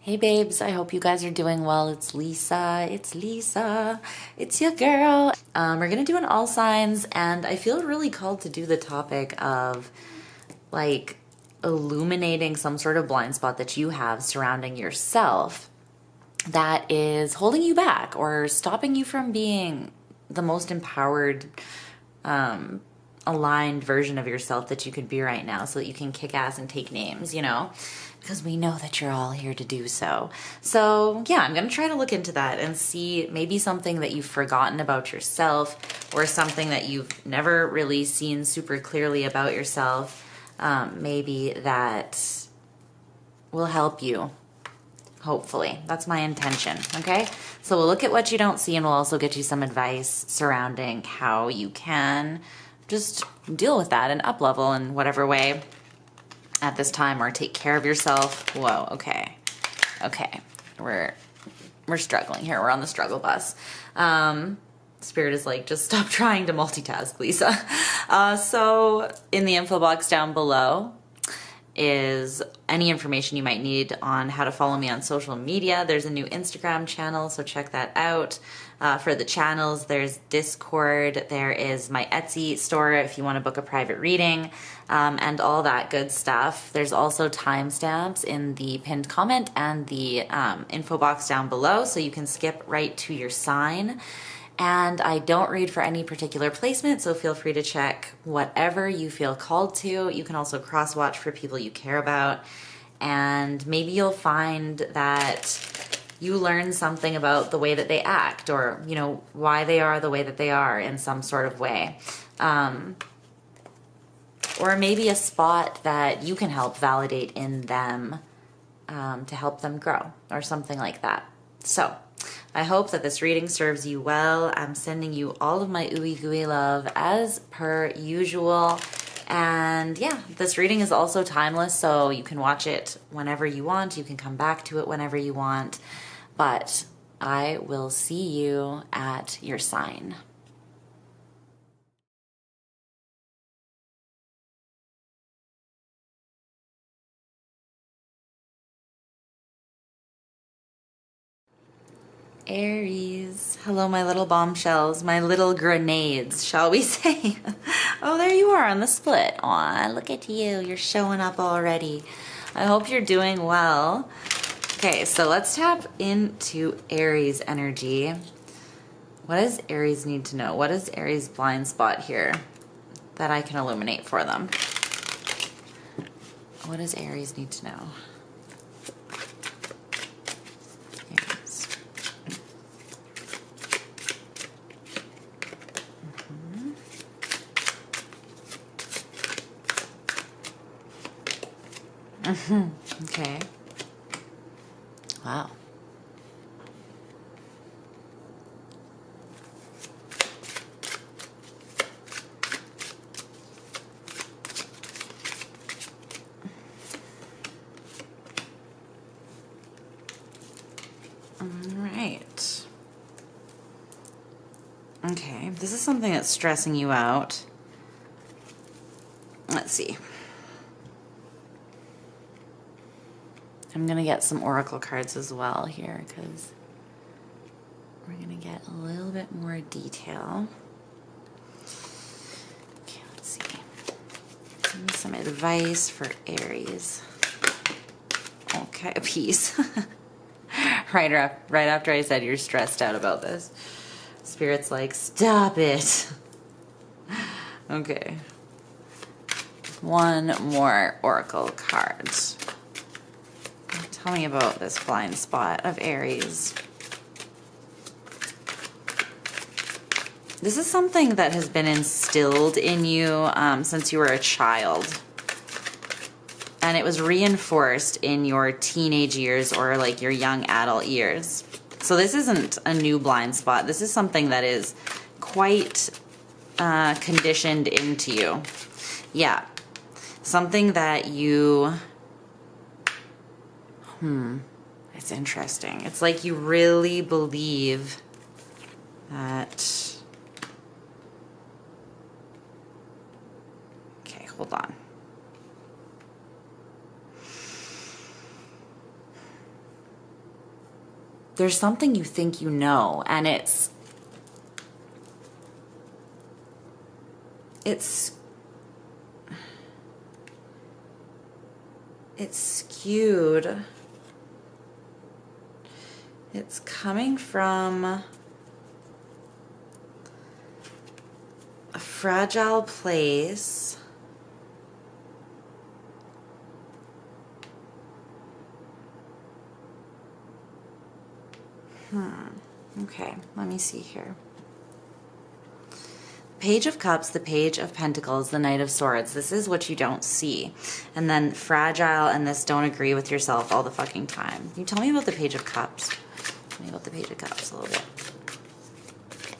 Hey babes, I hope you guys are doing well. It's Lisa, it's your girl. We're gonna do an all signs, and I feel really called to do the topic of like illuminating some sort of blind spot that you have surrounding yourself that is holding you back or stopping you from being the most empowered, aligned version of yourself that you could be right now, so that you can kick ass and take names, you know? Because we know that you're all here to do so. So yeah, I'm gonna try to look into that and see maybe something that you've forgotten about yourself, or something that you've never really seen super clearly about yourself, maybe that will help you. Hopefully, that's my intention, okay? So we'll look at what you don't see, and we'll also get you some advice surrounding how you can just deal with that and up level in whatever way at this time, or take care of yourself. Whoa, okay. Okay, we're struggling here. We're on the struggle bus. Spirit is like, just stop trying to multitask, Lisa. So in the info box down below is any information you might need on how to follow me on social media. There's a new Instagram channel, so check that out. For the channels, there's Discord, there is my Etsy store if you want to book a private reading, and all that good stuff. There's also timestamps in the pinned comment and the info box down below, so you can skip right to your sign. And I don't read for any particular placement, so feel free to check whatever you feel called to. You can also cross-watch for people you care about, and maybe you'll find that you learn something about the way that they act, or, you know, why they are the way that they are in some sort of way. Or maybe a spot that you can help validate in them to help them grow, or something like that. So I hope that this reading serves you well. I'm sending you all of my ooey gooey love as per usual. And yeah, this reading is also timeless, so you can watch it whenever you want. You can come back to it whenever you want. But I will see you at your sign. Aries. Hello, my little bombshells, my little grenades, shall we say? Oh, there you are on the split. Aw, look at you. You're showing up already. I hope you're doing well. Okay, so let's tap into Aries energy. What does Aries need to know? What is Aries' blind spot here that I can illuminate for them? What does Aries need to know? Aries. Okay. Wow. All right. Okay, this is something that's stressing you out. Let's see. I'm gonna get some oracle cards as well here, because we're gonna get a little bit more detail. Okay, let's see. Give me some advice for Aries. Okay, a piece. right after I said you're stressed out about this. Spirit's like, stop it. Okay. One more oracle card. Tell me about this blind spot of Aries. This is something that has been instilled in you since you were a child. And it was reinforced in your teenage years, or like your young adult years. So this isn't a new blind spot. This is something that is quite conditioned into you. Yeah. Something that you... It's interesting. It's like you really believe that... Okay, hold on. there's something you think you know, and it's skewed. It's coming from a fragile place. Okay, let me see here. Page of Cups, the Page of Pentacles, the Knight of Swords. This is what you don't see. And then fragile and this don't agree with yourself all the fucking time. Can you tell me about the Page of Cups? Tell me about the Page of Cups a little bit.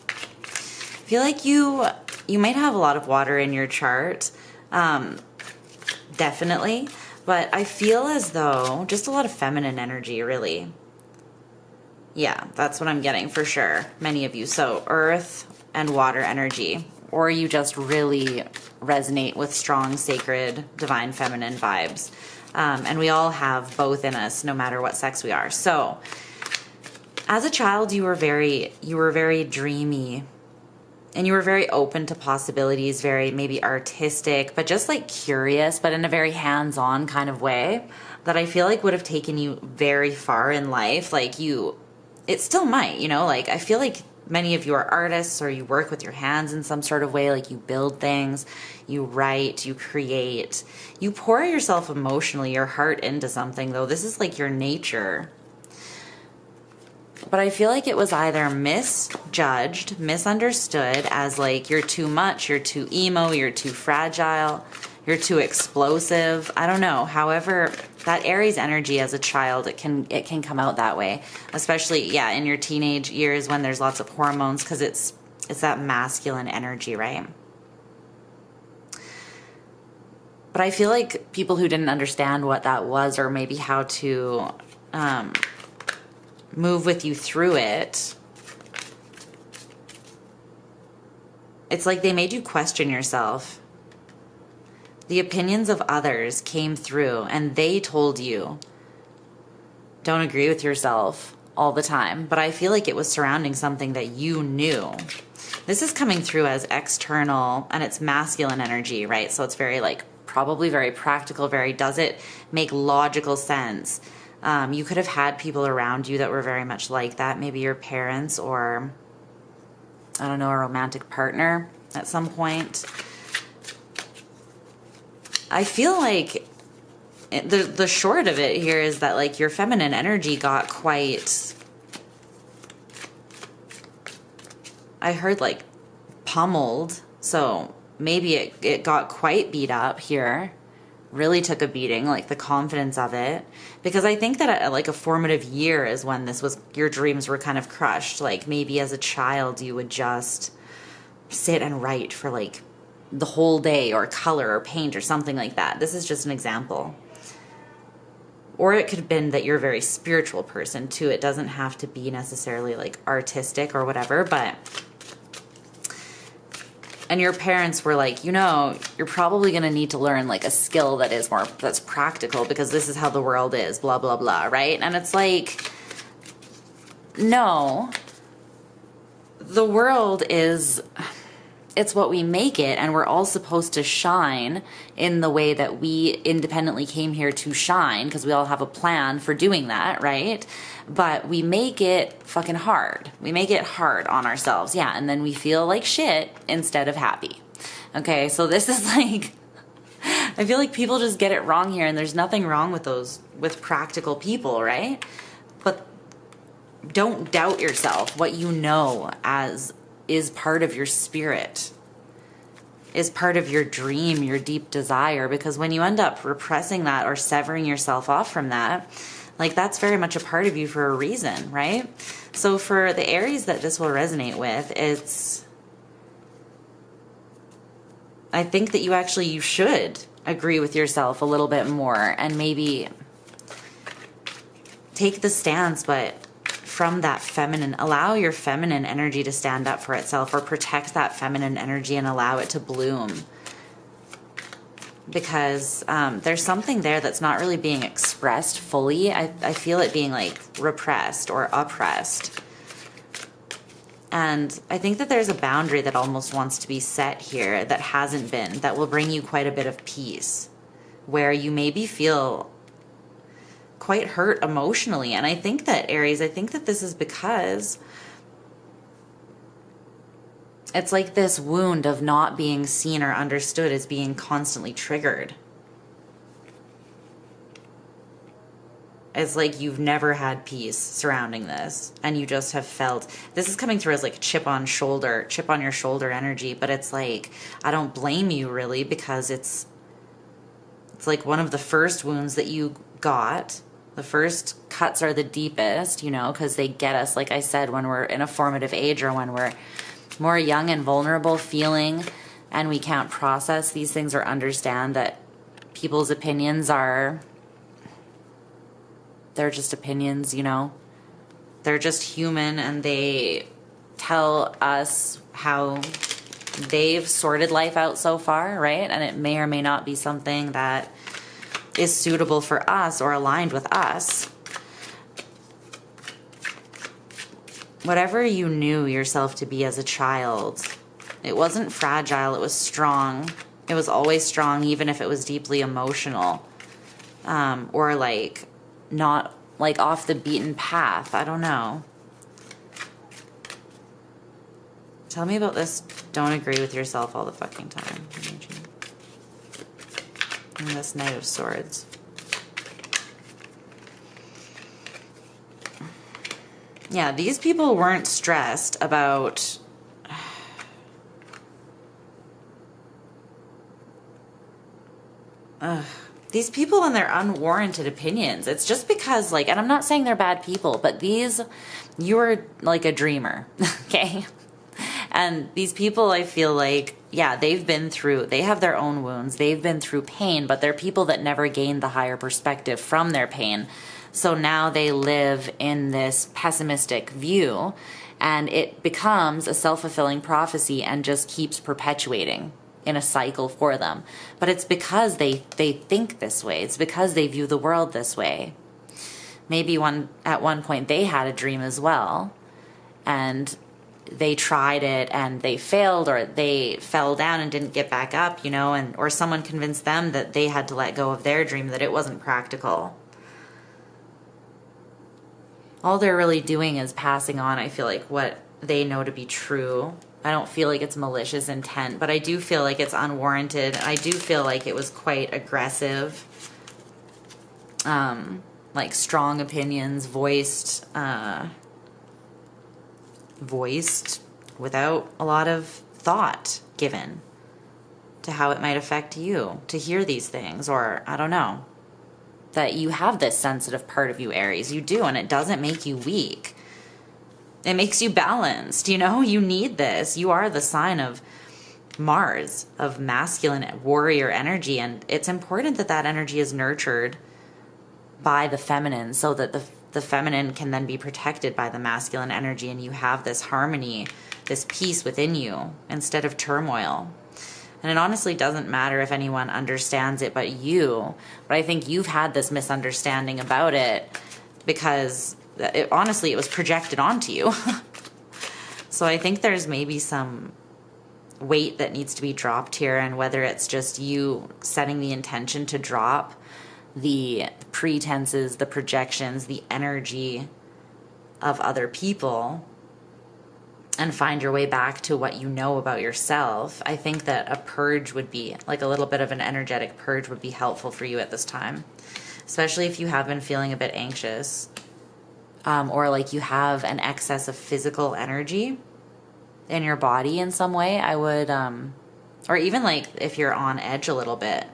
I feel like you might have a lot of water in your chart. Definitely. But I feel as though just a lot of feminine energy, really. Yeah, that's what I'm getting for sure. Many of you. So earth and water energy, or you just really resonate with strong, sacred, divine feminine vibes. And we all have both in us, no matter what sex we are. So as a child, you were very dreamy, and you were very open to possibilities, very maybe artistic, but just like curious, but in a very hands-on kind of way that I feel like would have taken you very far in life. Like it still might, you know, like I feel like many of you are artists, or you work with your hands in some sort of way, like you build things, you write, you create, you pour yourself emotionally, your heart into something, though. This is like your nature. But I feel like it was either misjudged, misunderstood as like you're too much, you're too emo, you're too fragile, you're too explosive. I don't know. However, that Aries energy as a child, it can come out that way, especially in your teenage years when there's lots of hormones, because it's that masculine energy, right? But I feel like people who didn't understand what that was, or maybe how to move with you through it, it's like they made you question yourself. The opinions of others came through, and they told you, don't agree with yourself all the time. But I feel like it was surrounding something that you knew. This is coming through as external, and it's masculine energy, right? So it's very like, probably very practical, does it make logical sense? You could have had people around you that were very much like that. Maybe your parents, or I don't know, a romantic partner at some point. I feel like the short of it here is that like your feminine energy got quite, I heard like pummeled. So maybe it got quite beat up here, really took a beating, like the confidence of it. Because I think that at like a formative year is when this was, your dreams were kind of crushed. Like maybe as a child you would just sit and write for like the whole day, or color or paint or something like that. This is just an example. Or it could have been that you're a very spiritual person too. It doesn't have to be necessarily like artistic or whatever, but, and your parents were like, you know, you're probably going to need to learn like a skill that's practical, because this is how the world is, blah, blah, blah, right? And it's like, no, the world is, it's what we make it, and we're all supposed to shine in the way that we independently came here to shine, because we all have a plan for doing that, right? But we make it fucking hard. We make it hard on ourselves, and then we feel like shit instead of happy. Okay, so this is like, I feel like people just get it wrong here, and there's nothing wrong with with practical people, right? But don't doubt yourself. What you know as is part of your spirit, is part of your dream, your deep desire, because when you end up repressing that or severing yourself off from that, like that's very much a part of you for a reason, right? So for the Aries that this will resonate with, I think that you should agree with yourself a little bit more, and maybe take the stance, but from that feminine, allow your feminine energy to stand up for itself, or protect that feminine energy and allow it to bloom. because there's something there that's not really being expressed fully. I feel it being like repressed or oppressed. And I think that there's a boundary that almost wants to be set here that hasn't been, that will bring you quite a bit of peace, where you maybe feel quite hurt emotionally. And I think that, Aries, I think that this is because it's like this wound of not being seen or understood is being constantly triggered. It's like you've never had peace surrounding this, and you just have felt, this is coming through as like chip on your shoulder energy, but it's like, I don't blame you really, because it's like one of the first wounds that you got. The first cuts are the deepest, you know, because they get us, like I said, when we're in a formative age or when we're more young and vulnerable feeling, and we can't process these things or understand that people's opinions are, they're just opinions, you know. They're just human, and they tell us how they've sorted life out so far, right? And it may or may not be something that is suitable for us or aligned with us. Whatever you knew yourself to be as a child, it wasn't fragile, it was strong. It was always strong, even if it was deeply emotional. Or like not like off the beaten path. I don't know. Tell me about this. Don't agree with yourself all the fucking time. And this Knight of Swords. Yeah, these people weren't stressed about these people and their unwarranted opinions. It's just because, like, and I'm not saying they're bad people, but you're like a dreamer, okay? And these people, I feel like, yeah, they have their own wounds, they've been through pain, but they're people that never gained the higher perspective from their pain. So now they live in this pessimistic view, and it becomes a self-fulfilling prophecy and just keeps perpetuating in a cycle for them. But it's because they think this way. It's because they view the world this way. Maybe at one point they had a dream as well, and they tried it and they failed, or they fell down and didn't get back up, you know, or someone convinced them that they had to let go of their dream, that it wasn't practical. All they're really doing is passing on, I feel like, what they know to be true. I don't feel like it's malicious intent, but I do feel like it's unwarranted. I do feel like it was quite aggressive. Like strong opinions voiced without a lot of thought given to how it might affect you to hear these things, or I don't know. That you have this sensitive part of you, Aries. You do, and it doesn't make you weak. It makes you balanced, you know? You need this. You are the sign of Mars, of masculine warrior energy, and it's important that that energy is nurtured by the feminine so that the feminine can then be protected by the masculine energy, and you have this harmony, this peace within you instead of turmoil. And it honestly doesn't matter if anyone understands it but you. But I think you've had this misunderstanding about it because honestly, it was projected onto you. So I think there's maybe some weight that needs to be dropped here, and whether it's just you setting the intention to drop the pretenses, the projections, the energy of other people, and find your way back to what you know about yourself. I think that a purge would be, like a little bit of an energetic purge would be helpful for you at this time, especially if you have been feeling a bit anxious, or like you have an excess of physical energy in your body in some way. I would, or even like if you're on edge a little bit.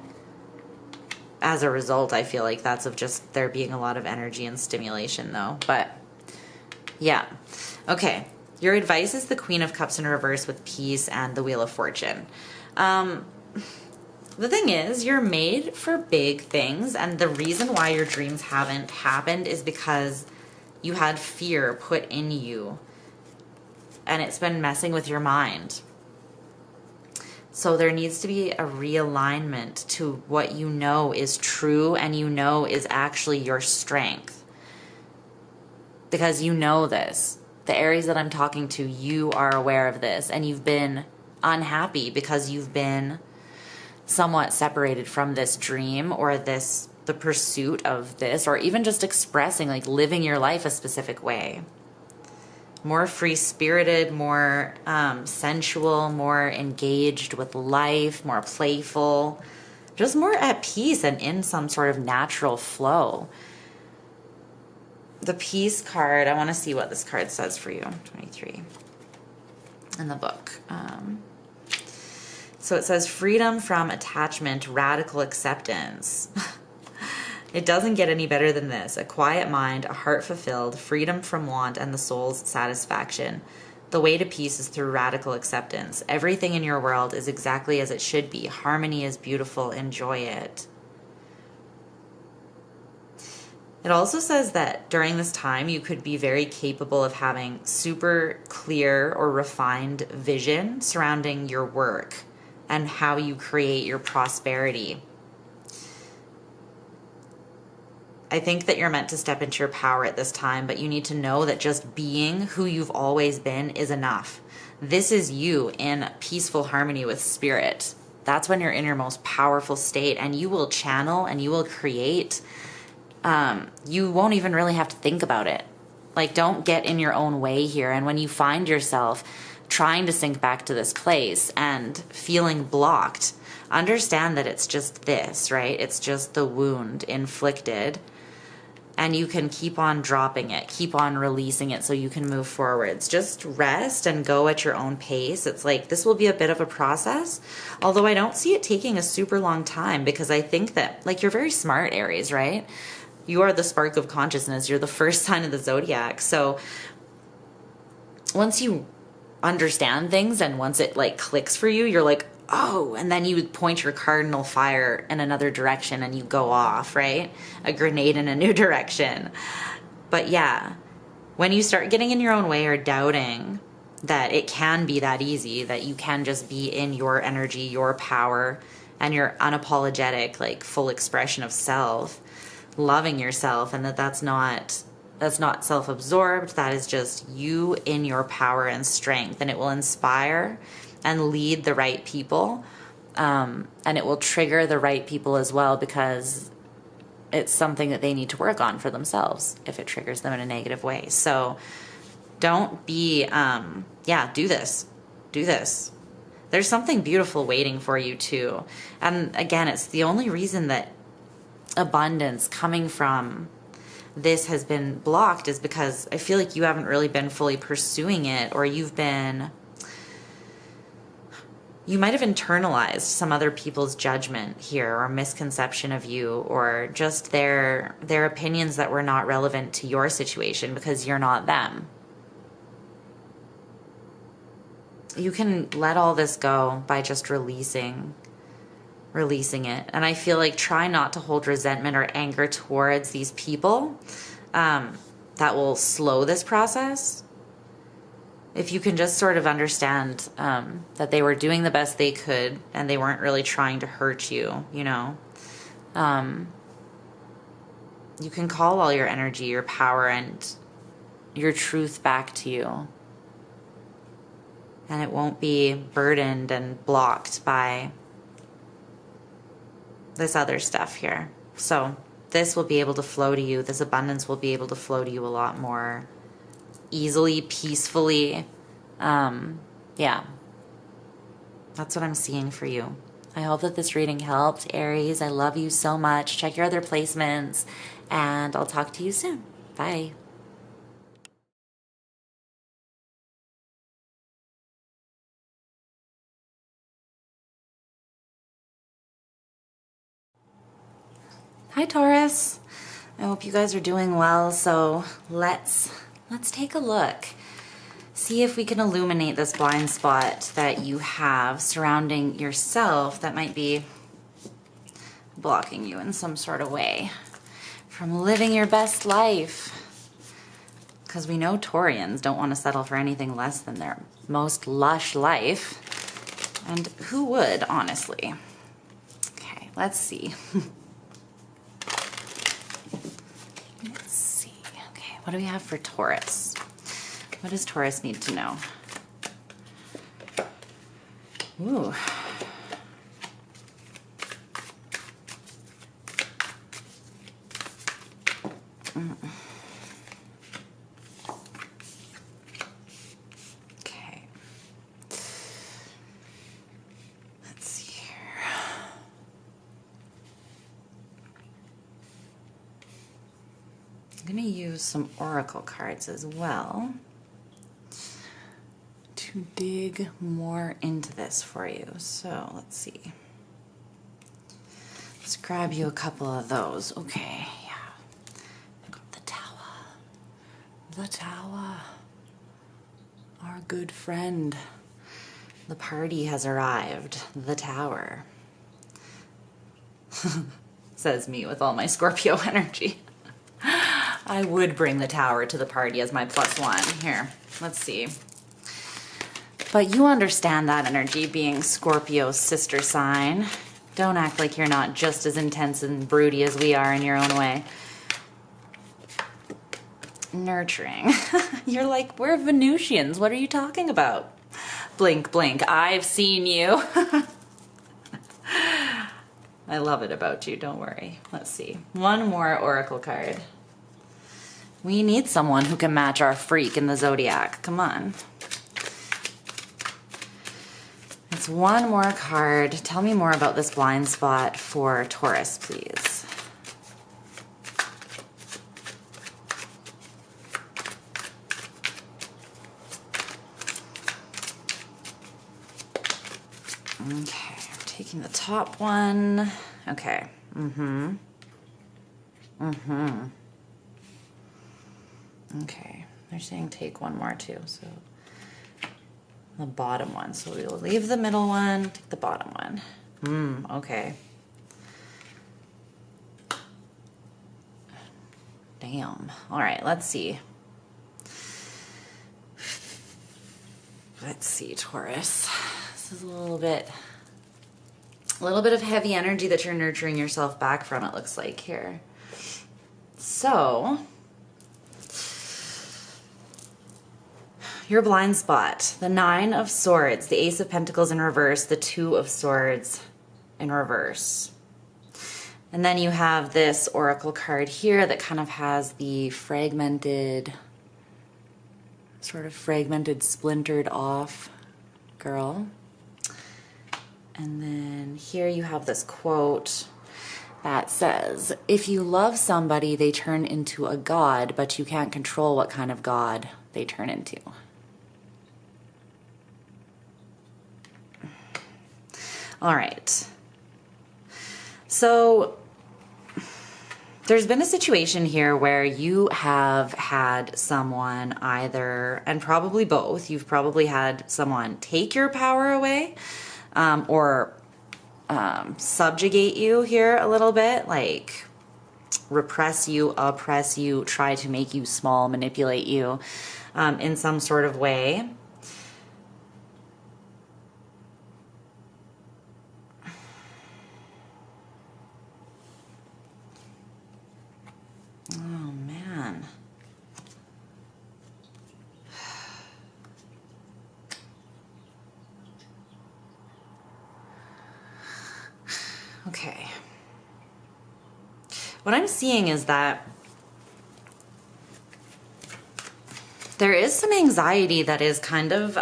As a result, I feel like that's of just there being a lot of energy and stimulation though. But yeah, okay. Your advice is the Queen of Cups in reverse with peace and the Wheel of Fortune. The thing is, you're made for big things, and the reason why your dreams haven't happened is because you had fear put in you, and it's been messing with your mind. So there needs to be a realignment to what you know is true and you know is actually your strength. Because you know this. The Aries that I'm talking to, you are aware of this, and you've been unhappy because you've been somewhat separated from this dream or the pursuit of this, or even just expressing, like living your life a specific way. More free-spirited, more sensual, more engaged with life, more playful, just more at peace and in some sort of natural flow. The Peace card, I want to see what this card says for you, 23, in the book. So it says freedom from attachment, radical acceptance. It doesn't get any better than this. A quiet mind, a heart fulfilled, freedom from want, and the soul's satisfaction. The way to peace is through radical acceptance. Everything in your world is exactly as it should be. Harmony is beautiful. Enjoy it. It also says that during this time, you could be very capable of having super clear or refined vision surrounding your work and how you create your prosperity. I think that you're meant to step into your power at this time, but you need to know that just being who you've always been is enough. This is you in peaceful harmony with spirit. That's when you're in your most powerful state, and you will channel and you will create. You won't even really have to think about it. Like, don't get in your own way here. And when you find yourself trying to sink back to this place and feeling blocked, understand that it's just this, right? It's just the wound inflicted. And you can keep on dropping it, keep on releasing it so you can move forwards. Just rest and go at your own pace. It's like, this will be a bit of a process, although I don't see it taking a super long time, because I think that, like, you're very smart, Aries, right? You are the spark of consciousness. You're the first sign of the zodiac. So once you understand things and once it like clicks for you, you're like, oh, and then you point your cardinal fire in another direction and you go off, right? A grenade in a new direction. But yeah, when you start getting in your own way or doubting that it can be that easy, that you can just be in your energy, your power, and your unapologetic, like full expression of self, loving yourself, and that's not self-absorbed, that is just you in your power and strength, and it will inspire and lead the right people, and it will trigger the right people as well, because it's something that they need to work on for themselves if it triggers them in a negative way. So don't be do this there's something beautiful waiting for you too. And again, it's the only reason that abundance coming from this has been blocked is because I feel like you haven't really been fully pursuing it, or you might have internalized some other people's judgment here, or misconception of you, or just their opinions that were not relevant to your situation because you're not them. You can let all this go by just releasing it. And I feel like try not to hold resentment or anger towards these people. That will slow this process. If you can just sort of understand that they were doing the best they could and they weren't really trying to hurt you, you know. You can call all your energy, your power, and your truth back to you. And it won't be burdened and blocked by this other stuff here. So this will be able to flow to you. This abundance will be able to flow to you a lot more easily, peacefully. Yeah, that's what I'm seeing for you. I hope that this reading helped, Aries. I love you so much. Check your other placements, and I'll talk to you soon. Bye. Hi, Taurus. I hope you guys are doing well. So let's take a look. See if we can illuminate this blind spot that you have surrounding yourself that might be blocking you in some sort of way from living your best life. Because we know Taurians don't want to settle for anything less than their most lush life. And who would, honestly? Okay, let's see. Let's see. Okay, what do we have for Taurus? What does Taurus need to know? Ooh. Okay. Let's see here. I'm going to use some oracle cards as well to dig more into this for you. So let's see. Let's grab you a couple of those. Okay, yeah. I got the Tower. The Tower. Our good friend. The party has arrived. The Tower. Says me with all my Scorpio energy. I would bring the Tower to the party as my +1. Here, let's see. But you understand that energy, being Scorpio's sister sign. Don't act like you're not just as intense and broody as we are in your own way. Nurturing. You're like, we're Venusians. What are you talking about? Blink, blink. I've seen you. I love it about you. Don't worry. Let's see. One more oracle card. We need someone who can match our freak in the zodiac. Come on. It's one more card. Tell me more about this blind spot for Taurus, please. Okay, I'm taking the top one. Okay. Okay, they're saying take one more too, so the bottom one. So we'll leave the middle one, take the bottom one. Okay. Damn. All right, let's see. Let's see, Taurus. This is a little bit of heavy energy that you're nurturing yourself back from, it looks like here. So, your blind spot, the 9 of Swords, the Ace of Pentacles in reverse, the 2 of Swords in reverse. And then you have this oracle card here that kind of has the fragmented, sort of fragmented, splintered off girl. And then here you have this quote that says, if you love somebody, they turn into a god, but you can't control what kind of god they turn into. All right. So there's been a situation here where you have had someone either, and probably both, you've probably had someone take your power away, or subjugate you here a little bit, like repress you, oppress you, try to make you small, manipulate you in some sort of way. Oh, man. Okay. What I'm seeing is that there is some anxiety that is kind of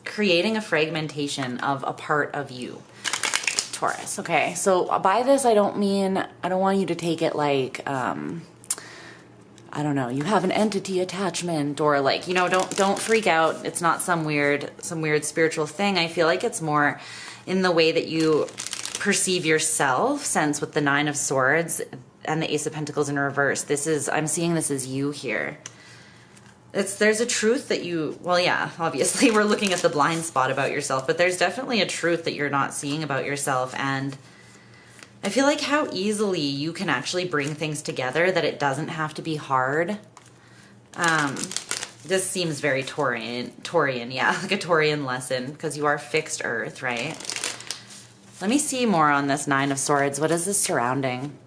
creating a fragmentation of a part of you, Taurus. Okay, so by this I don't want you to take it like I don't know, you have an entity attachment, or like, you know, don't freak out. It's not some weird spiritual thing. I feel like it's more in the way that you perceive yourself, since with the 9 of Swords and the Ace of Pentacles in reverse, I'm seeing this as you here. There's a truth that you, well, yeah, obviously we're looking at the blind spot about yourself, but there's definitely a truth that you're not seeing about yourself. And I feel like how easily you can actually bring things together, that it doesn't have to be hard. This seems very Taurian, yeah, like a Taurian lesson, because you are fixed earth, right? Let me see more on this Nine of Swords. What is this surrounding?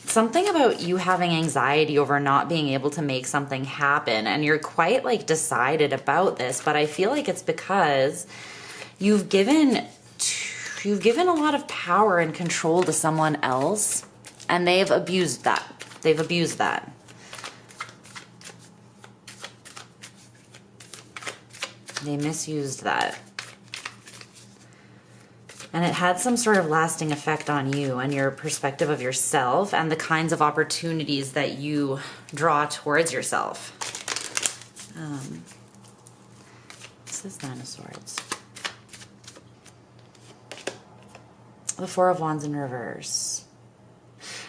Something about you having anxiety over not being able to make something happen, and you're quite like decided about this, but I feel like it's because you've given a lot of power and control to someone else, and they've abused that. They've abused that. They misused that. And it had some sort of lasting effect on you and your perspective of yourself and the kinds of opportunities that you draw towards yourself. What's this Nine of Swords? The Four of Wands in reverse.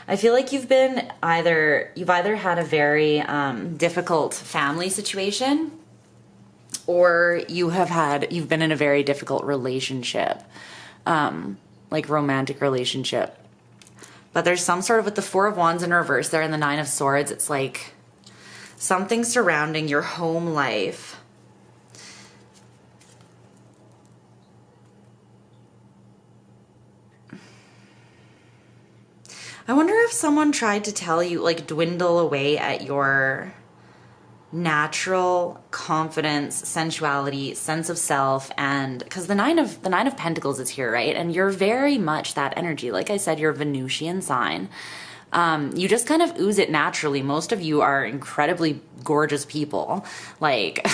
I feel like you've either had a very difficult family situation, or you've been in a very difficult relationship, like romantic relationship. But there's some sort of, with the Four of Wands in reverse there and the Nine of Swords, it's like something surrounding your home life. I wonder if someone tried to tell you, like, dwindle away at your natural confidence, sensuality, sense of self, and because the Nine of Pentacles is here, right? And you're very much that energy. Like I said, you're a Venusian sign. You just kind of ooze it naturally. Most of you are incredibly gorgeous people. Like,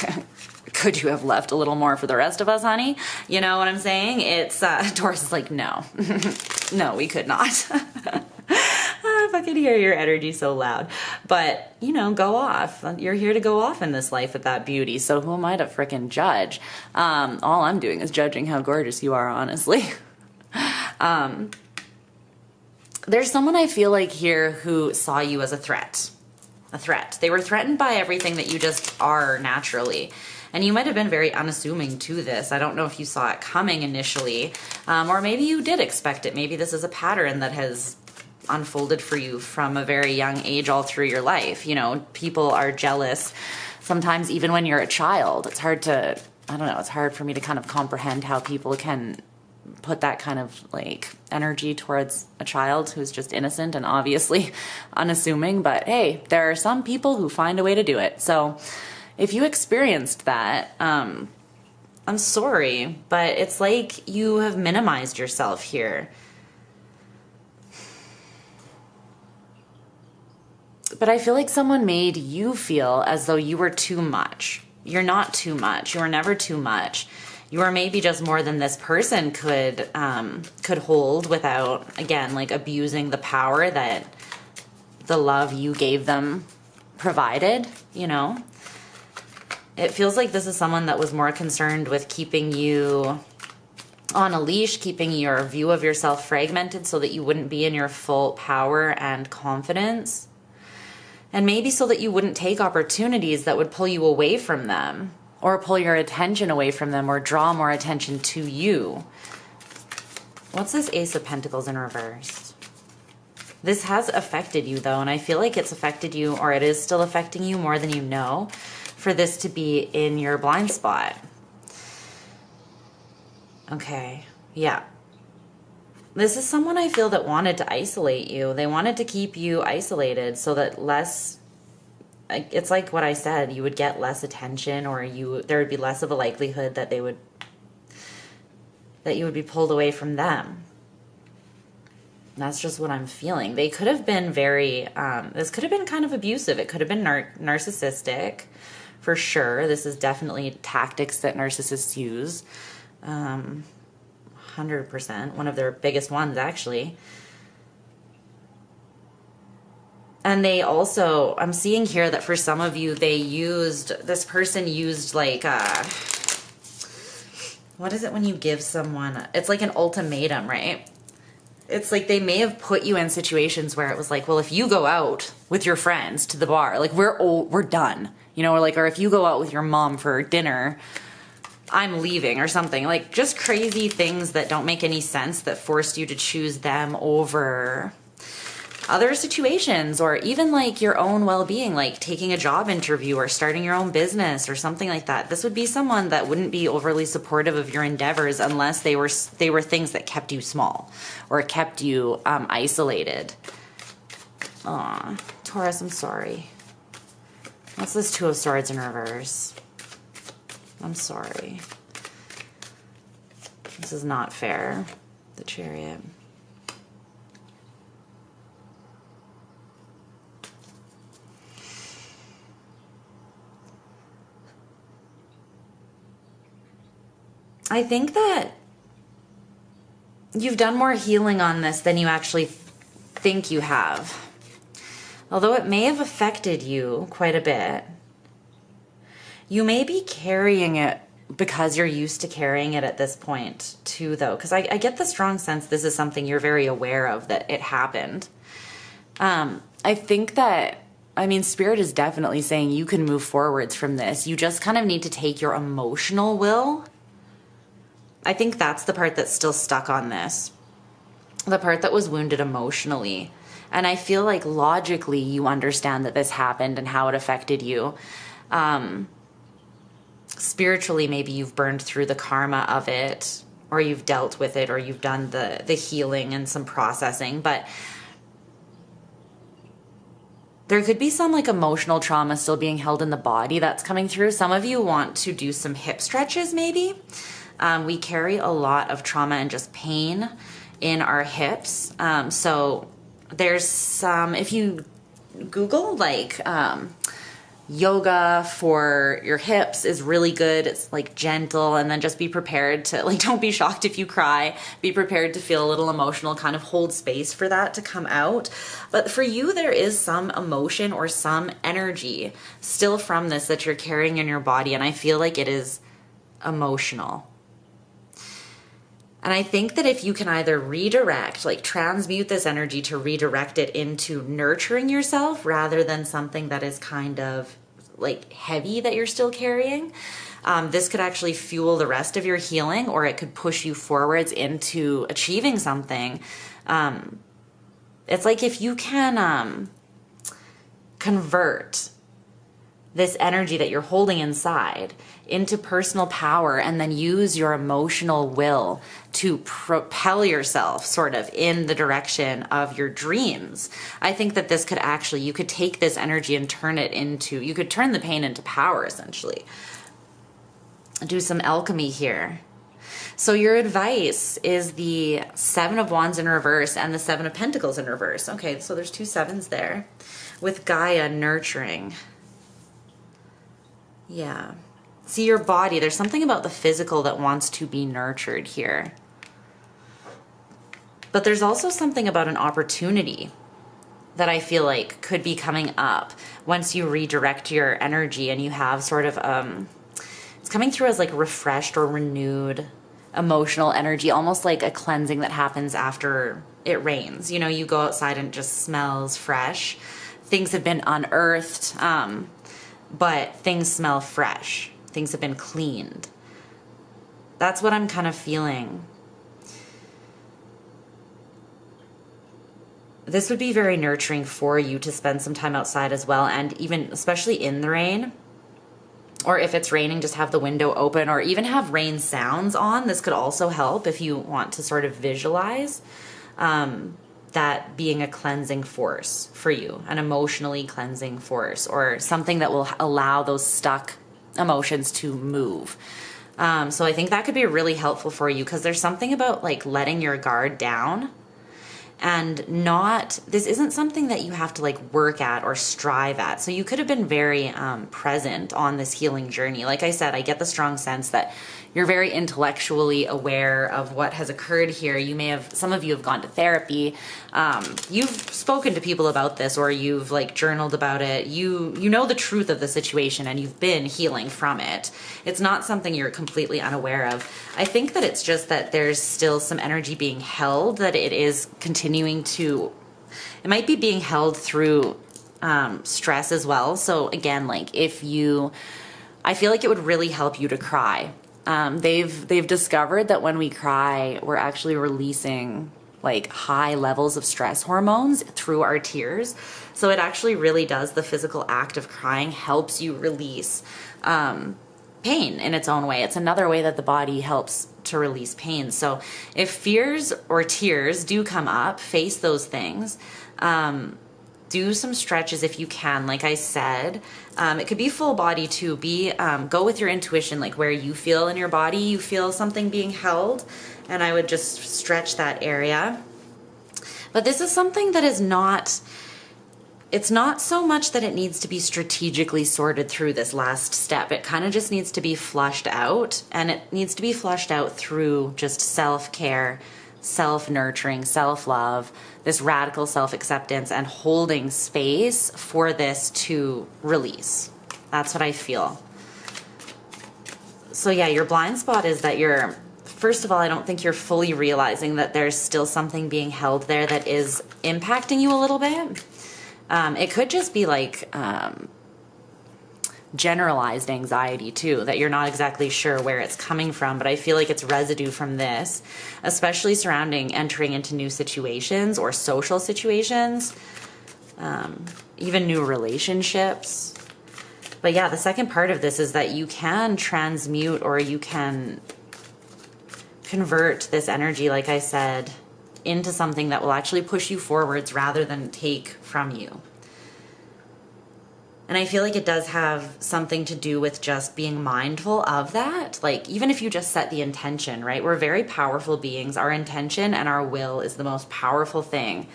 could you have left a little more for the rest of us, honey? You know what I'm saying? It's Taurus is like, no, no, we could not. If I could hear your energy so loud. But, you know, go off. You're here to go off in this life with that beauty. So who am I to frickin' judge? All I'm doing is judging how gorgeous you are, honestly. There's someone I feel like here who saw you as a threat. A threat. They were threatened by everything that you just are naturally. And you might have been very unassuming to this. I don't know if you saw it coming initially, or maybe you did expect it. Maybe this is a pattern that has unfolded for you from a very young age all through your life. You know, people are jealous sometimes even when you're a child. It's hard to, I don't know, it's hard for me to kind of comprehend how people can put that kind of like energy towards a child who's just innocent and obviously unassuming. But hey, there are some people who find a way to do it. So if you experienced that, I'm sorry, but it's like you have minimized yourself here. But I feel like someone made you feel as though you were too much. You're not too much. You were never too much. You are maybe just more than this person could hold without, again, like abusing the power that the love you gave them provided, you know? It feels like this is someone that was more concerned with keeping you on a leash, keeping your view of yourself fragmented so that you wouldn't be in your full power and confidence. And maybe so that you wouldn't take opportunities that would pull you away from them, or pull your attention away from them, or draw more attention to you. What's this Ace of Pentacles in reverse? This has affected you though, and I feel like it's affected you, or it is still affecting you more than you know, for this to be in your blind spot. Okay, yeah. This is someone I feel that wanted to isolate you. They wanted to keep you isolated so that it's like what I said, you would get less attention, or there would be less of a likelihood that you would be pulled away from them. And that's just what I'm feeling. They could have been this could have been kind of abusive. It could have been narcissistic, for sure. This is definitely tactics that narcissists use. 100%, one of their biggest ones actually. And they also, I'm seeing here that for some of you, this person used like, what is it when you give someone, it's like an ultimatum, right? It's like they may have put you in situations where it was like, well, if you go out with your friends to the bar, like we're done, you know, or if you go out with your mom for dinner, I'm leaving, or something. Like just crazy things that don't make any sense that forced you to choose them over other situations, or even like your own well-being, like taking a job interview or starting your own business or something like that. This would be someone that wouldn't be overly supportive of your endeavors unless they were things that kept you small or kept you isolated. Aw, Taurus, I'm sorry. What's this Two of Swords in reverse? I'm sorry. This is not fair. The Chariot. I think that you've done more healing on this than you actually think you have. Although it may have affected you quite a bit, you may be carrying it because you're used to carrying it at this point too, though. Because I get the strong sense this is something you're very aware of, that it happened. I think that, I mean, Spirit is definitely saying you can move forwards from this. You just kind of need to take your emotional will. I think that's the part that's still stuck on this. The part that was wounded emotionally. And I feel like logically you understand that this happened and how it affected you. Spiritually, maybe you've burned through the karma of it, or you've dealt with it, or you've done the healing and some processing. But there could be some like emotional trauma still being held in the body that's coming through. Some of you want to do some hip stretches maybe. We carry a lot of trauma and just pain in our hips. So there's some, if you Google like yoga for your hips is really good. It's like gentle, and then just be prepared to, like, don't be shocked if you cry. Be prepared to feel a little emotional, kind of hold space for that to come out. But for you, there is some emotion or some energy still from this that you're carrying in your body. And I feel like it is emotional. And I think that if you can either redirect, like transmute this energy to redirect it into nurturing yourself rather than something that is kind of like heavy that you're still carrying, this could actually fuel the rest of your healing, or it could push you forwards into achieving something. It's like if you can convert this energy that you're holding inside into personal power, and then use your emotional will to propel yourself sort of in the direction of your dreams. I think that this could actually, you could take this energy and turn it into, you could turn the pain into power essentially. Do some alchemy here. So your advice is the Seven of Wands in reverse and the Seven of Pentacles in reverse. Okay, so there's two sevens there with Gaia nurturing. Yeah. See, your body, there's something about the physical that wants to be nurtured here. But there's also something about an opportunity that I feel like could be coming up once you redirect your energy and you have sort of, it's coming through as like refreshed or renewed emotional energy, almost like a cleansing that happens after it rains. You know, you go outside and it just smells fresh. Things have been unearthed, but things smell fresh. Things have been cleaned. That's what I'm kind of feeling. This would be very nurturing for you to spend some time outside as well, and even especially in the rain, or if it's raining, just have the window open, or even have rain sounds on. This could also help if you want to sort of visualize that being a cleansing force for you, an emotionally cleansing force, or something that will allow those stuck emotions to move. So I think that could be really helpful for you, because there's something about like letting your guard down and not, this isn't something that you have to like work at or strive at. So you could have been very present on this healing journey. Like I said, I get the strong sense that you're very intellectually aware of what has occurred here. You may have, some of you have gone to therapy. You've spoken to people about this, or you've like journaled about it. You know the truth of the situation, and you've been healing from it. It's not something you're completely unaware of. I think that it's just that there's still some energy being held, that it is continuing to, it might be being held through stress as well. So again, like if you, I feel like it would really help you to cry. They've discovered that when we cry, we're actually releasing like high levels of stress hormones through our tears. So it actually really does, the physical act of crying helps you release pain in its own way. It's another way that the body helps to release pain. So if fears or tears do come up, face those things. Do some stretches if you can. Like I said, it could be full body too. Go with your intuition, like where you feel in your body, you feel something being held, and I would just stretch that area. But this is something that is not, it's not so much that it needs to be strategically sorted through this last step. It kind of just needs to be flushed out, and it needs to be flushed out through just self-care, self-nurturing, self-love, this radical self-acceptance, and holding space for this to release. That's what I feel. So yeah, your blind spot is that you're, first of all, I don't think you're fully realizing that there's still something being held there that is impacting you a little bit. It could just be like generalized anxiety too, that you're not exactly sure where it's coming from, but I feel like it's residue from this, especially surrounding entering into new situations or social situations, even new relationships. But yeah, the second part of this is that you can transmute, or you can convert this energy, like I said, into something that will actually push you forwards rather than take from you. And I feel like it does have something to do with just being mindful of that. Like, even if you just set the intention, right? We're very powerful beings. Our intention and our will is the most powerful thing.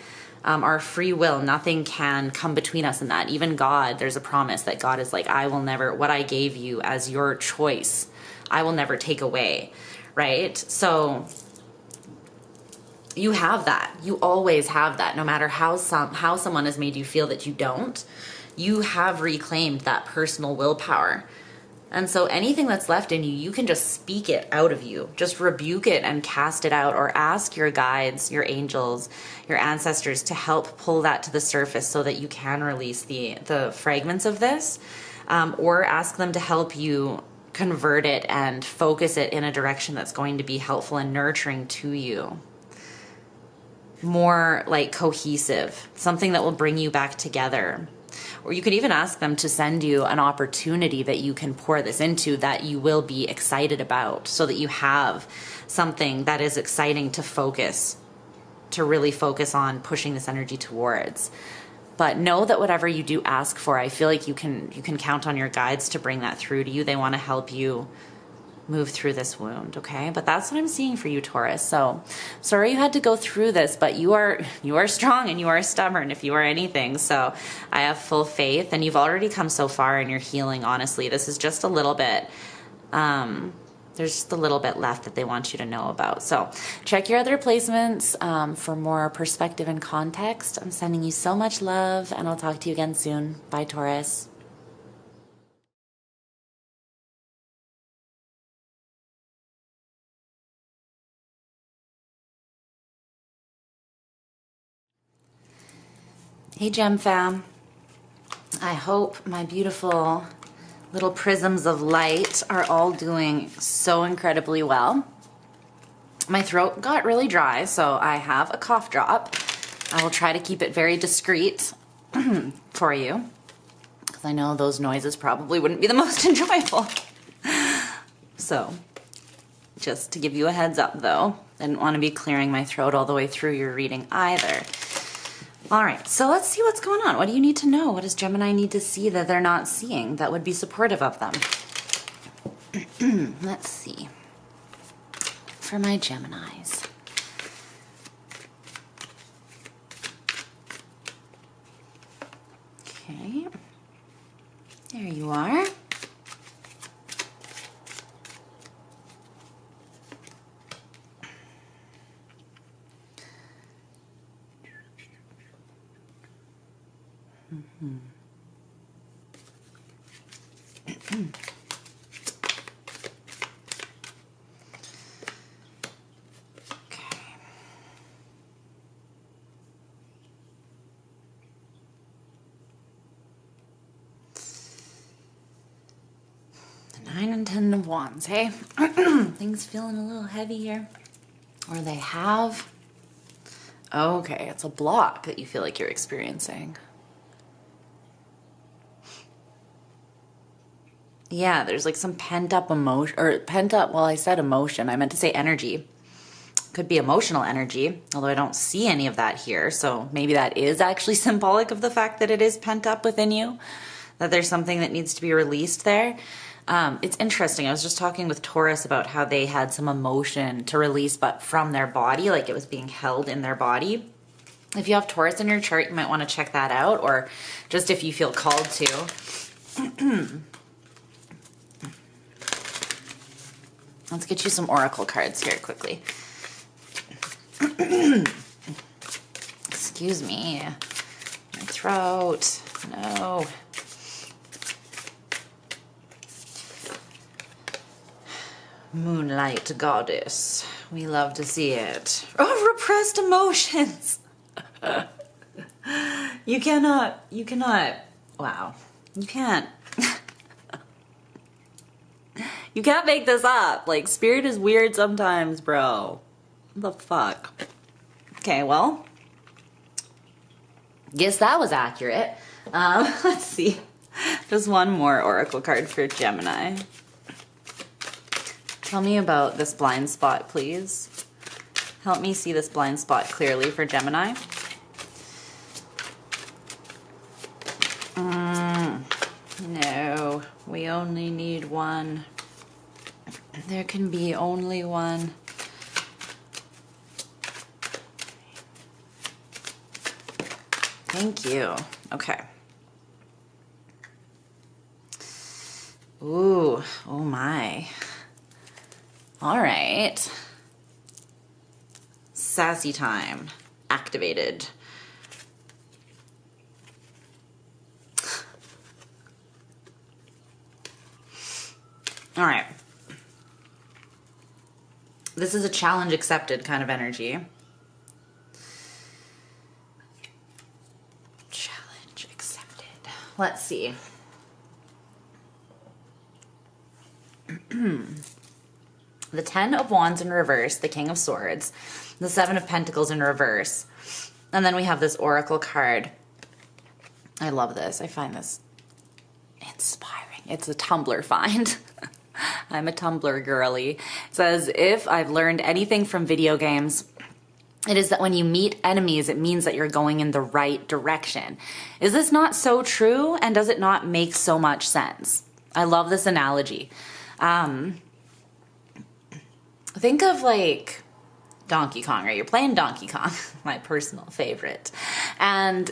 Our free will, nothing can come between us in that. Even God, there's a promise that God is like, I will never, what I gave you as your choice, I will never take away, right? So you have that. You always have that, no matter how someone has made you feel that you don't. You have reclaimed that personal willpower. And so anything that's left in you, you can just speak it out of you. Just rebuke it and cast it out, or ask your guides, your angels, your ancestors to help pull that to the surface so that you can release the fragments of this, or ask them to help you convert it and focus it in a direction that's going to be helpful and nurturing to you. More like cohesive, something that will bring you back together. Or you could even ask them to send you an opportunity that you can pour this into, that you will be excited about, so that you have something that is exciting to focus, to really focus on pushing this energy towards. But know that whatever you do ask for, I feel like you can count on your guides to bring that through to you. They want to help you move through this wound, okay? But that's what I'm seeing for you, Taurus. So sorry you had to go through this, but you are strong and you are stubborn if you are anything. So I have full faith, and you've already come so far in your healing, honestly. This is just a little bit, there's just a little bit left that they want you to know about. So check your other placements for more perspective and context. I'm sending you so much love, and I'll talk to you again soon. Bye, Taurus. Hey, Gem fam. I hope my beautiful little prisms of light are all doing so incredibly well. My throat got really dry, so I have a cough drop. I will try to keep it very discreet for you, because I know those noises probably wouldn't be the most enjoyable. So, just to give you a heads up though, I didn't want to be clearing my throat all the way through your reading either. All right, so let's see what's going on. What do you need to know? What does Gemini need to see that they're not seeing that would be supportive of them? Let's see. For my Geminis. Okay. There you are. The 9 and 10 of Wands, hey? Things feeling a little heavy here. Or they have. Okay, it's a block that you feel like you're experiencing. Yeah, there's like some pent up emotion, or pent up, well, I said emotion. I meant to say energy. Could be emotional energy, although I don't see any of that here. So maybe that is actually symbolic of the fact that it is pent up within you, that there's something that needs to be released there. It's interesting. I was just talking with Taurus about how they had some emotion to release, but from their body, like it was being held in their body. If you have Taurus in your chart, you might want to check that out, or just if you feel called to. Let's get you some oracle cards here quickly. Excuse me. My throat. No. Moonlight goddess. We love to see it. Oh, repressed emotions. You cannot, wow. You can't. You can't make this up. Like, spirit is weird sometimes, bro. What the fuck? Okay, well, guess that was accurate. Let's see. Just one more oracle card for Gemini. Tell me about this blind spot, please. Help me see this blind spot clearly for Gemini. No, we only need one. There can be only one. Thank you. Okay. Ooh, oh my. All right. Sassy time activated. All right. This is a challenge accepted kind of energy. Challenge accepted. Let's see. The 10 of Wands in reverse, the King of Swords, the 7 of Pentacles in reverse, and then we have this Oracle card. I love this. I find this inspiring. It's a Tumblr find. I'm a Tumblr girly. It says, if I've learned anything from video games, it is that when you meet enemies, it means that you're going in the right direction. Is this not so true? And does it not make so much sense? I love this analogy. Think of like Donkey Kong, right? You're playing Donkey Kong, my personal favorite. And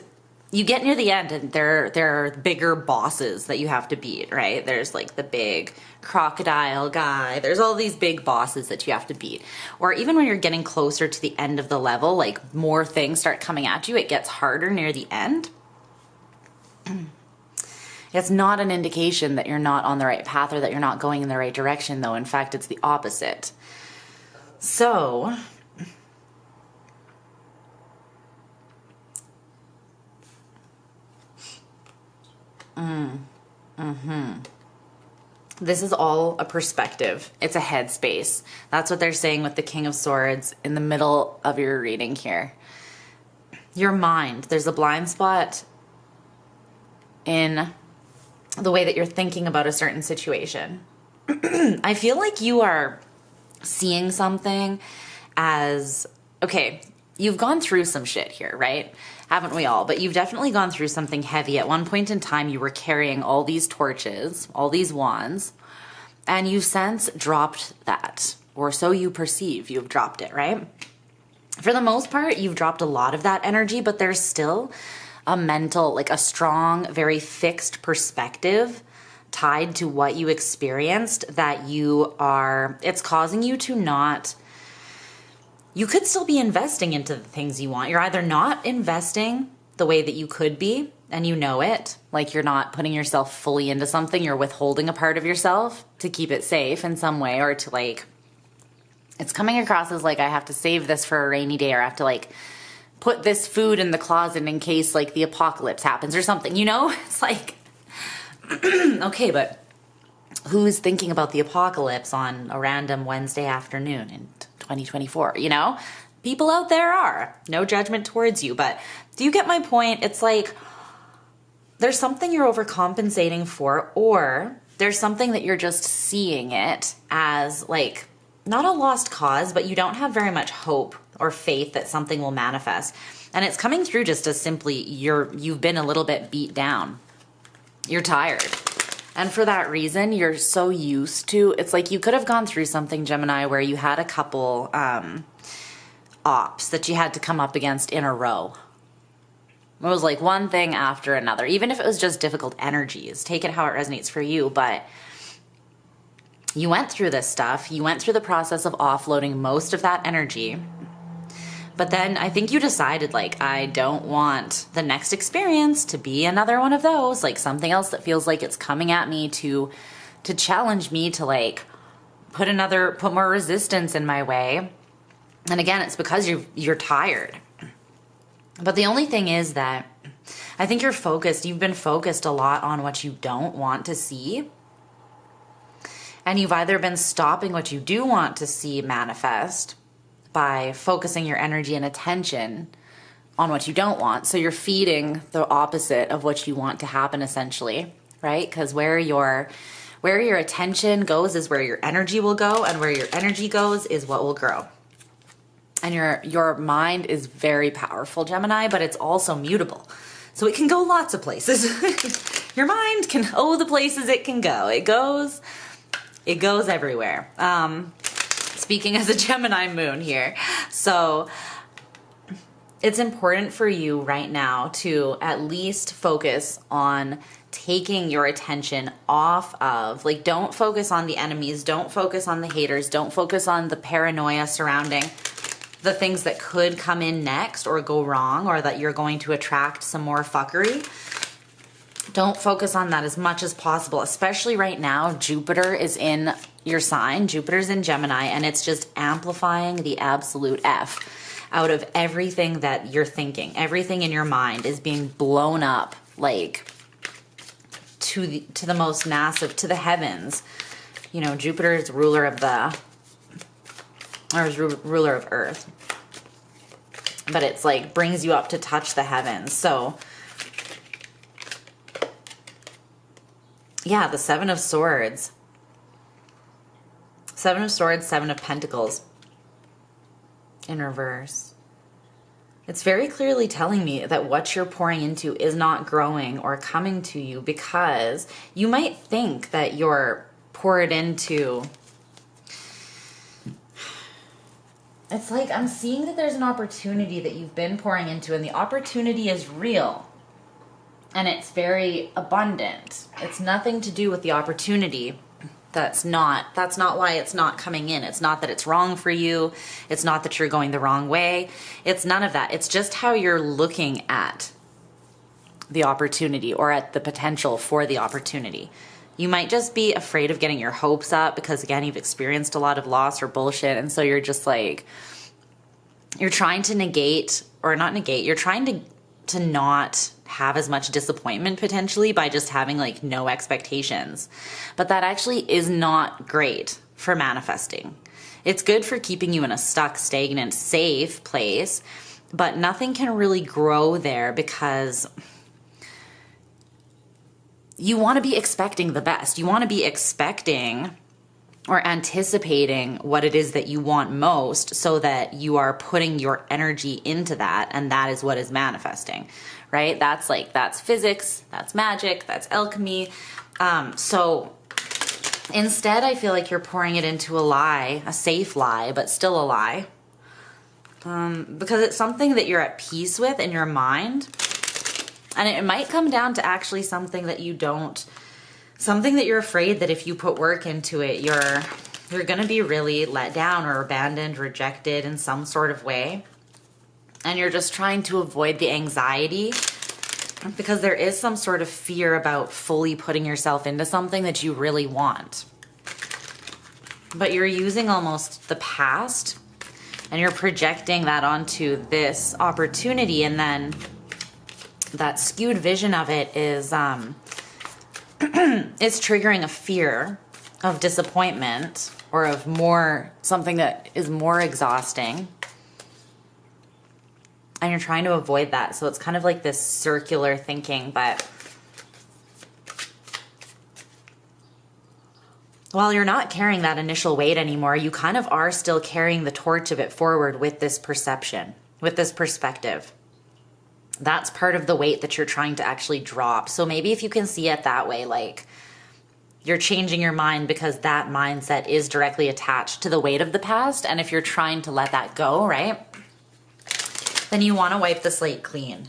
you get near the end and there are bigger bosses that you have to beat, right? There's like the big crocodile guy. There's all these big bosses that you have to beat. Or even when you're getting closer to the end of the level, like more things start coming at you, it gets harder near the end. It's not an indication that you're not on the right path or that you're not going in the right direction, though. In fact, it's the opposite. So, this is all a perspective. It's a headspace. That's what they're saying with the King of Swords in the middle of your reading here. Your mind, there's a blind spot in the way that you're thinking about a certain situation. I feel like you are seeing something as, okay, you've gone through some shit here, right? Haven't we all? But you've definitely gone through something heavy. At one point in time, you were carrying all these torches, all these wands, and you since dropped that, or so you perceive you've dropped it, right? For the most part, you've dropped a lot of that energy, but there's still a mental, like a strong, very fixed perspective tied to what you experienced that you are, it's causing you to not, you could still be investing into the things you want. You're either not investing the way that you could be, and you know it, like you're not putting yourself fully into something, you're withholding a part of yourself to keep it safe in some way, or to like, it's coming across as like, I have to save this for a rainy day, or I have to like put this food in the closet in case like the apocalypse happens or something, you know? It's like, okay, but who's thinking about the apocalypse on a random Wednesday afternoon in 2024, you know? people out there are. No judgment towards you, but do you get my point? It's like there's something you're overcompensating for, or there's something that you're just seeing it as like not a lost cause, but you don't have very much hope or faith that something will manifest. And it's coming through just as simply you've been a little bit beat down. You're tired. And for that reason, you're so used to, it's like you could have gone through something, Gemini, where you had a couple ops that you had to come up against in a row. It was like one thing after another, even if it was just difficult energies. Take it how it resonates for you, but you went through this stuff. You went through the process of offloading most of that energy. But then I think you decided, like, I don't want the next experience to be another one of those, like something else that feels like it's coming at me to challenge me, to like put more resistance in my way. And again, it's because you're tired. But the only thing is that I think you've been focused a lot on what you don't want to see. And you've either been stopping what you do want to see manifest by focusing your energy and attention on what you don't want. So you're feeding the opposite of what you want to happen, essentially, right? Because where your attention goes is where your energy will go, and where your energy goes is what will grow. And your mind is very powerful, Gemini, but it's also mutable. So it can go lots of places. Your mind can, the places it can go. It goes everywhere. Speaking as a Gemini moon here. So it's important for you right now to at least focus on taking your attention off of, like, don't focus on the enemies, don't focus on the haters, don't focus on the paranoia surrounding the things that could come in next or go wrong, or that you're going to attract some more fuckery. Don't focus on that as much as possible, especially right now. Jupiter is in your sign. Jupiter's in Gemini, and it's just amplifying the absolute F out of everything that you're thinking. Everything in your mind is being blown up, like, to the most massive, to the heavens. You know, Jupiter is ruler of ruler of Earth. But it's like brings you up to touch the heavens. So yeah, the Seven of Swords. Seven of Swords, Seven of Pentacles in reverse. It's very clearly telling me that what you're pouring into is not growing or coming to you, because you might think that you're poured into. It's like I'm seeing that there's an opportunity that you've been pouring into, and the opportunity is real. And it's very abundant. It's nothing to do with the opportunity. That's not why it's not coming in. It's not that it's wrong for you. It's not that you're going the wrong way. It's none of that. It's just how you're looking at the opportunity, or at the potential for the opportunity. You might just be afraid of getting your hopes up because, again, you've experienced a lot of loss or bullshit. And so you're just like, you're trying to negate, or not negate, you're trying to not have as much disappointment potentially by just having like no expectations. But that actually is not great for manifesting. It's good for keeping you in a stuck, stagnant, safe place, but nothing can really grow there because you want to be expecting the best. You want to be expecting or anticipating what it is that you want most, so that you are putting your energy into that, and that is what is manifesting, right? That's physics, that's magic, that's alchemy. So instead, I feel like you're pouring it into a lie, a safe lie, but still a lie, because it's something that you're at peace with in your mind. And it might come down to actually something that you're afraid that if you put work into it, you're going to be really let down or abandoned, rejected in some sort of way. And you're just trying to avoid the anxiety, because there is some sort of fear about fully putting yourself into something that you really want. But you're using almost the past, and you're projecting that onto this opportunity, and then that skewed vision of it is it's triggering a fear of disappointment, or of something that is more exhausting. And you're trying to avoid that. So it's kind of like this circular thinking, but while you're not carrying that initial weight anymore, you kind of are still carrying the torch of it forward with this perception, with this perspective. That's part of the weight that you're trying to actually drop. So maybe if you can see it that way, like you're changing your mind because that mindset is directly attached to the weight of the past. And if you're trying to let that go, right, then you want to wipe the slate clean,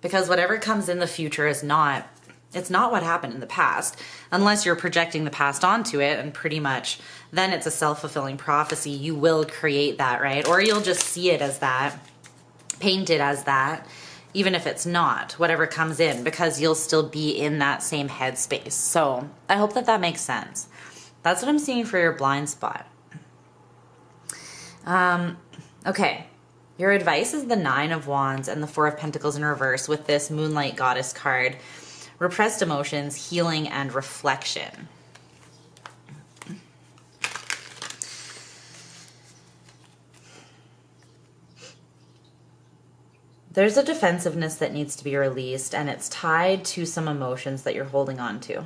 because whatever comes in the future is not, it's not what happened in the past, unless you're projecting the past onto it, and pretty much then it's a self-fulfilling prophecy. You will create that, right? Or you'll just see it as that, paint it as that, even if it's not, whatever comes in, because you'll still be in that same headspace. So I hope that that makes sense. That's what I'm seeing for your blind spot. Okay. Your advice is the 9 of Wands and the 4 of Pentacles in reverse with this Moonlight Goddess card. Repressed emotions, healing, and reflection. There's a defensiveness that needs to be released, and it's tied to some emotions that you're holding on to.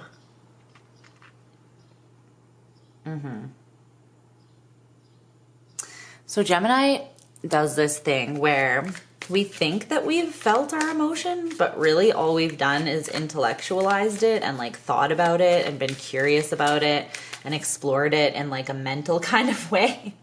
So Gemini does this thing where we think that we've felt our emotion, but really all we've done is intellectualized it and like thought about it and been curious about it and explored it in like a mental kind of way.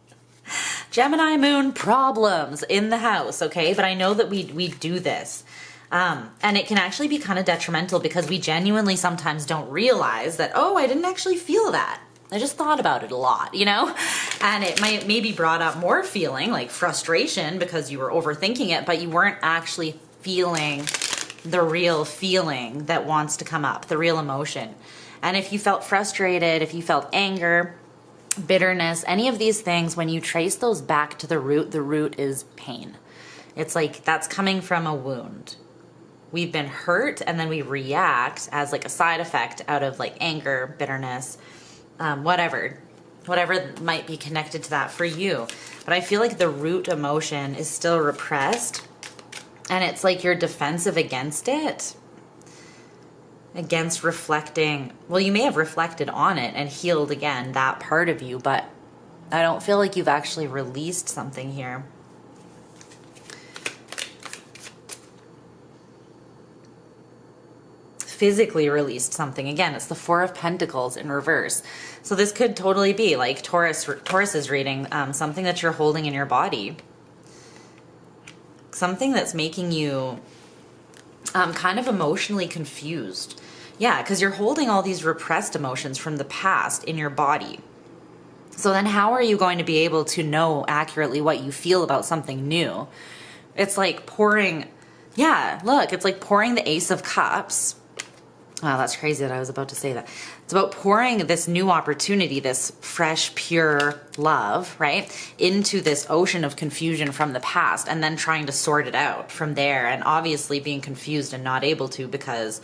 Gemini moon problems in the house, okay? But I know that we do this. And it can actually be kind of detrimental because we genuinely sometimes don't realize that, oh, I didn't actually feel that. I just thought about it a lot, you know? And it might maybe brought up more feeling like frustration because you were overthinking it, but you weren't actually feeling the real feeling that wants to come up, the real emotion. And if you felt frustrated, if you felt anger, bitterness, any of these things, when you trace those back to the root is pain. It's like that's coming from a wound. We've been hurt and then we react as like a side effect out of like anger, bitterness, whatever might be connected to that for you. But I feel like the root emotion is still repressed and it's like you're defensive against it, against reflecting. Well, you may have reflected on it and healed again that part of you, but I don't feel like you've actually released something here. Physically released something. Again, it's the 4 of Pentacles in reverse. So this could totally be like Taurus's reading, something that you're holding in your body. Something that's making you kind of emotionally confused. Yeah, because you're holding all these repressed emotions from the past in your body. So then how are you going to be able to know accurately what you feel about something new? It's like pouring, yeah, look, it's like pouring the Ace of Cups. Wow, that's crazy that I was about to say that. It's about pouring this new opportunity, this fresh, pure love, right, into this ocean of confusion from the past and then trying to sort it out from there, and obviously being confused and not able to, because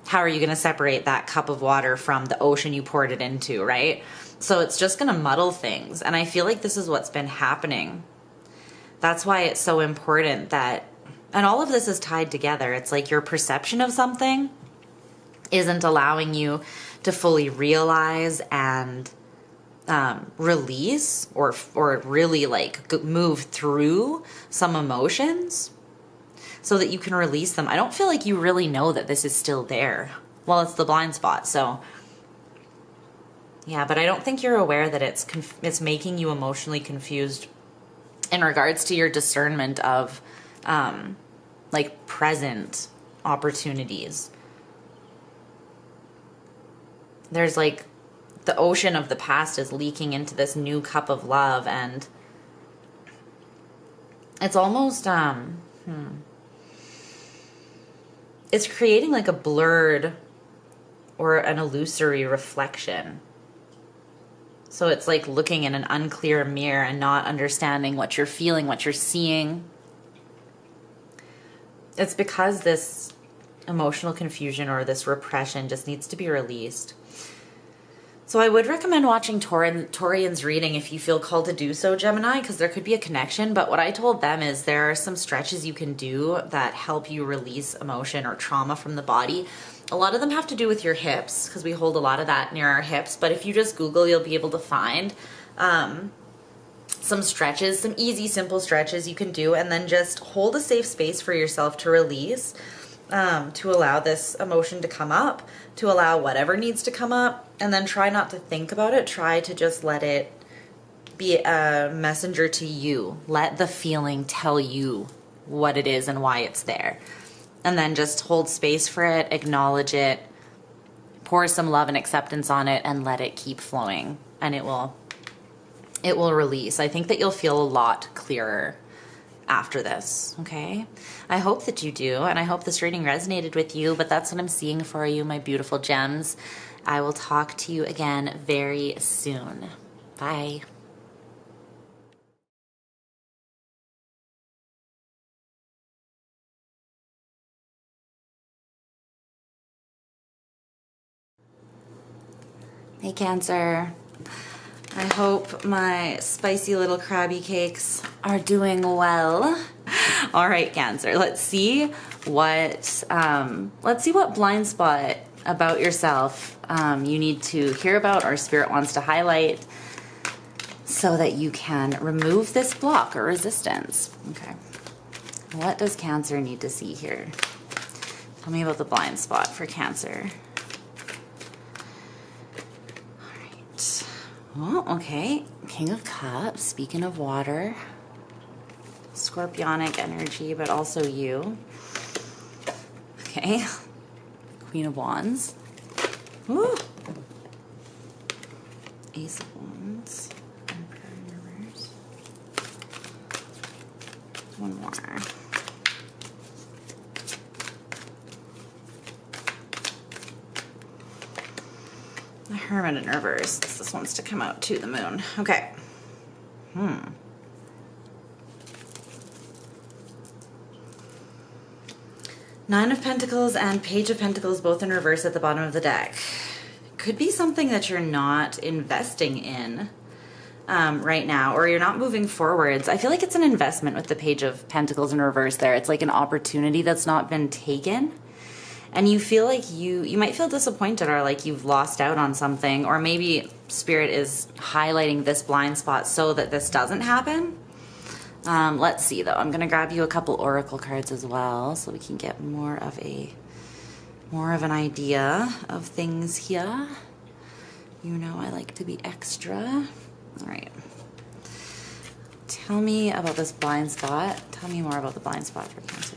how are you going to separate that cup of water from the ocean you poured it into, right? So it's just going to muddle things, and I feel like this is what's been happening. That's why it's so important that, and all of this is tied together. It's like your perception of something isn't allowing you to fully realize and release or really like move through some emotions so that you can release them. I don't feel like you really know that this is still there. Well, it's the blind spot, so yeah, but I don't think you're aware that it's making you emotionally confused in regards to your discernment of like present opportunities. There's like the ocean of the past is leaking into this new cup of love, and it's almost it's creating like a blurred or an illusory reflection. So it's like looking in an unclear mirror and not understanding what you're feeling, what you're seeing. It's because this emotional confusion or this repression just needs to be released. So I would recommend watching Torian's reading if you feel called to do so, Gemini, because there could be a connection. But what I told them is there are some stretches you can do that help you release emotion or trauma from the body. A lot of them have to do with your hips, because we hold a lot of that near our hips. But if you just Google, you'll be able to find some stretches, some easy, simple stretches you can do, and then just hold a safe space for yourself to release, to allow this emotion to come up, to allow whatever needs to come up, and then try not to think about it. Try to just let it be a messenger to you. Let the feeling tell you what it is and why it's there. And then just hold space for it, acknowledge it, pour some love and acceptance on it, and let it keep flowing. And it will release. I think that you'll feel a lot clearer after this, okay? I hope that you do, and I hope this reading resonated with you, but that's what I'm seeing for you, my beautiful gems. I will talk to you again very soon. Bye. Hey, Cancer. I hope my spicy little Krabby Cakes are doing well. All right, Cancer, let's see what blind spot about yourself you need to hear about or Spirit wants to highlight so that you can remove this block or resistance. Okay. What does Cancer need to see here? Tell me about the blind spot for Cancer. Oh, okay. King of Cups, speaking of water. Scorpionic energy, but also you. Okay. Queen of Wands. Woo. Ace of Wands. Emperor in reverse. One more. The Hermit in reverse. This wants to come out to the moon. Okay. Nine of Pentacles and Page of Pentacles both in reverse at the bottom of the deck. Could be something that you're not investing in right now, or you're not moving forwards. I feel like it's an investment with the Page of Pentacles in reverse there. It's like an opportunity that's not been taken. And you feel like you might feel disappointed or like you've lost out on something, or maybe Spirit is highlighting this blind spot so that this doesn't happen. Let's see though. I'm gonna grab you a couple oracle cards as well so we can get more of an idea of things here. You know I like to be extra. All right. Tell me about this blind spot. Tell me more about the blind spot for Cancer.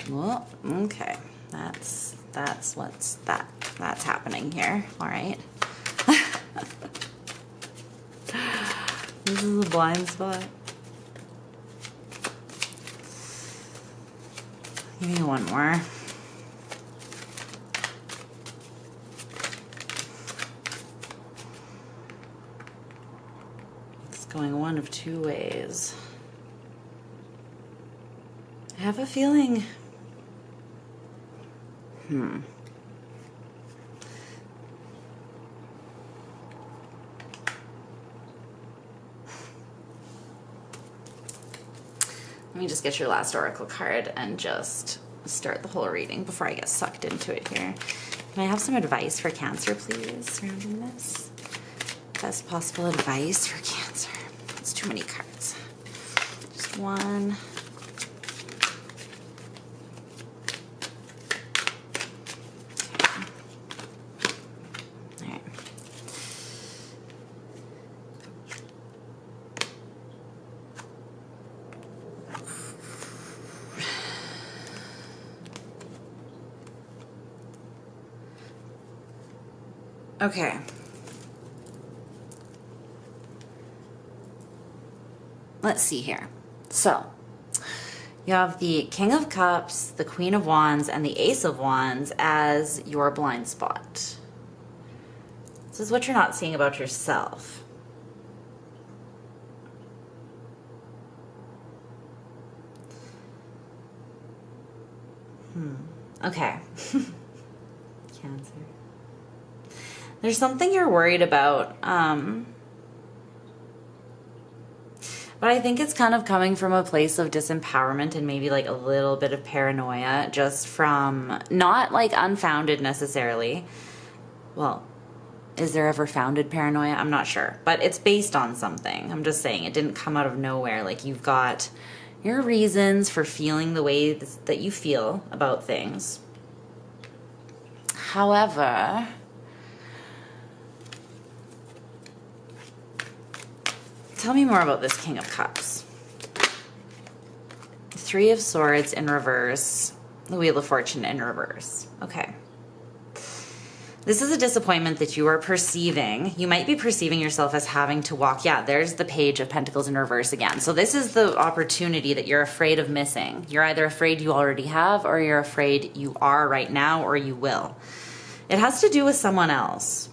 Well, okay, that's happening here. All right. This is a blind spot. Give me one more. It's going one of two ways. I have a feeling. Let me just get your last oracle card and just start the whole reading before I get sucked into it here. Can I have some advice for Cancer, please, surrounding this? Best possible advice for Cancer. It's too many cards. Just one. Okay. Let's see here. So, you have the King of Cups, the Queen of Wands, and the Ace of Wands as your blind spot. This is what you're not seeing about yourself. Okay. Cancer. There's something you're worried about. But I think it's kind of coming from a place of disempowerment and maybe like a little bit of paranoia, just from not like unfounded necessarily. Well, is there ever founded paranoia? I'm not sure, but it's based on something. I'm just saying it didn't come out of nowhere. Like you've got your reasons for feeling the way that you feel about things. However, tell me more about this King of Cups. Three of Swords in reverse. The Wheel of Fortune in reverse. Okay. This is a disappointment that you are perceiving. You might be perceiving yourself as having to walk. Yeah, there's the Page of Pentacles in reverse again. So this is the opportunity that you're afraid of missing. You're either afraid you already have, or you're afraid you are right now, or you will. It has to do with someone else.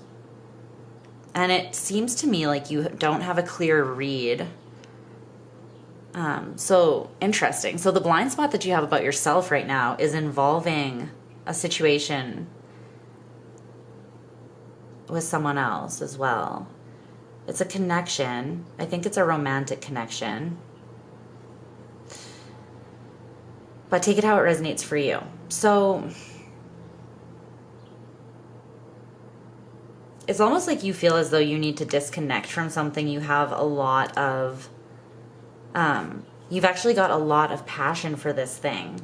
And it seems to me like you don't have a clear read. So interesting. So the blind spot that you have about yourself right now is involving a situation with someone else as well. It's a connection. I think it's a romantic connection. But take it how it resonates for you. So it's almost like you feel as though you need to disconnect from something. You have a lot of, you've actually got a lot of passion for this thing.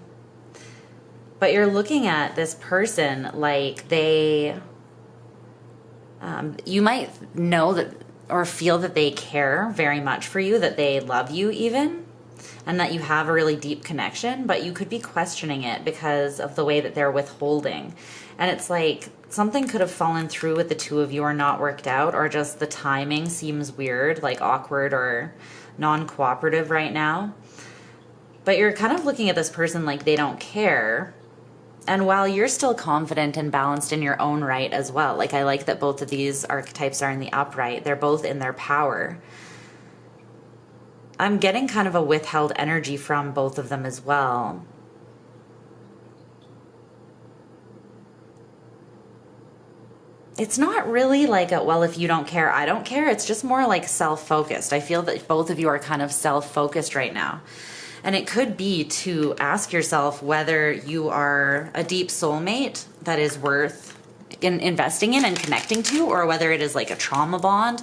But you're looking at this person like they, you might know that or feel that they care very much for you, that they love you even, and that you have a really deep connection, but you could be questioning it because of the way that they're withholding. And it's like something could have fallen through with the two of you or not worked out, or just the timing seems weird, like awkward or non-cooperative right now. But you're kind of looking at this person like they don't care. And while you're still confident and balanced in your own right as well, like I like that both of these archetypes are in the upright, they're both in their power. I'm getting kind of a withheld energy from both of them as well. It's not really like a, well, if you don't care, I don't care. It's just more like self-focused. I feel that both of you are kind of self-focused right now. And it could be to ask yourself whether you are a deep soulmate that is worth investing in and connecting to, or whether it is like a trauma bond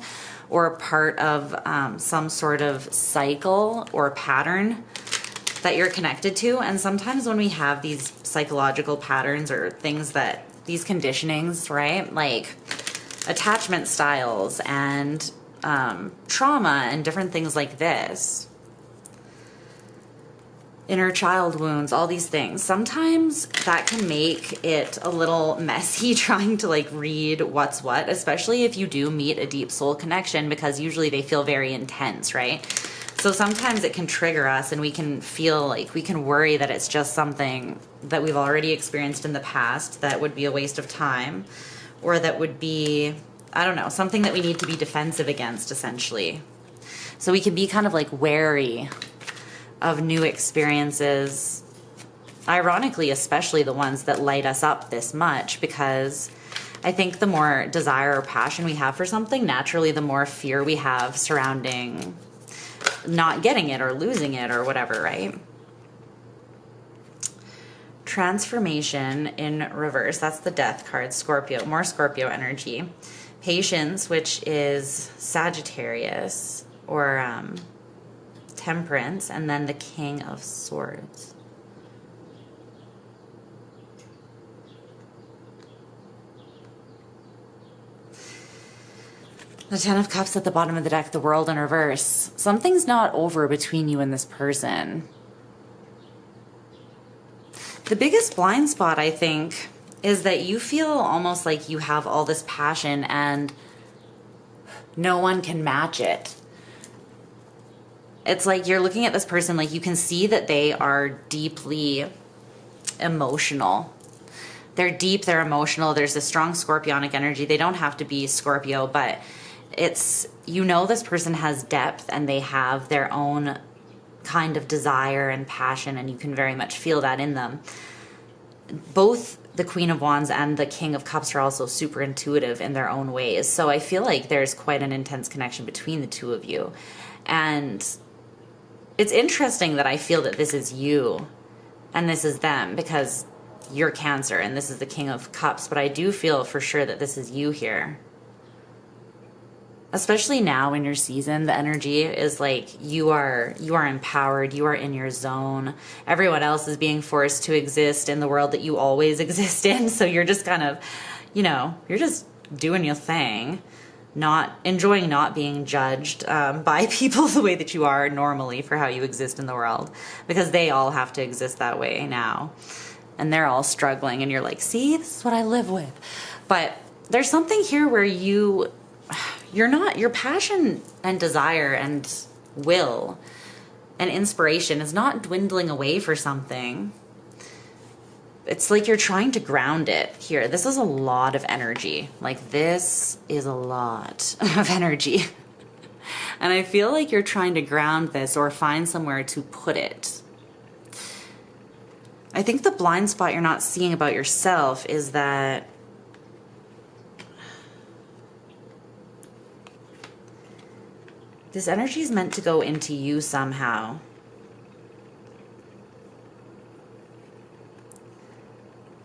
or part of some sort of cycle or pattern that you're connected to. And sometimes when we have these psychological patterns or things that, these conditionings, right? Like attachment styles and trauma and different things like this, inner child wounds, all these things. Sometimes that can make it a little messy trying to like read what's what, especially if you do meet a deep soul connection, because usually they feel very intense, right? So sometimes it can trigger us and we can feel like we can worry that it's just something that we've already experienced in the past that would be a waste of time, or that would be, I don't know, something that we need to be defensive against essentially. So we can be kind of like wary of new experiences, ironically, especially the ones that light us up this much, because I think the more desire or passion we have for something, naturally the more fear we have surrounding not getting it or losing it or whatever, right? Transformation in reverse, that's the Death card. Scorpio, more Scorpio energy. Patience, which is Sagittarius, or Temperance, and then the King of Swords. The Ten of Cups at the bottom of the deck, the World in reverse. Something's not over between you and this person. The biggest blind spot, I think, is that you feel almost like you have all this passion and no one can match it. It's like you're looking at this person, like you can see that they are deeply emotional. They're deep, they're emotional. There's a strong scorpionic energy. They don't have to be Scorpio, but it's, you know, this person has depth and they have their own kind of desire and passion, and you can very much feel that in them. Both the Queen of Wands and the King of Cups are also super intuitive in their own ways. So I feel like there's quite an intense connection between the two of you. And it's interesting that I feel that this is you and this is them, because you're Cancer and this is the King of Cups. But I do feel for sure that this is you here. Especially now in your season, the energy is like you are empowered, you are in your zone. Everyone else is being forced to exist in the world that you always exist in. So you're just kind of, you know, you're just doing your thing, not enjoying not being judged by people the way that you are normally for how you exist in the world, because they all have to exist that way now. And they're all struggling and you're like, see, this is what I live with. But there's something here where your passion and desire and will and inspiration is not dwindling away for something. It's like you're trying to ground it here. This is a lot of energy. Like, this is a lot of energy. And I feel like you're trying to ground this or find somewhere to put it. I think the blind spot you're not seeing about yourself is that this energy is meant to go into you somehow.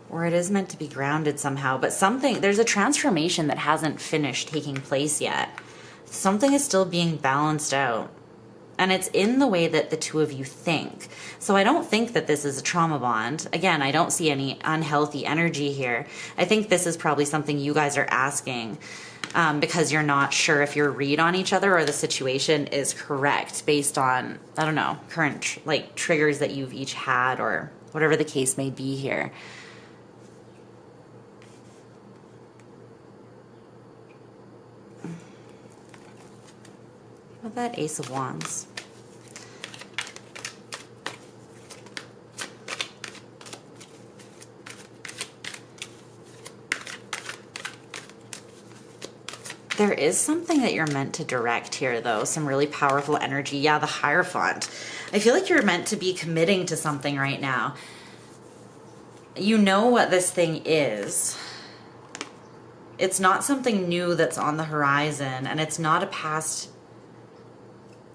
Or it is meant to be grounded somehow. But there's a transformation that hasn't finished taking place yet. Something is still being balanced out. And it's in the way that the two of you think. So I don't think that this is a trauma bond. Again, I don't see any unhealthy energy here. I think this is probably something you guys are asking because you're not sure if your read on each other or the situation is correct based on, I don't know, current triggers that you've each had or whatever the case may be here. What about that Ace of Wands? There is something that you're meant to direct here, though. Some really powerful energy. Yeah, the Hierophant. I feel like you're meant to be committing to something right now. You know what this thing is. It's not something new that's on the horizon, and it's not a past.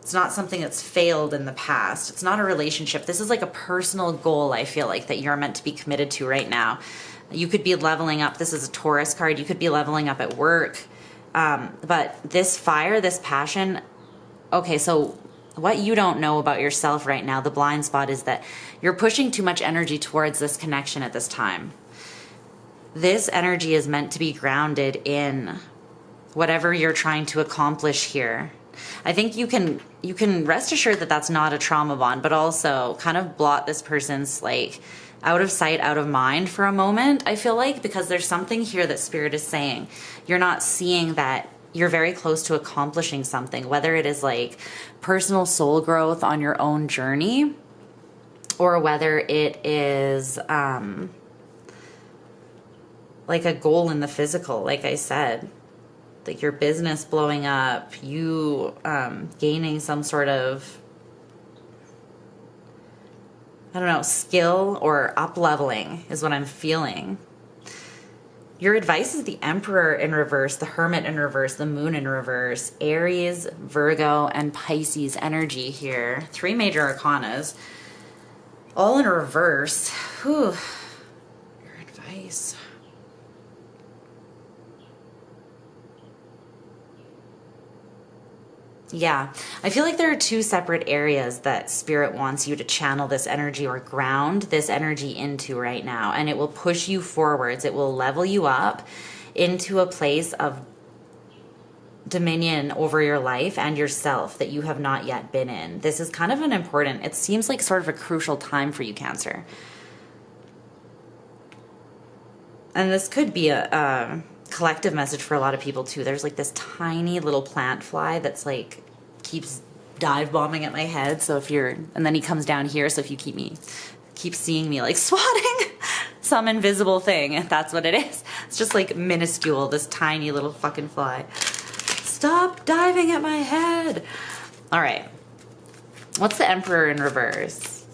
It's not something that's failed in the past. It's not a relationship. This is like a personal goal, I feel like, that you're meant to be committed to right now. You could be leveling up. This is a Taurus card. You could be leveling up at work. But this fire, this passion, okay, so what you don't know about yourself right now, the blind spot, is that you're pushing too much energy towards this connection at this time. This energy is meant to be grounded in whatever you're trying to accomplish here. I think you can rest assured that that's not a trauma bond, but also kind of blot this person's out of sight, out of mind for a moment, I feel like, because there's something here that Spirit is saying. You're not seeing that you're very close to accomplishing something, whether it is personal soul growth on your own journey, or whether it is a goal in the physical, like I said. Like your business blowing up, you gaining some sort of, I don't know, skill or up-leveling is what I'm feeling. Your advice is the Emperor in reverse, the Hermit in reverse, the Moon in reverse, Aries, Virgo, and Pisces energy here. 3 major arcanas, all in reverse. Whew. Your advice. Yeah, I feel like there are 2 separate areas that Spirit wants you to channel this energy or ground this energy into right now. And it will push you forwards. It will level you up into a place of dominion over your life and yourself that you have not yet been in. This is kind of an important, it seems like sort of a crucial time for you, Cancer. And this could be a collective message for a lot of people too. There's this tiny little plant fly that's keeps dive bombing at my head. So and then he comes down here. So if you keep seeing me swatting some invisible thing, that's what it is. It's just minuscule, this tiny little fucking fly. Stop diving at my head. All right. What's the Emperor in reverse?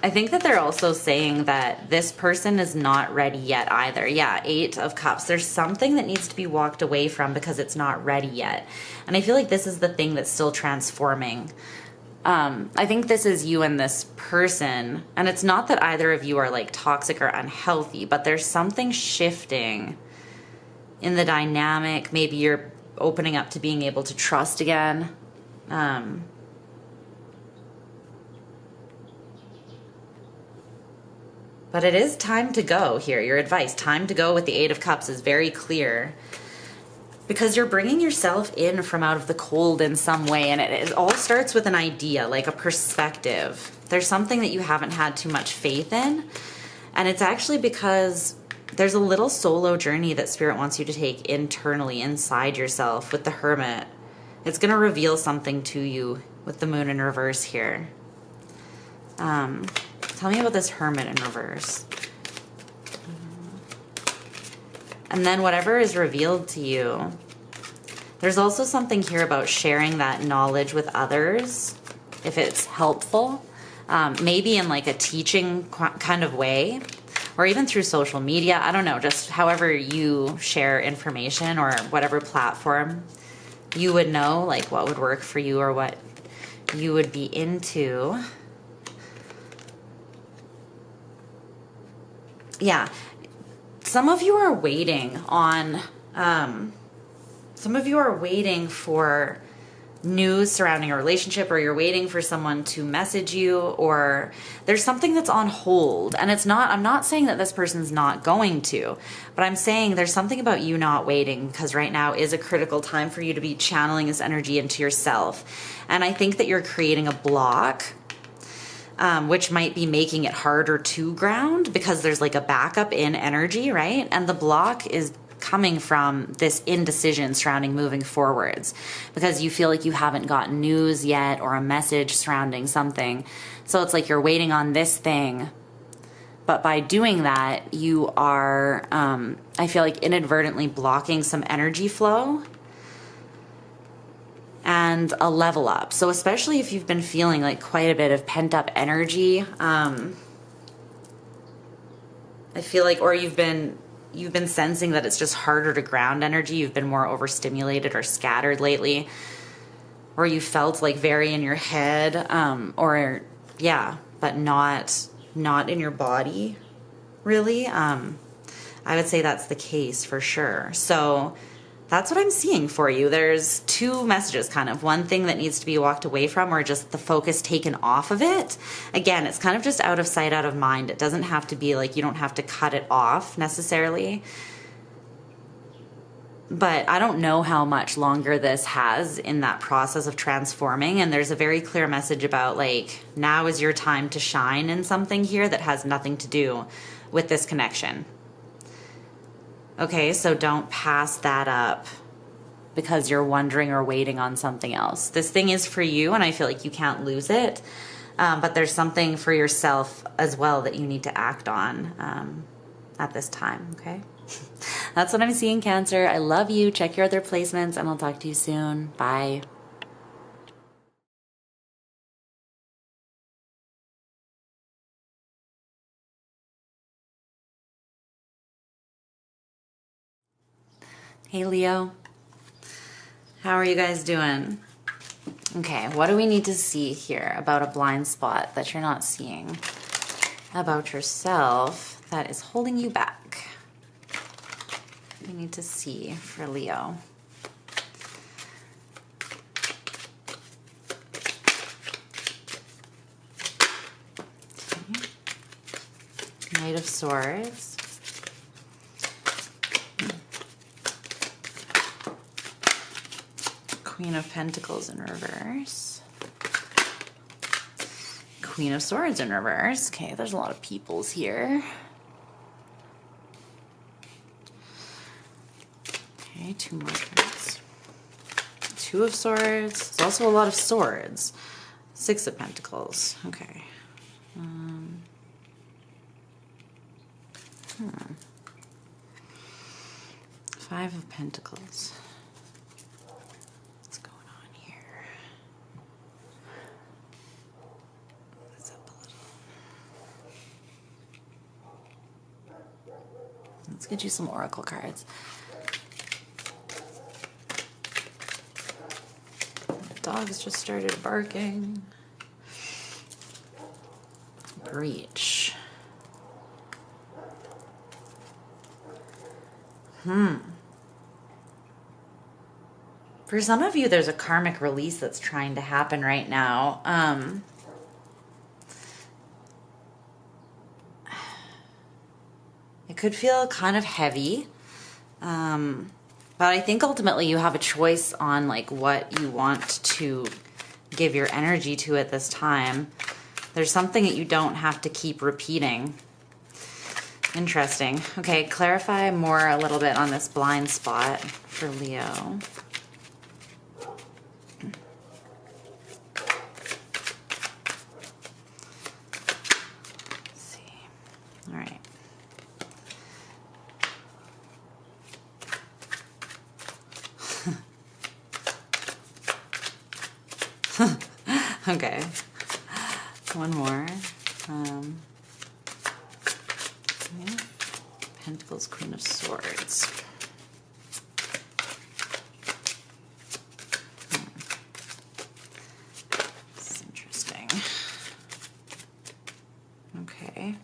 I think that they're also saying that this person is not ready yet either. Yeah, 8 of Cups. There's something that needs to be walked away from because it's not ready yet. And I feel like this is the thing that's still transforming. I think this is you and this person. And it's not that either of you are like toxic or unhealthy, but there's something shifting in the dynamic. Maybe you're opening up to being able to trust again. But it is time to go here. Your advice, time to go with the 8 of Cups is very clear. Because you're bringing yourself in from out of the cold in some way. And it all starts with an idea, like a perspective. There's something that you haven't had too much faith in. And it's actually because there's a little solo journey that Spirit wants you to take internally, inside yourself with the Hermit. It's going to reveal something to you with the Moon in reverse here. Tell me about this Hermit in reverse. And then whatever is revealed to you, there's also something here about sharing that knowledge with others, if it's helpful, maybe in like a teaching kind of way, or even through social media. I don't know, just however you share information or whatever platform you would know, like what would work for you or what you would be into. Yeah. Some of you are waiting on, some of you are waiting for news surrounding a relationship, or you're waiting for someone to message you, or there's something that's on hold. And it's not, I'm not saying that this person's not going to, but I'm saying there's something about you not waiting, because right now is a critical time for you to be channeling this energy into yourself. And I think that you're creating a block, which might be making it harder to ground, because there's like a backup in energy, right? And the block is coming from this indecision surrounding moving forwards, because you feel like you haven't gotten news yet or a message surrounding something. So it's like you're waiting on this thing. But by doing that, you are, I feel like, inadvertently blocking some energy flow and a level up. So especially if you've been feeling like quite a bit of pent up energy, I feel like, or you've been sensing that it's just harder to ground energy. You've been more overstimulated or scattered lately, or you felt like very in your head, or yeah, but not in your body really. I would say that's the case for sure. So that's what I'm seeing for you. There's 2 messages, kind of. One thing that needs to be walked away from, or just the focus taken off of it. Again, it's kind of just out of sight, out of mind. It doesn't have to be like, you don't have to cut it off necessarily. But I don't know how much longer this has in that process of transforming. And there's a very clear message about like, now is your time to shine in something here that has nothing to do with this connection. Okay, so don't pass that up because you're wondering or waiting on something else. This thing is for you, and I feel like you can't lose it. But there's something for yourself as well that you need to act on at this time, okay? That's what I'm seeing, Cancer. I love you. Check your other placements, and I'll talk to you soon. Bye. Hey, Leo. How are you guys doing? Okay, what do we need to see here about a blind spot that you're not seeing about yourself that is holding you back? We need to see for Leo. Okay. Knight of Swords. Queen of Pentacles in reverse. Queen of Swords in reverse. Okay, there's a lot of peoples here. Okay, 2 more cards. 2 of Swords. There's also a lot of swords. 6 of Pentacles. Okay. 5 of Pentacles. Let's get you some oracle cards. The dogs just started barking. Breach. For some of you, there's a karmic release that's trying to happen right now. It could feel kind of heavy. But I think ultimately you have a choice on like what you want to give your energy to at this time. There's something that you don't have to keep repeating. Interesting. Okay, clarify more a little bit on this blind spot for Leo. Let's see. All right. Okay. One more. Yeah. Pentacles, Queen of Swords. This is interesting. Okay.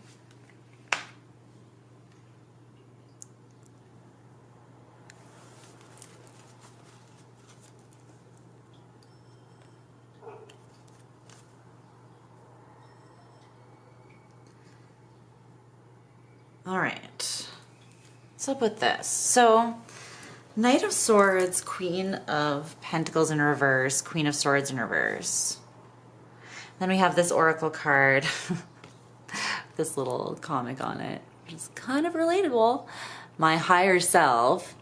All right, what's up with this? So, Knight of Swords, Queen of Pentacles in reverse, Queen of Swords in reverse. Then we have this oracle card, this little comic on it, which is kind of relatable. My higher self.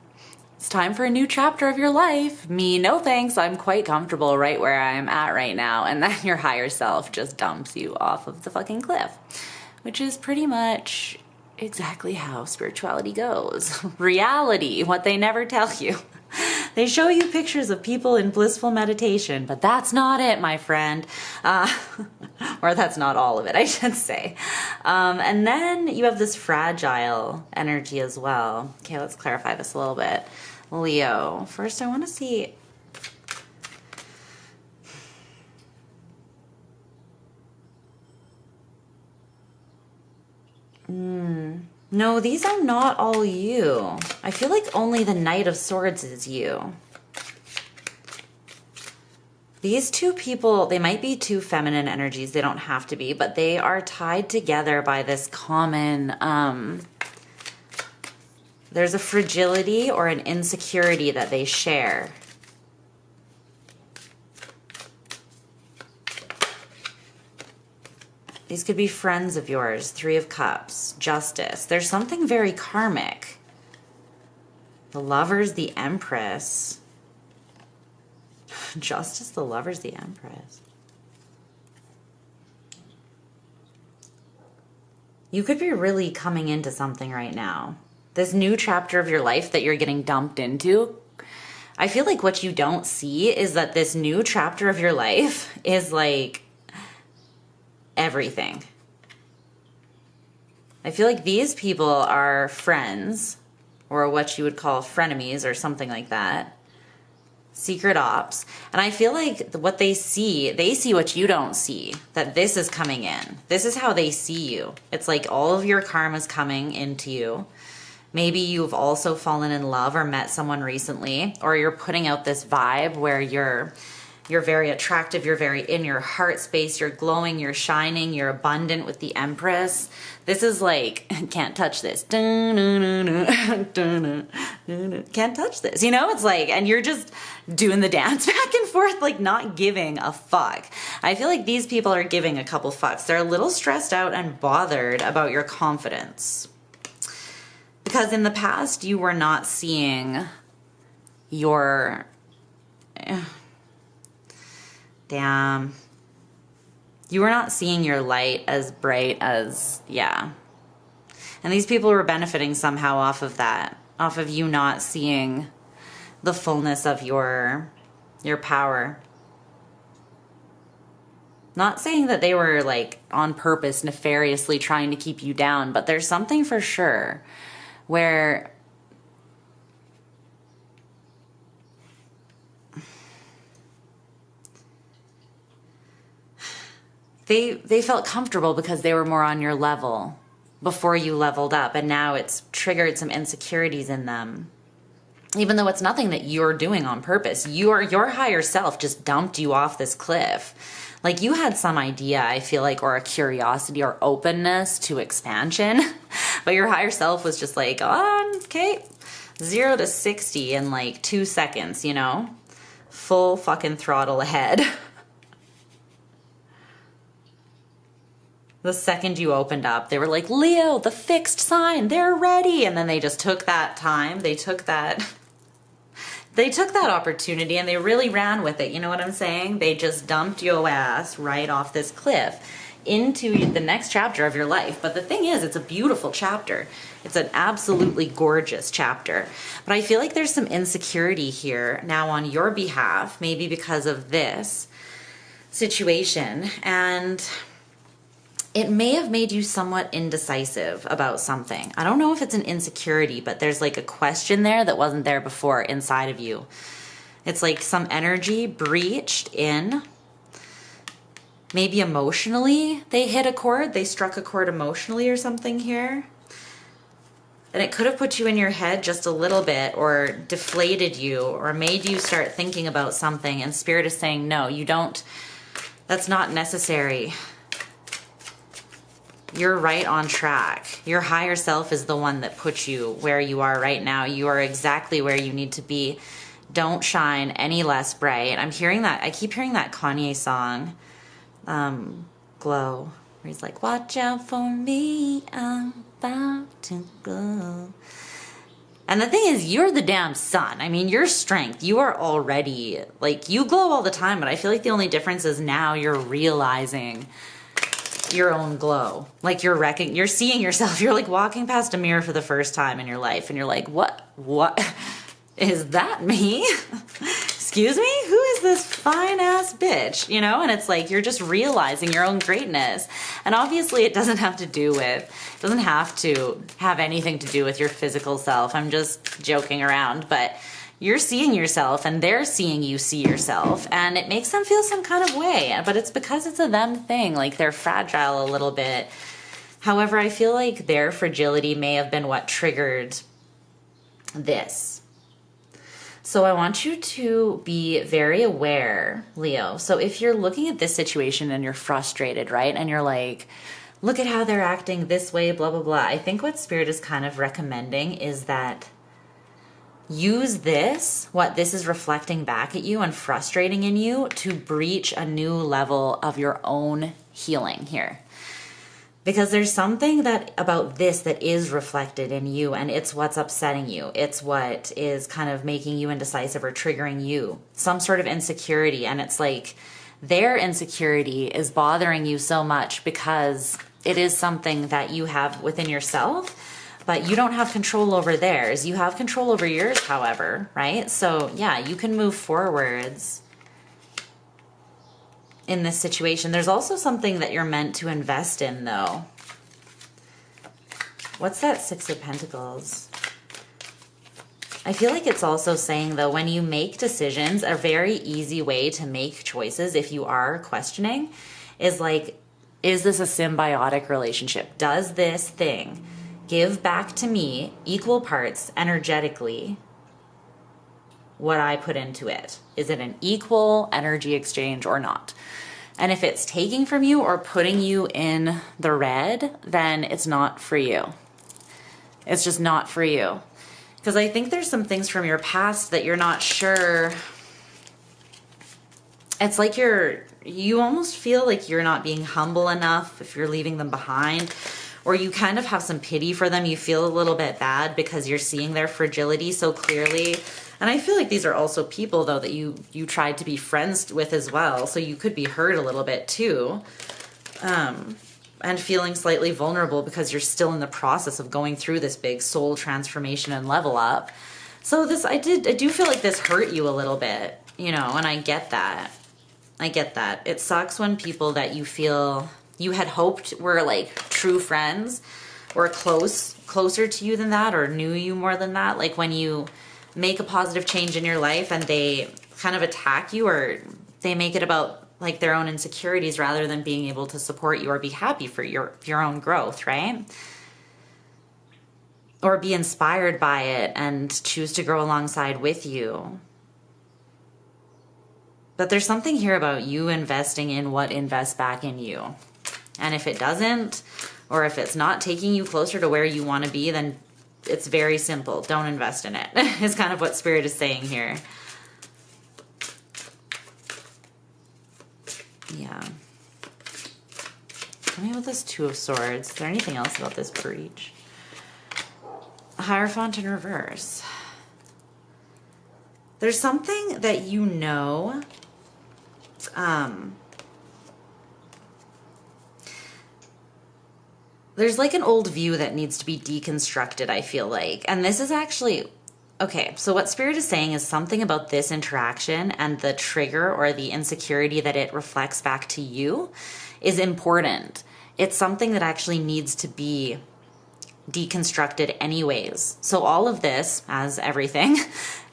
It's time for a new chapter of your life. Me, no thanks, I'm quite comfortable right where I'm at right now. And then your higher self just dumps you off of the fucking cliff, which is pretty much exactly how spirituality goes. Reality, what they never tell you. They show you pictures of people in blissful meditation, but that's not it, my friend. Or that's not all of it, I should say. And then you have this fragile energy as well. Okay, let's clarify this a little bit. Leo, first I want to see... No, these are not all you. I feel like only the Knight of Swords is you. These two people, they might be two feminine energies. They don't have to be, but they are tied together by this common... there's a fragility or an insecurity that they share. These could be friends of yours. Three of Cups, Justice. There's something very karmic. The Lovers, the Empress. Justice, the Lovers, the Empress. You could be really coming into something right now. This new chapter of your life that you're getting dumped into. I feel like what you don't see is that this new chapter of your life is like... everything. I feel like these people are friends, or what you would call frenemies or something like that. Secret ops. And I feel like what they see what you don't see, that this is coming in. This is how they see you. It's like all of your karma's coming into you. Maybe you've also fallen in love or met someone recently, or you're putting out this vibe where you're very attractive, you're very in your heart space, you're glowing, you're shining, you're abundant with the Empress. This is like, can't touch this. Can't touch this. You know, it's like, and you're just doing the dance back and forth, like not giving a fuck. I feel like these people are giving a couple fucks. They're a little stressed out and bothered about your confidence. Because in the past, you were not seeing your... Damn. You were not seeing your light as bright as, yeah. And these people were benefiting somehow off of that, off of you not seeing the fullness of your power. Not saying that they were like on purpose, nefariously trying to keep you down, but there's something for sure where they felt comfortable because they were more on your level before you leveled up, and now it's triggered some insecurities in them. Even though it's nothing that you're doing on purpose. Your higher self just dumped you off this cliff. Like you had some idea, I feel like, or a curiosity or openness to expansion, but your higher self was just like, oh, okay, 0 to 60 in like 2 seconds, you know? Full fucking throttle ahead. The second you opened up, they were like, Leo, the fixed sign, they're ready. And then they just took that time. They took that opportunity and they really ran with it. You know what I'm saying? They just dumped your ass right off this cliff into the next chapter of your life. But the thing is, it's a beautiful chapter. It's an absolutely gorgeous chapter. But I feel like there's some insecurity here now on your behalf, maybe because of this situation. And it may have made you somewhat indecisive about something. I don't know if it's an insecurity, but there's like a question there that wasn't there before inside of you. It's like some energy breached in. Maybe emotionally they hit a chord. They struck a chord emotionally or something here. And it could have put you in your head just a little bit or deflated you or made you start thinking about something. And Spirit is saying, no, you don't. That's not necessary. You're right on track. Your higher self is the one that puts you where you are right now. You are exactly where you need to be. Don't shine any less bright. I'm hearing that. I keep hearing that Kanye song, Glow, where he's like, watch out for me, I'm about to go. And the thing is, you're the damn sun. I mean, your strength, you are already, like, you glow all the time, but I feel like the only difference is now you're realizing your own glow. Like you're seeing yourself. You're like walking past a mirror for the first time in your life and you're like, what is that me? Excuse me? Who is this fine ass bitch? You know? And it's like, you're just realizing your own greatness. And obviously it doesn't have to have anything to do with your physical self. I'm just joking around, but you're seeing yourself and they're seeing you see yourself, and it makes them feel some kind of way, but it's because it's a them thing. Like they're fragile a little bit. However, I feel like their fragility may have been what triggered this. So I want you to be very aware, Leo. So if you're looking at this situation and you're frustrated, right? And you're like, look at how they're acting this way, blah, blah, blah. I think what Spirit is kind of recommending is that use this, what this is reflecting back at you and frustrating in you, to breach a new level of your own healing here. Because there's something about this that is reflected in you, and it's what's upsetting you. It's what is kind of making you indecisive or triggering you. Some sort of insecurity, and it's like their insecurity is bothering you so much because it is something that you have within yourself. But you don't have control over theirs. You have control over yours, however, right? So yeah, you can move forwards in this situation. There's also something that you're meant to invest in, though. What's that 6 of Pentacles? I feel like it's also saying, though, when you make decisions, a very easy way to make choices, if you are questioning, is like, is this a symbiotic relationship? Does this thing give back to me equal parts energetically what I put into it? Is it an equal energy exchange or not? And if it's taking from you or putting you in the red, then it's not for you. It's just not for you. Because I think there's some things from your past that you're not sure. It's like you almost feel like you're not being humble enough if you're leaving them behind. Or you kind of have some pity for them. You feel a little bit bad because you're seeing their fragility so clearly. And I feel like these are also people, though, that you tried to be friends with as well. So you could be hurt a little bit too. And feeling slightly vulnerable because you're still in the process of going through this big soul transformation and level up. So I do feel like this hurt you a little bit, you know, and I get that. I get that. It sucks when people that you feel you had hoped were like true friends or closer to you than that, or knew you more than that. Like when you make a positive change in your life and they kind of attack you, or they make it about like their own insecurities rather than being able to support you or be happy for your own growth, right? Or be inspired by it and choose to grow alongside with you. But there's something here about you investing in what invests back in you. And if it doesn't, or if it's not taking you closer to where you want to be, then it's very simple. Don't invest in it. It's kind of what Spirit is saying here. Yeah. Tell me about this Two of Swords. Is there anything else about this breach? Hierophant in reverse. There's something that you know, there's like an old view that needs to be deconstructed, I feel like. And this is actually, okay, so what Spirit is saying is something about this interaction and the trigger or the insecurity that it reflects back to you is important. It's something that actually needs to be deconstructed anyways. So all of this, as everything,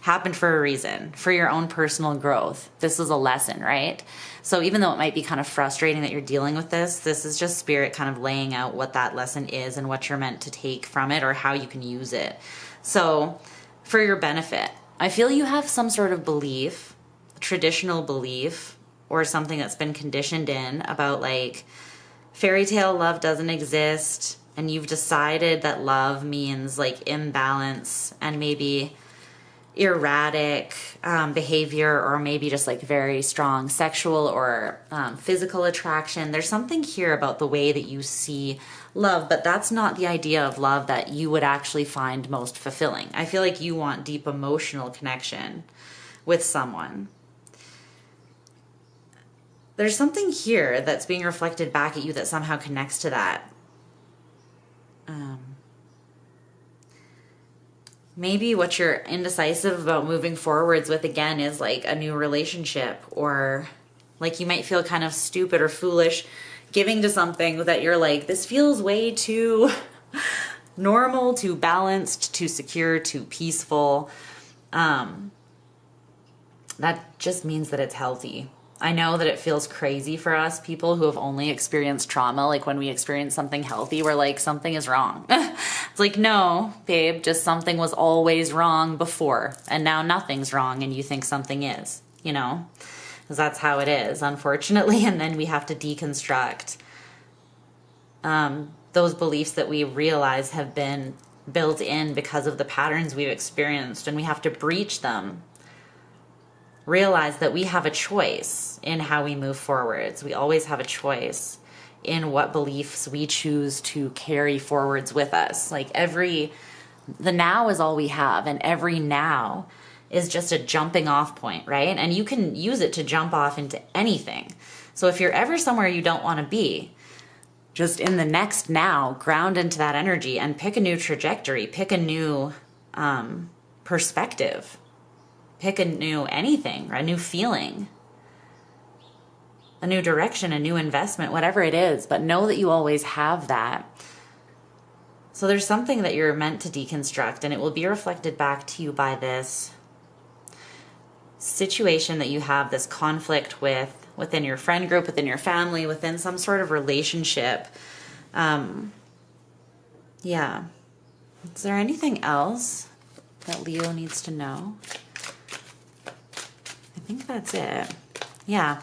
happened for a reason, for your own personal growth. This is a lesson, right? So even though it might be kind of frustrating that you're dealing with this is just Spirit kind of laying out what that lesson is and what you're meant to take from it or how you can use it. So for your benefit, I feel you have some sort of belief, traditional belief, or something that's been conditioned in about like fairy tale love doesn't exist, and you've decided that love means like imbalance and maybe erratic behavior, or maybe just like very strong sexual or physical attraction. There's something here about the way that you see love, but that's not the idea of love that you would actually find most fulfilling. I feel like you want deep emotional connection with someone. There's something here that's being reflected back at you that somehow connects to that. Maybe what you're indecisive about moving forwards with again is like a new relationship, or like you might feel kind of stupid or foolish giving to something that you're like, this feels way too normal, too balanced, too secure, too peaceful. That just means that it's healthy. I know that it feels crazy for us people who have only experienced trauma. Like when we experience something healthy, we're like, something is wrong. It's like, no, babe, just something was always wrong before, and now nothing's wrong and you think something is, you know? Because that's how it is, unfortunately. And then we have to deconstruct those beliefs that we realize have been built in because of the patterns we've experienced, and we have to breach them. Realize that we have a choice in how we move forwards. We always have a choice in what beliefs we choose to carry forwards with us. Like the now is all we have, and every now is just a jumping off point, right? And you can use it to jump off into anything. So if you're ever somewhere you don't want to be, just in the next now, ground into that energy and pick a new trajectory, pick a new perspective. Pick a new anything, or a new feeling, a new direction, a new investment, whatever it is, but know that you always have that. So there's something that you're meant to deconstruct, and it will be reflected back to you by this situation that you have, this conflict within your friend group, within your family, within some sort of relationship. Yeah. Is there anything else that Leo needs to know? I think that's it. Yeah.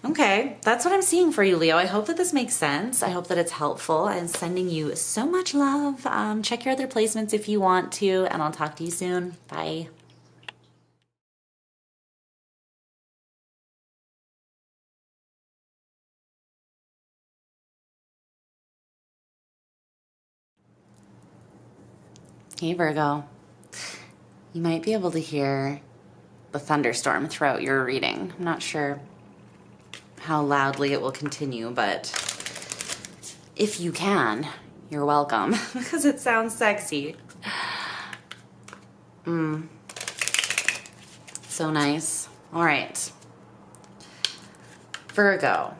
Okay. That's what I'm seeing for you, Leo. I hope that this makes sense. I hope that it's helpful. I'm sending you so much love. Check your other placements if you want to, and I'll talk to you soon. Bye. Hey, Virgo. You might be able to hear the thunderstorm throughout your reading. I'm not sure how loudly it will continue, but if you can, you're welcome, because it sounds sexy. So nice. All right. Virgo.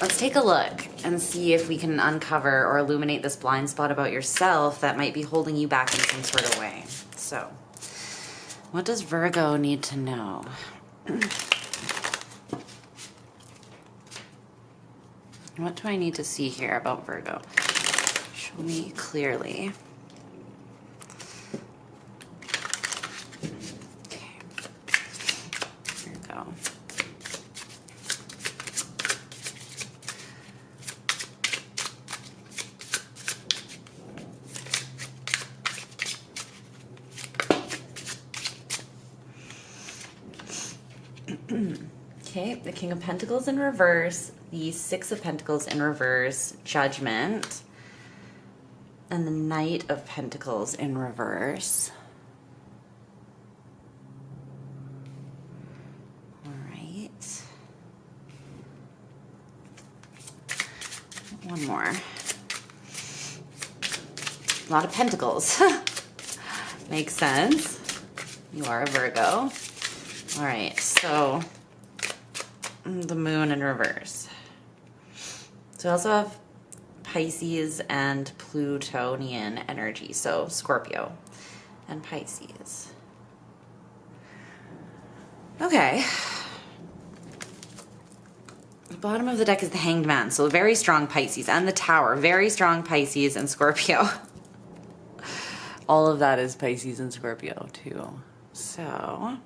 let's take a look and see if we can uncover or illuminate this blind spot about yourself that might be holding you back in some sort of way. So, what does Virgo need to know? What do I need to see here about Virgo? Show me clearly. Okay. Virgo. Okay, the King of Pentacles in reverse, the Six of Pentacles in reverse, Judgment, and the Knight of Pentacles in reverse. All right. One more. A lot of pentacles. Makes sense. You are a Virgo. All right, so the Moon in reverse. So we also have Pisces and Plutonian energy, so Scorpio and Pisces. Okay. The bottom of the deck is the Hanged Man, so very strong Pisces, and the Tower, very strong Pisces and Scorpio. All of that is Pisces and Scorpio too. So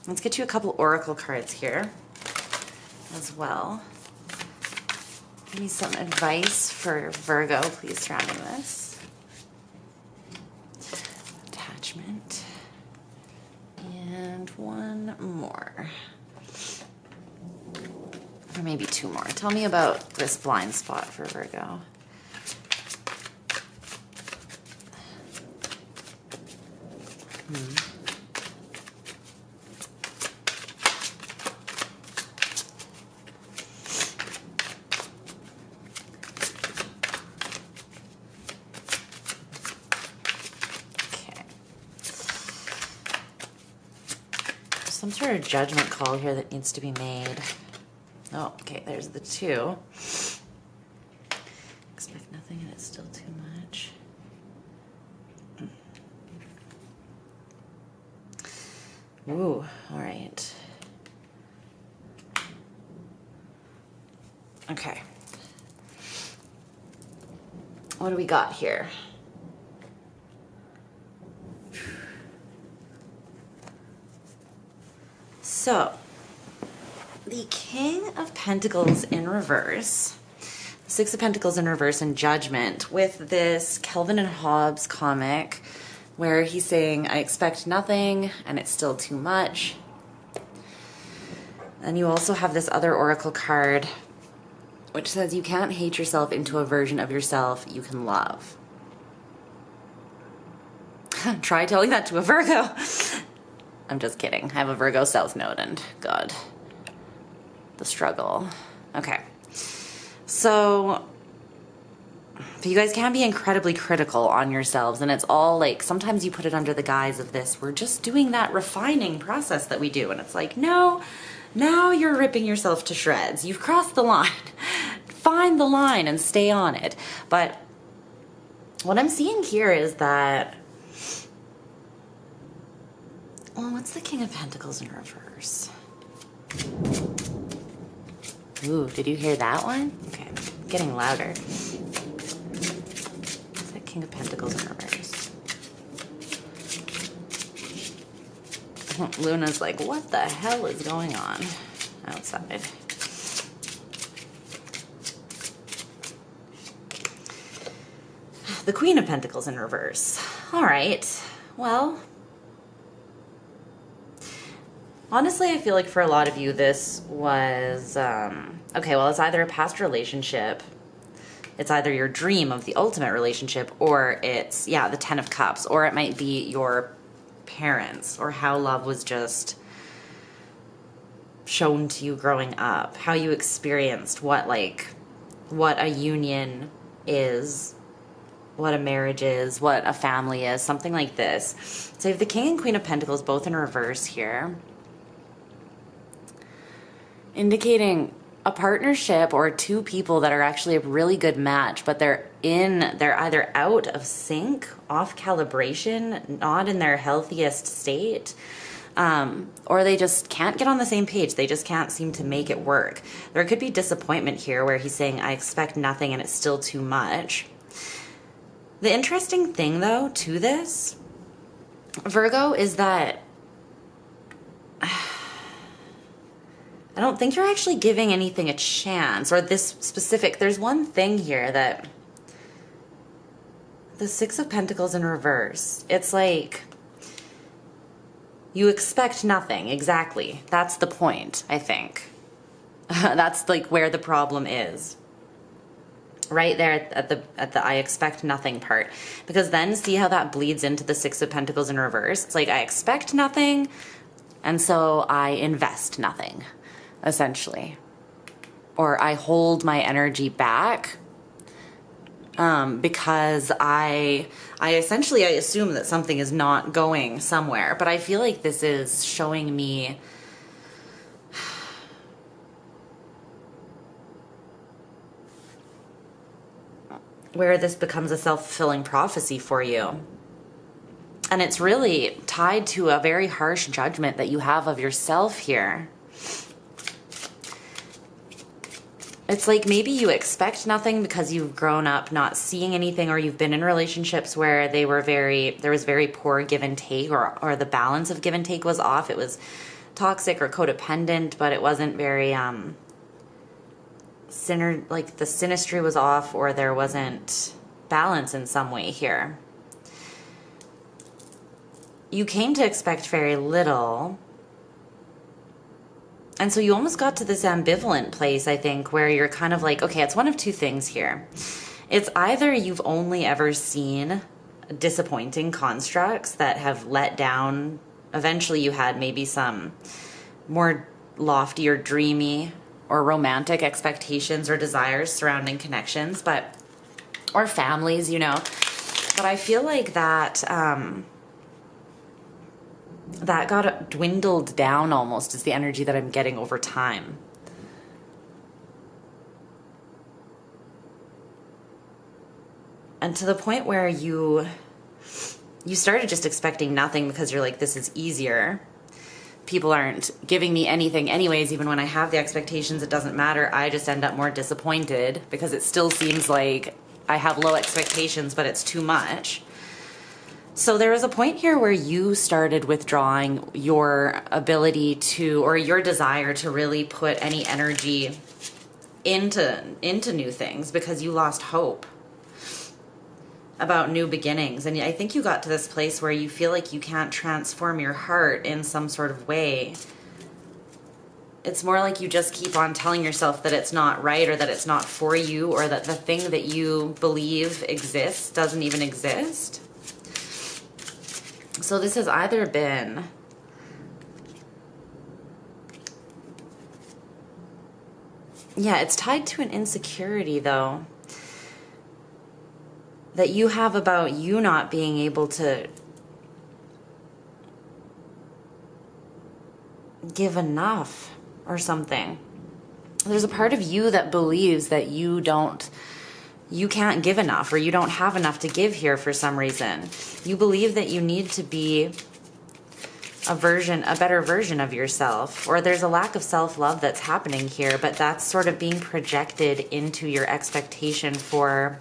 let's get you a couple oracle cards here as well. Give me some advice for Virgo, please, surrounding this. Attachment. And one more. Or maybe two more. Tell me about this blind spot for Virgo. Some sort of judgment call here that needs to be made. Oh, okay, there's the two. Expect nothing and it's still too much. Ooh, all right. Okay. What do we got here? So, the King of Pentacles in reverse, the Six of Pentacles in reverse, and Judgment, with this Calvin and Hobbes comic where he's saying, I expect nothing and it's still too much. And you also have this other oracle card which says you can't hate yourself into a version of yourself you can love. Try telling that to a Virgo. I'm just kidding. I have a Virgo South Node and God, the struggle. Okay. So you guys can be incredibly critical on yourselves, and it's all like, sometimes you put it under the guise of this, we're just doing that refining process that we do. And it's like, no, now you're ripping yourself to shreds. You've crossed the line. Find the line and stay on it. But what I'm seeing here is that, well, what's the King of Pentacles in reverse? Ooh, did you hear that one? Okay, getting louder. What's that King of Pentacles in reverse? Luna's like, what the hell is going on outside? The Queen of Pentacles in reverse. All right, well, honestly, I feel like for a lot of you, this was, okay, well, it's either a past relationship, it's either your dream of the ultimate relationship, or it's, yeah, the Ten of Cups, or it might be your parents, or how love was just shown to you growing up, how you experienced what a union is, what a marriage is, what a family is, something like this. So you have the King and Queen of Pentacles both in reverse here, indicating a partnership or two people that are actually a really good match, but they're either out of sync, off calibration, not in their healthiest state, or they just can't get on the same page. They just can't seem to make it work. There could be disappointment here where he's saying, I expect nothing and it's still too much. The interesting thing, though, to this, Virgo, is that I don't think you're actually giving anything a chance, or this specific, there's one thing here that the Six of Pentacles in reverse, it's like you expect nothing. Exactly. That's the point, I think. That's like where the problem is. Right there at the I expect nothing part. Because then see how that bleeds into the Six of Pentacles in reverse? It's like I expect nothing, and so I invest nothing, essentially. Or I hold my energy back because I essentially assume that something is not going somewhere. But I feel like this is showing me where this becomes a self-fulfilling prophecy for you. And it's really tied to a very harsh judgment that you have of yourself here. It's like maybe you expect nothing because you've grown up not seeing anything, or you've been in relationships where there was very poor give and take, or the balance of give and take was off. It was toxic or codependent, but it wasn't very like the synastry was off, or there wasn't balance in some way here. You came to expect very little. And so you almost got to this ambivalent place, I think, where you're kind of like, okay, it's one of two things here. It's either you've only ever seen disappointing constructs that have let down. Eventually you had maybe some more lofty or dreamy or romantic expectations or desires surrounding connections, or families, you know. But I feel like that that got dwindled down almost, is the energy that I'm getting over time. And to the point where you started just expecting nothing because you're like, this is easier. People aren't giving me anything anyways. Even when I have the expectations, it doesn't matter. I just end up more disappointed because it still seems like I have low expectations, but it's too much. So there was a point here where you started withdrawing your ability to, or your desire to really put any energy into new things because you lost hope about new beginnings. And I think you got to this place where you feel like you can't transform your heart in some sort of way. It's more like you just keep on telling yourself that it's not right, or that it's not for you, or that the thing that you believe exists doesn't even exist. So this has either been it's tied to an insecurity, though, that you have about you not being able to give enough or something. There's a part of you that believes that you can't give enough, or you don't have enough to give here for some reason. You believe that you need to be a better version of yourself, or there's a lack of self-love that's happening here, but that's sort of being projected into your expectation for,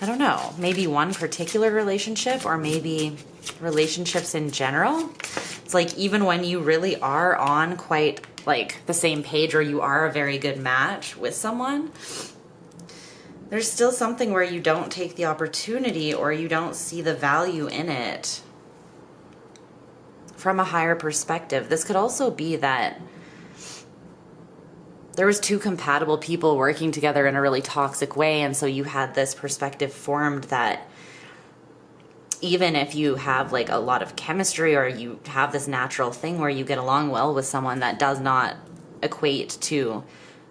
I don't know, maybe one particular relationship, or maybe relationships in general. It's like even when you really are on quite like the same page, or you are a very good match with someone, there's still something where you don't take the opportunity, or you don't see the value in it from a higher perspective. This could also be that there was two compatible people working together in a really toxic way, and so you had this perspective formed that even if you have like a lot of chemistry, or you have this natural thing where you get along well with someone, that does not equate to,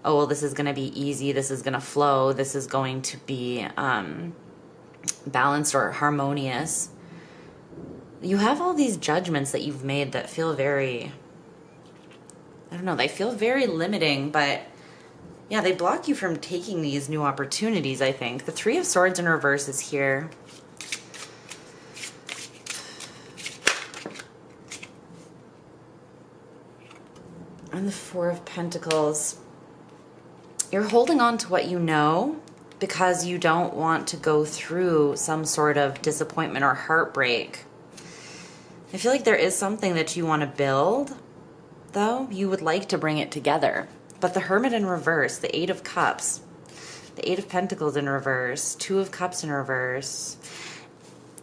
oh, well, this is going to be easy, this is going to flow, this is going to be balanced or harmonious. You have all these judgments that you've made that feel very, I don't know, they feel very limiting, but Yeah, they block you from taking these new opportunities, I think. The Three of Swords in reverse is here. And the Four of Pentacles. You're holding on to what you know because you don't want to go through some sort of disappointment or heartbreak. I feel like there is something that you want to build, though. You would like to bring it together. But the Hermit in reverse, the Eight of Cups, the Eight of Pentacles in reverse, Two of Cups in reverse.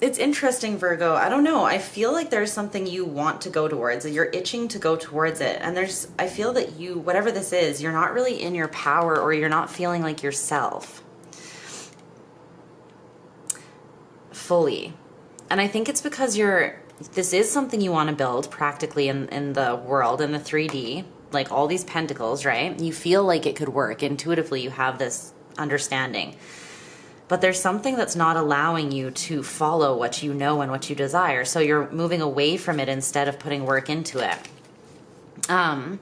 It's interesting, Virgo. I don't know. I feel like there's something you want to go towards. You're itching to go towards it. And I feel that you, whatever this is, you're not really in your power, or you're not feeling like yourself fully. And I think it's because this is something you want to build practically in the world, in the 3D, like all these pentacles, right? You feel like it could work. Intuitively, you have this understanding. But there's something that's not allowing you to follow what you know and what you desire. So you're moving away from it instead of putting work into it. And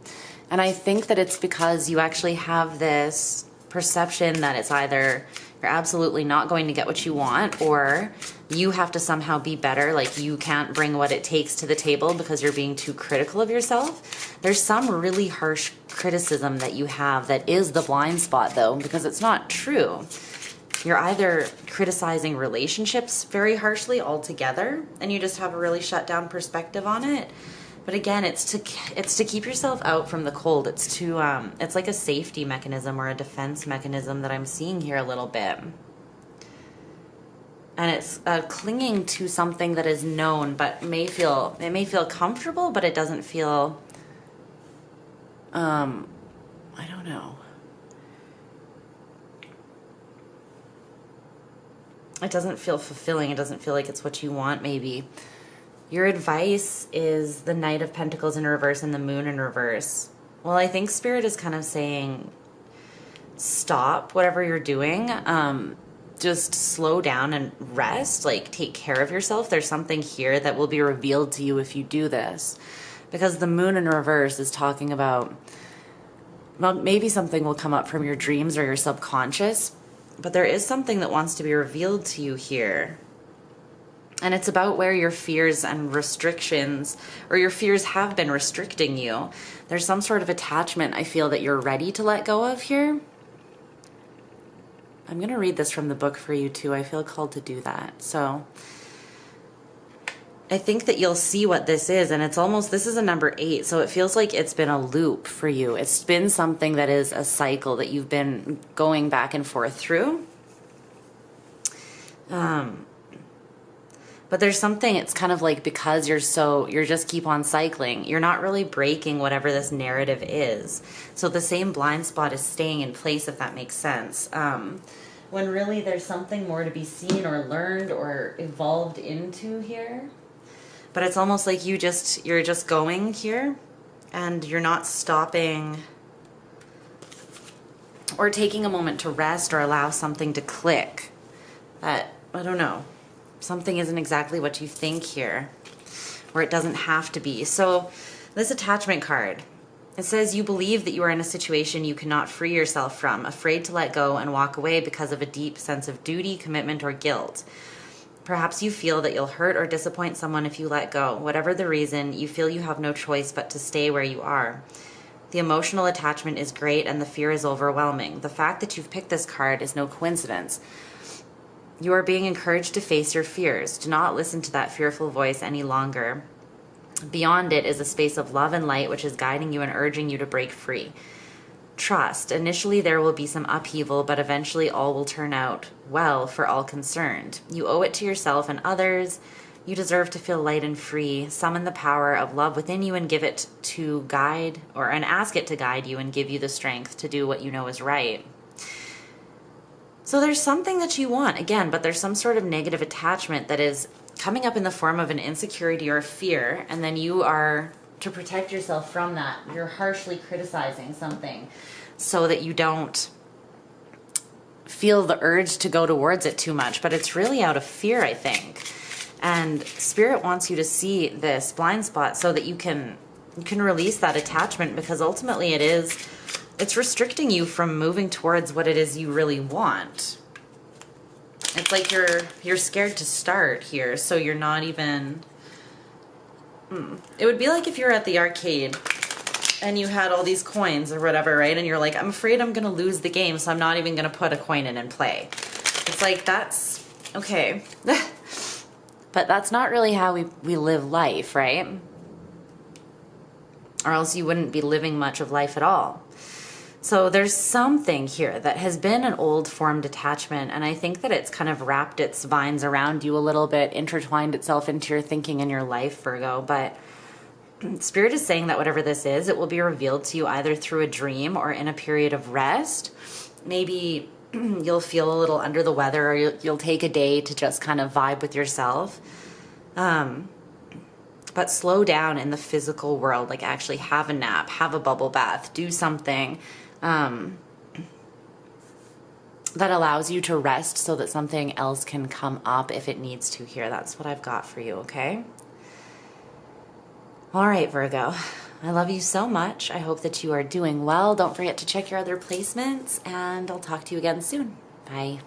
I think that it's because you actually have this perception that it's either you're absolutely not going to get what you want, or you have to somehow be better, like you can't bring what it takes to the table because you're being too critical of yourself. There's some really harsh criticism that you have that is the blind spot, though, because it's not true. You're either criticizing relationships very harshly altogether, and you just have a really shut down perspective on it. But again, it's to keep yourself out from the cold. It's like a safety mechanism or a defense mechanism that I'm seeing here a little bit. And it's clinging to something that is known, but it may feel comfortable, but it doesn't feel, I don't know. It doesn't feel fulfilling. It doesn't feel like it's what you want, maybe. Your advice is the Knight of Pentacles in reverse and the Moon in reverse. Well, I think Spirit is kind of saying, stop whatever you're doing. Just slow down and rest. Like, take care of yourself. There's something here that will be revealed to you if you do this. Because the Moon in reverse is talking about, well, maybe something will come up from your dreams or your subconscious. But there is something that wants to be revealed to you here. And it's about where your fears and restrictions, or your fears have been restricting you. There's some sort of attachment I feel that you're ready to let go of here. I'm going to read this from the book for you too. I feel called to do that. So I think that you'll see what this is. And it's almost, this is a number 8. So it feels like it's been a loop for you. It's been something that is a cycle that you've been going back and forth through. But there's something, it's kind of like because you're just keep on cycling, you're not really breaking whatever this narrative is. So the same blind spot is staying in place, if that makes sense. When really there's something more to be seen or learned or evolved into here. But it's almost like you're just going here and you're not stopping or taking a moment to rest or allow something to click. That, I don't know. Something isn't exactly what you think here, or it doesn't have to be. So this attachment card, it says you believe that you are in a situation you cannot free yourself from, afraid to let go and walk away because of a deep sense of duty, commitment, or guilt. Perhaps you feel that you'll hurt or disappoint someone if you let go. Whatever the reason, you feel you have no choice but to stay where you are. The emotional attachment is great and the fear is overwhelming. The fact that you've picked this card is no coincidence. You are being encouraged to face your fears. Do not listen to that fearful voice any longer. Beyond it is a space of love and light which is guiding you and urging you to break free. Trust. Initially there will be some upheaval, but eventually all will turn out well for all concerned. You owe it to yourself and others. You deserve to feel light and free. Summon the power of love within you and give it to guide, and ask it to guide you and give you the strength to do what you know is right. So there's something that you want, again, but there's some sort of negative attachment that is coming up in the form of an insecurity or a fear, and then you are, to protect yourself from that, you're harshly criticizing something so that you don't feel the urge to go towards it too much. But it's really out of fear, I think. And Spirit wants you to see this blind spot so that you can release that attachment, because ultimately it's it's restricting you from moving towards what it is you really want. It's like you're scared to start here, so you're not even... It would be like if you're at the arcade and you had all these coins or whatever, right? And you're like, I'm afraid I'm gonna lose the game, so I'm not even gonna put a coin in and play. It's like, that's okay. But that's not really how we live life, right? Or else you wouldn't be living much of life at all. So there's something here that has been an old formed attachment, and I think that it's kind of wrapped its vines around you a little bit, intertwined itself into your thinking and your life, Virgo. But Spirit is saying that whatever this is, it will be revealed to you either through a dream or in a period of rest. Maybe you'll feel a little under the weather, or you'll take a day to just kind of vibe with yourself. But slow down in the physical world, like actually have a nap, have a bubble bath, do something that allows you to rest so that something else can come up if it needs to here. That's what I've got for you, okay? All right, Virgo. I love you so much. I hope that you are doing well. Don't forget to check your other placements, and I'll talk to you again soon. Bye.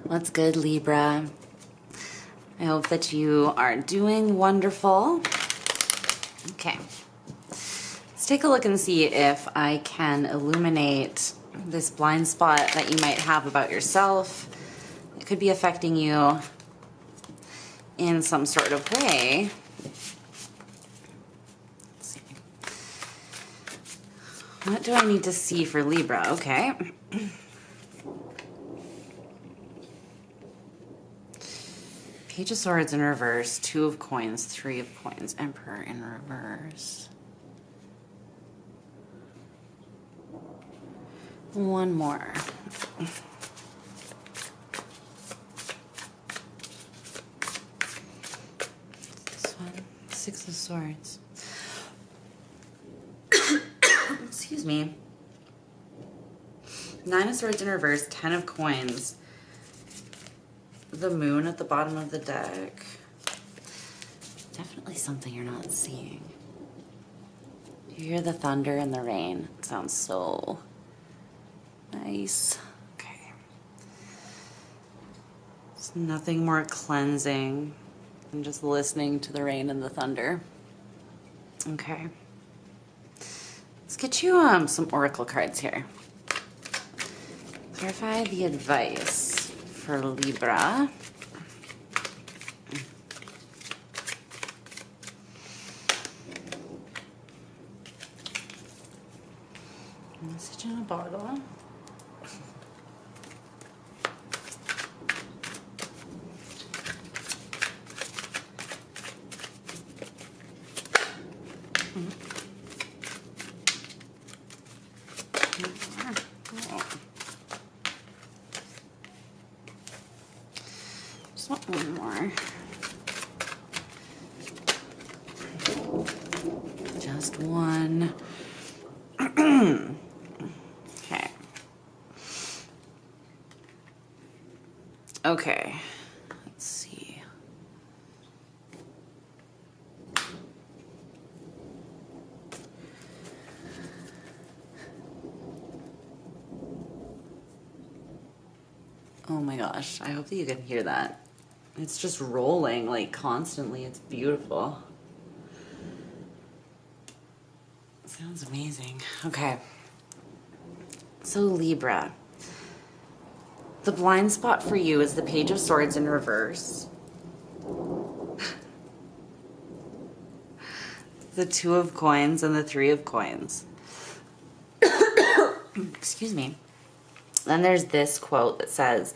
What's good, Libra? I hope that you are doing wonderful. Okay. Let's take a look and see if I can illuminate this blind spot that you might have about yourself. It could be affecting you in some sort of way. Let's see. What do I need to see for Libra? Okay. Page of Swords in reverse, Two of Coins, Three of Coins, Emperor in reverse. One more. This one, Six of Swords. Excuse me. Nine of Swords in reverse, Ten of Coins. The Moon at the bottom of the deck. Definitely something you're not seeing. You hear the thunder and the rain. It sounds so nice. Okay. There's nothing more cleansing than just listening to the rain and the thunder. Okay. Let's get you some oracle cards here. Clarify the advice for Libra. Message in a bottle. Just want one more. Just one. Okay. Okay. Let's see. Oh my gosh, I hope that you can hear that. It's just rolling like constantly. It's beautiful. Sounds amazing. Okay. So Libra, the blind spot for you is the Page of Swords in reverse, the Two of Coins, and the Three of Coins. Excuse me. Then there's this quote that says,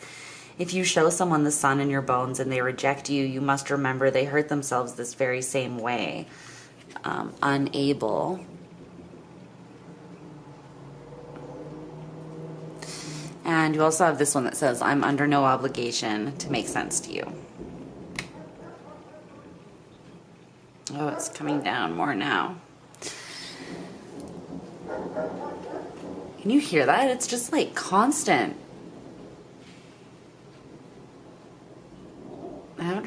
if you show someone the sun in your bones and they reject you, you must remember they hurt themselves this very same way. Unable. And you also have this one that says, I'm under no obligation to make sense to you. Oh, it's coming down more now. Can you hear that? It's just like constant.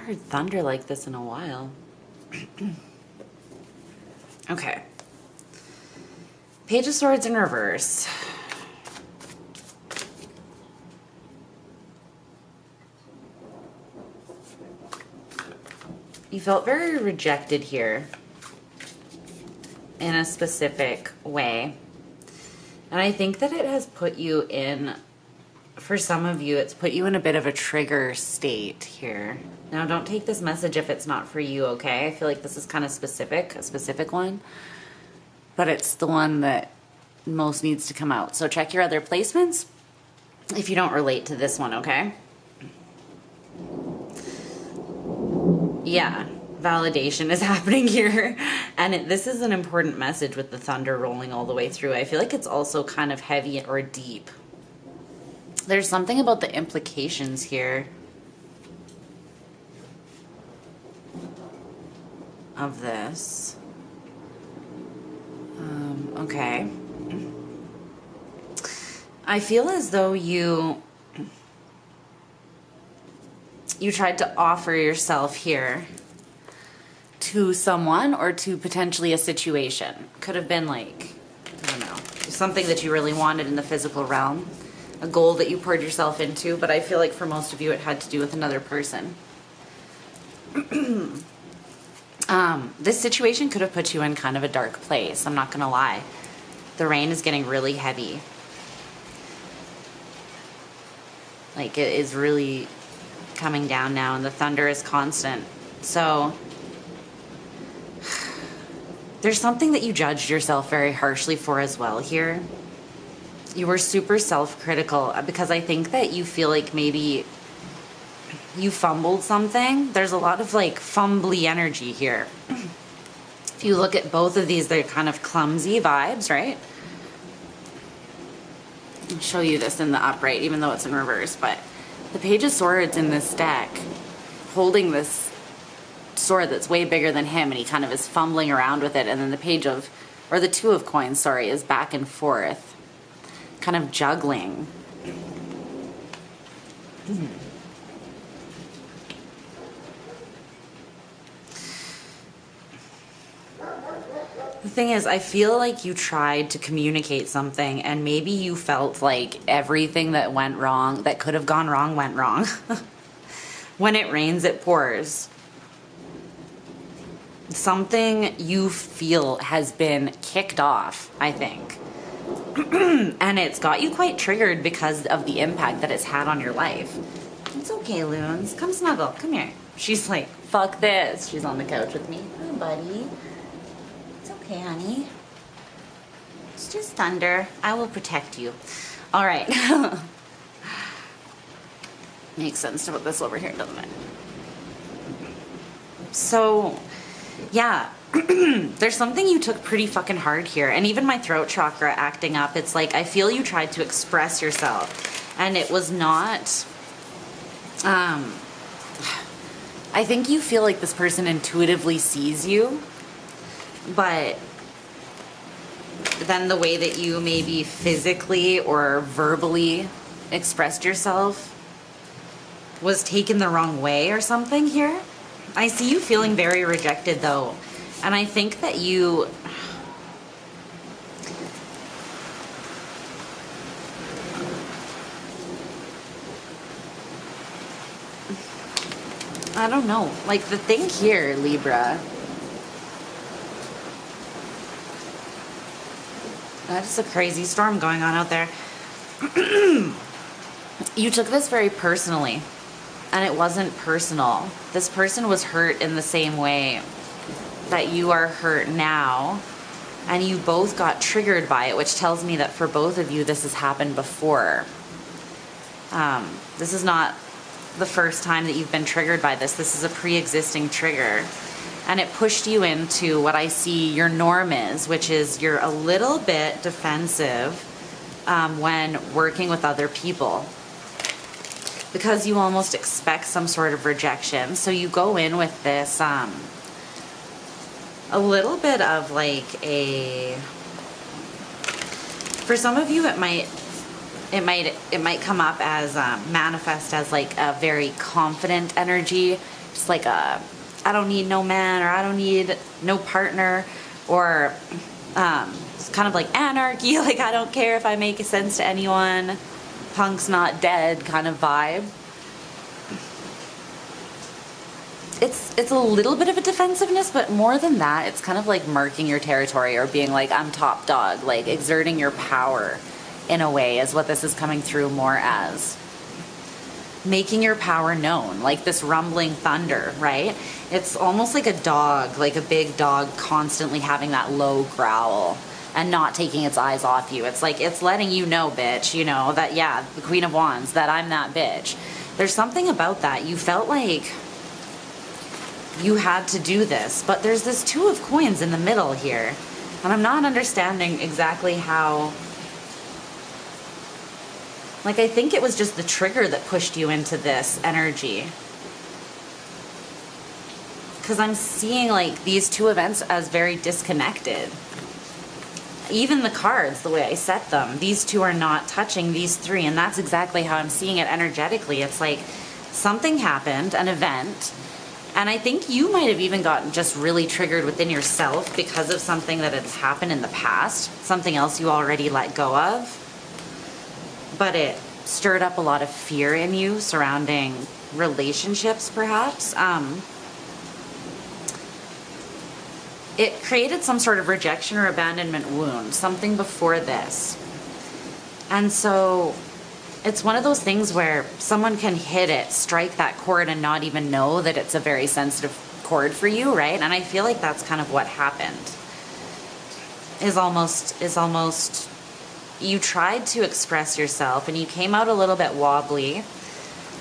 heard thunder like this in a while. Okay. Page of Swords in reverse. You felt very rejected here in a specific way. And I think that it has put you in, for some of you, it's put you in a bit of a trigger state here. Now, don't take this message if it's not for you, okay? I feel like this is kind of specific, a specific one. But it's the one that most needs to come out. So check your other placements if you don't relate to this one, okay? Yeah, validation is happening here. And this is an important message with the thunder rolling all the way through. I feel like it's also kind of heavy or deep. There's something about the implications here of this. Okay. I feel as though you tried to offer yourself here to someone or to potentially a situation. Could have been like, I don't know, something that you really wanted in the physical realm, a goal that you poured yourself into, but I feel like for most of you it had to do with another person. This situation could have put you in kind of a dark place, I'm not gonna lie. The rain is getting really heavy. Like, it is really coming down now, and the thunder is constant. So there's something that you judged yourself very harshly for as well here. You were super self-critical because I think that you feel like maybe you fumbled something. There's a lot of like fumbly energy here. If you look at both of these, they're kind of clumsy vibes, right? I'll show you this in the upright, even though it's in reverse, but the Page of Swords in this deck, holding this sword that's way bigger than him, and he kind of is fumbling around with it, and then the Page of, or the Two of Coins, sorry, is back and forth, kind of juggling. The thing is, I feel like you tried to communicate something and maybe you felt like everything that went wrong, that could have gone wrong, went wrong. When it rains, it pours. Something you feel has been kicked off, I think. And it's got you quite triggered because of the impact that it's had on your life. It's okay, Loons. Come snuggle. Come here. She's like, fuck this. She's on the couch with me. Hi, buddy. Okay, honey. It's just thunder. I will protect you. All right. Makes sense to put this over here, doesn't it? So, yeah. There's something you took pretty fucking hard here. And even my throat chakra acting up, it's like I feel you tried to express yourself. And it was not... I think you feel like this person intuitively sees you. But then the way that you maybe physically or verbally expressed yourself was taken the wrong way or something here. I see you feeling very rejected though. And I think that you... I don't know. Like the thing here, Libra... That's a crazy storm going on out there. You took this very personally, and it wasn't personal. This person was hurt in the same way that you are hurt now, and you both got triggered by it, which tells me that for both of you, this has happened before. This is not the first time that you've been triggered by this. This is a pre-existing trigger. And it pushed you into what I see your norm is, which is you're a little bit defensive when working with other people. Because you almost expect some sort of rejection. So you go in with this a little bit of like a... For some of you, it might come up as manifest as like a very confident energy. just like a, I don't need no man, or I don't need no partner, or it's kind of like anarchy, like I don't care if I make sense to anyone, punk's not dead kind of vibe. It's a little bit of a defensiveness, but more than that, it's kind of like marking your territory, or being like, I'm top dog, like exerting your power in a way is what this is coming through more as. Making your power known, like this rumbling thunder, right? It's almost like a dog, like a big dog constantly having that low growl and not taking its eyes off you. It's like, it's letting you know, bitch, you know, that, yeah, the Queen of Wands, that I'm that bitch. There's something about that. You felt like you had to do this, but there's this Two of Coins in the middle here, and I'm not understanding exactly how. Like, I think it was just the trigger that pushed you into this energy, because I'm seeing like these two events as very disconnected. Even the cards, the way I set them, these two are not touching these three, and that's exactly how I'm seeing it energetically. It's like something happened, an event. And I think you might have even gotten just really triggered within yourself because of something that had happened in the past, something else you already let go of. But it stirred up a lot of fear in you surrounding relationships, perhaps. It created some sort of rejection or abandonment wound, something before this. And so it's one of those things where someone can hit it, strike that chord, and not even know that it's a very sensitive chord for you, right? And I feel like that's kind of what happened. Is almost you tried to express yourself and you came out a little bit wobbly,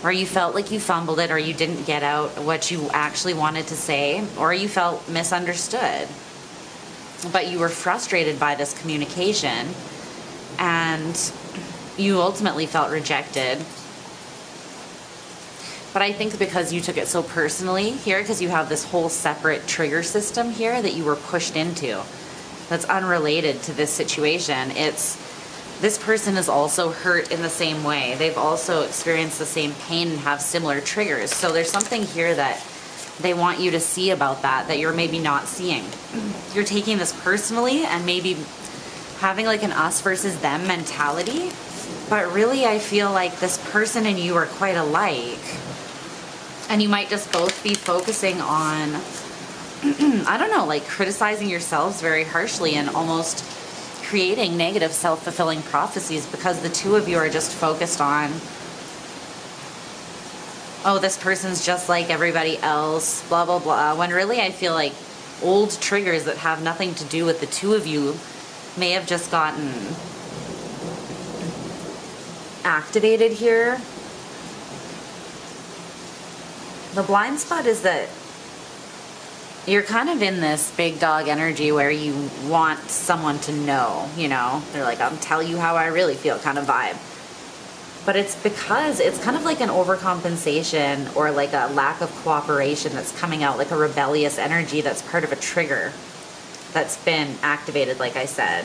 or you felt like you fumbled it, or you didn't get out what you actually wanted to say, or you felt misunderstood. But you were frustrated by this communication, and you ultimately felt rejected. But I think because you took it so personally here, because you have this whole separate trigger system here that you were pushed into that's unrelated to this situation, it's this person is also hurt in the same way. They've also experienced the same pain and have similar triggers. So there's something here that they want you to see about that you're maybe not seeing. You're taking this personally and maybe having like an us versus them mentality. But really, I feel like this person and you are quite alike. And you might just both be focusing on, I don't know, like criticizing yourselves very harshly and almost creating negative self-fulfilling prophecies, because the two of you are just focused on, oh, this person's just like everybody else, blah, blah, blah. When really, I feel like old triggers that have nothing to do with the two of you may have just gotten activated here. The blind spot is that you're kind of in this big dog energy where you want someone to know, you know, they're like, I'll tell you how I really feel kind of vibe. But it's because it's kind of like an overcompensation or like a lack of cooperation that's coming out, like a rebellious energy that's part of a trigger that's been activated, like I said.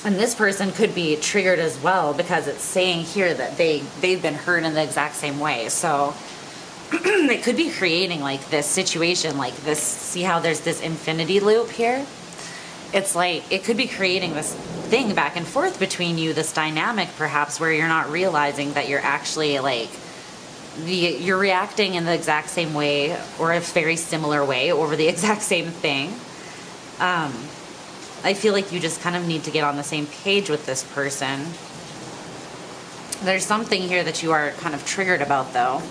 And this person could be triggered as well, because it's saying here that they've been hurt in the exact same way. So it could be creating like this situation, like this, see how there's this infinity loop here? It's like, it could be creating this thing back and forth between you, this dynamic perhaps, where you're not realizing that you're actually like, you're reacting in the exact same way, or a very similar way, over the exact same thing. I feel like you just kind of need to get on the same page with this person. There's something here that you are kind of triggered about, though.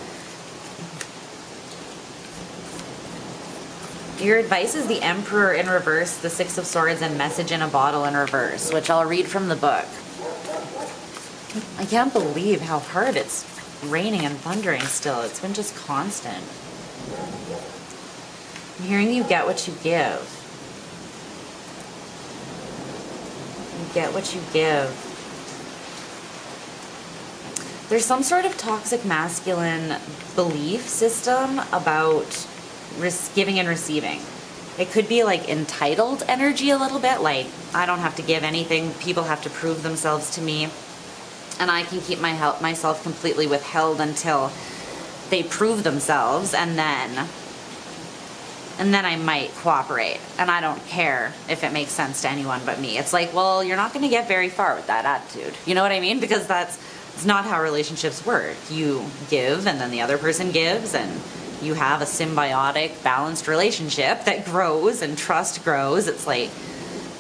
Your advice is the Emperor in reverse, the Six of Swords, and Message in a Bottle in reverse, which I'll read from the book. I can't believe how hard it's raining and thundering still. It's been just constant. I'm hearing you get what you give. You get what you give. There's some sort of toxic masculine belief system about giving and receiving. It could be like entitled energy a little bit, like I don't have to give anything, people have to prove themselves to me, and I can keep myself completely withheld until they prove themselves, and then I might cooperate. And I don't care if it makes sense to anyone but me. It's like, well, you're not going to get very far with that attitude. You know what I mean? Because it's not how relationships work. You give, and then the other person gives, and you have a symbiotic, balanced relationship that grows and trust grows. It's like,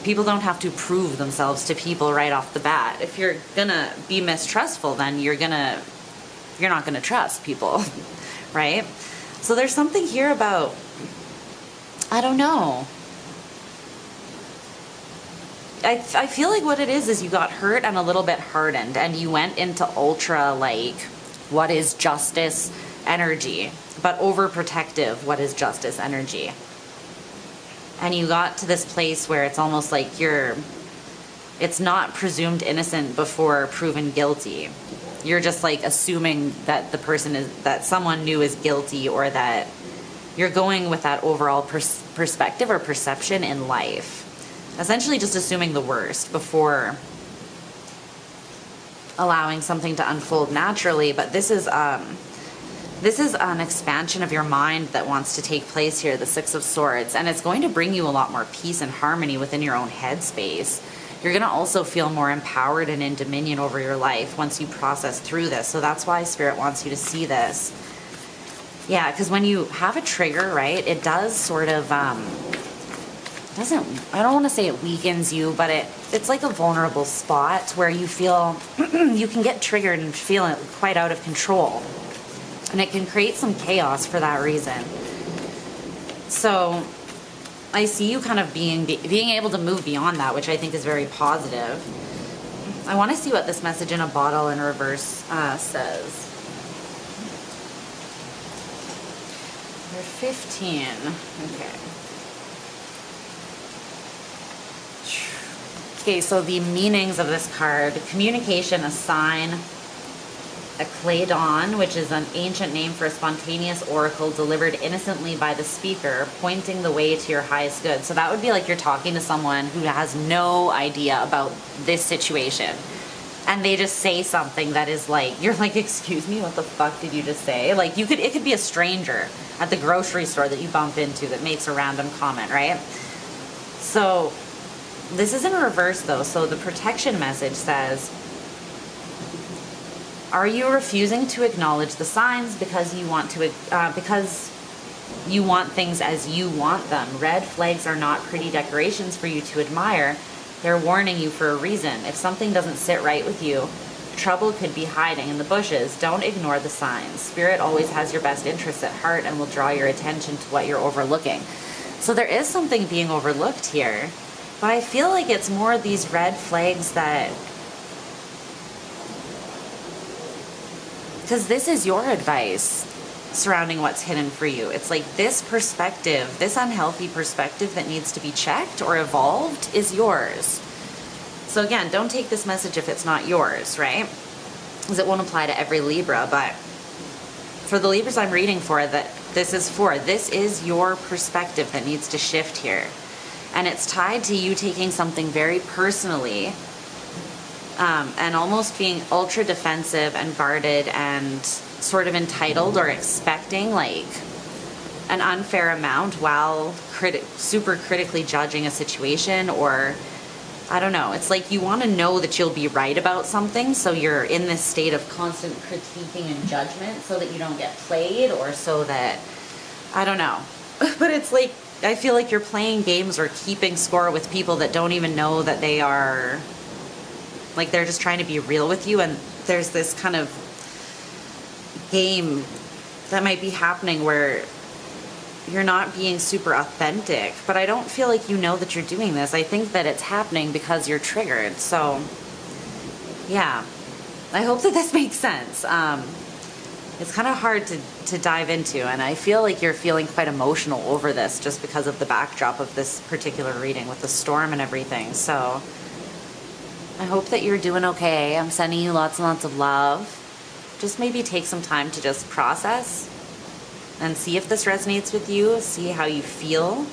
people don't have to prove themselves to people right off the bat. If you're gonna be mistrustful, then you're not gonna trust people, right? So there's something here about, I don't know. I feel like what it is you got hurt and a little bit hardened, and you went into ultra, like, what is justice energy, but overprotective, what is justice energy. And you got to this place where it's almost like it's not presumed innocent before proven guilty. You're just like assuming that that someone new is guilty, or that you're going with that overall perspective or perception in life. Essentially just assuming the worst before allowing something to unfold naturally. But this is an expansion of your mind that wants to take place here, the Six of Swords, and it's going to bring you a lot more peace and harmony within your own headspace. You're going to also feel more empowered and in dominion over your life once you process through this. So that's why Spirit wants you to see this. Yeah, because when you have a trigger, right, it does sort of, I don't want to say it weakens you, but it's like a vulnerable spot where you feel, you can get triggered and feel it quite out of control. And it can create some chaos for that reason. So I see you kind of being able to move beyond that, which I think is very positive. I want to see what this message in a bottle in reverse says. Number 15. Okay. Okay, so the meanings of this card: communication, a sign, a claydon, which is an ancient name for a spontaneous oracle delivered innocently by the speaker, pointing the way to your highest good. So that would be like you're talking to someone who has no idea about this situation, and they just say something that is like, you're like, excuse me, what the fuck did you just say? Like, it could be a stranger at the grocery store that you bump into that makes a random comment, right? So this is in reverse though. So the protection message says, are you refusing to acknowledge the signs because you want things as you want them? Red flags are not pretty decorations for you to admire. They're warning you for a reason. If something doesn't sit right with you, trouble could be hiding in the bushes. Don't ignore the signs. Spirit always has your best interests at heart and will draw your attention to what you're overlooking. So there is something being overlooked here, but I feel like it's more these red flags that, because this is your advice surrounding what's hidden for you. It's like this perspective, this unhealthy perspective that needs to be checked or evolved is yours. So again, don't take this message if it's not yours, right? Because it won't apply to every Libra, but for the Libras I'm reading for, that this is your perspective that needs to shift here. And it's tied to you taking something very personally, and almost being ultra defensive and guarded and sort of entitled or expecting like an unfair amount while super critically judging a situation, or I don't know. It's like you want to know that you'll be right about something, so you're in this state of constant critiquing and judgment so that you don't get played, or so that, I don't know. But it's like, I feel like you're playing games or keeping score with people that don't even know that they are, like, they're just trying to be real with you, and there's this kind of game that might be happening where you're not being super authentic, but I don't feel like you know that you're doing this. I think that it's happening because you're triggered. So yeah, I hope that this makes sense. It's kind of hard to dive into, and I feel like you're feeling quite emotional over this just because of the backdrop of this particular reading with the storm and everything. So I hope that you're doing okay. I'm sending you lots and lots of love. Just maybe take some time to just process and see if this resonates with you, see how you feel.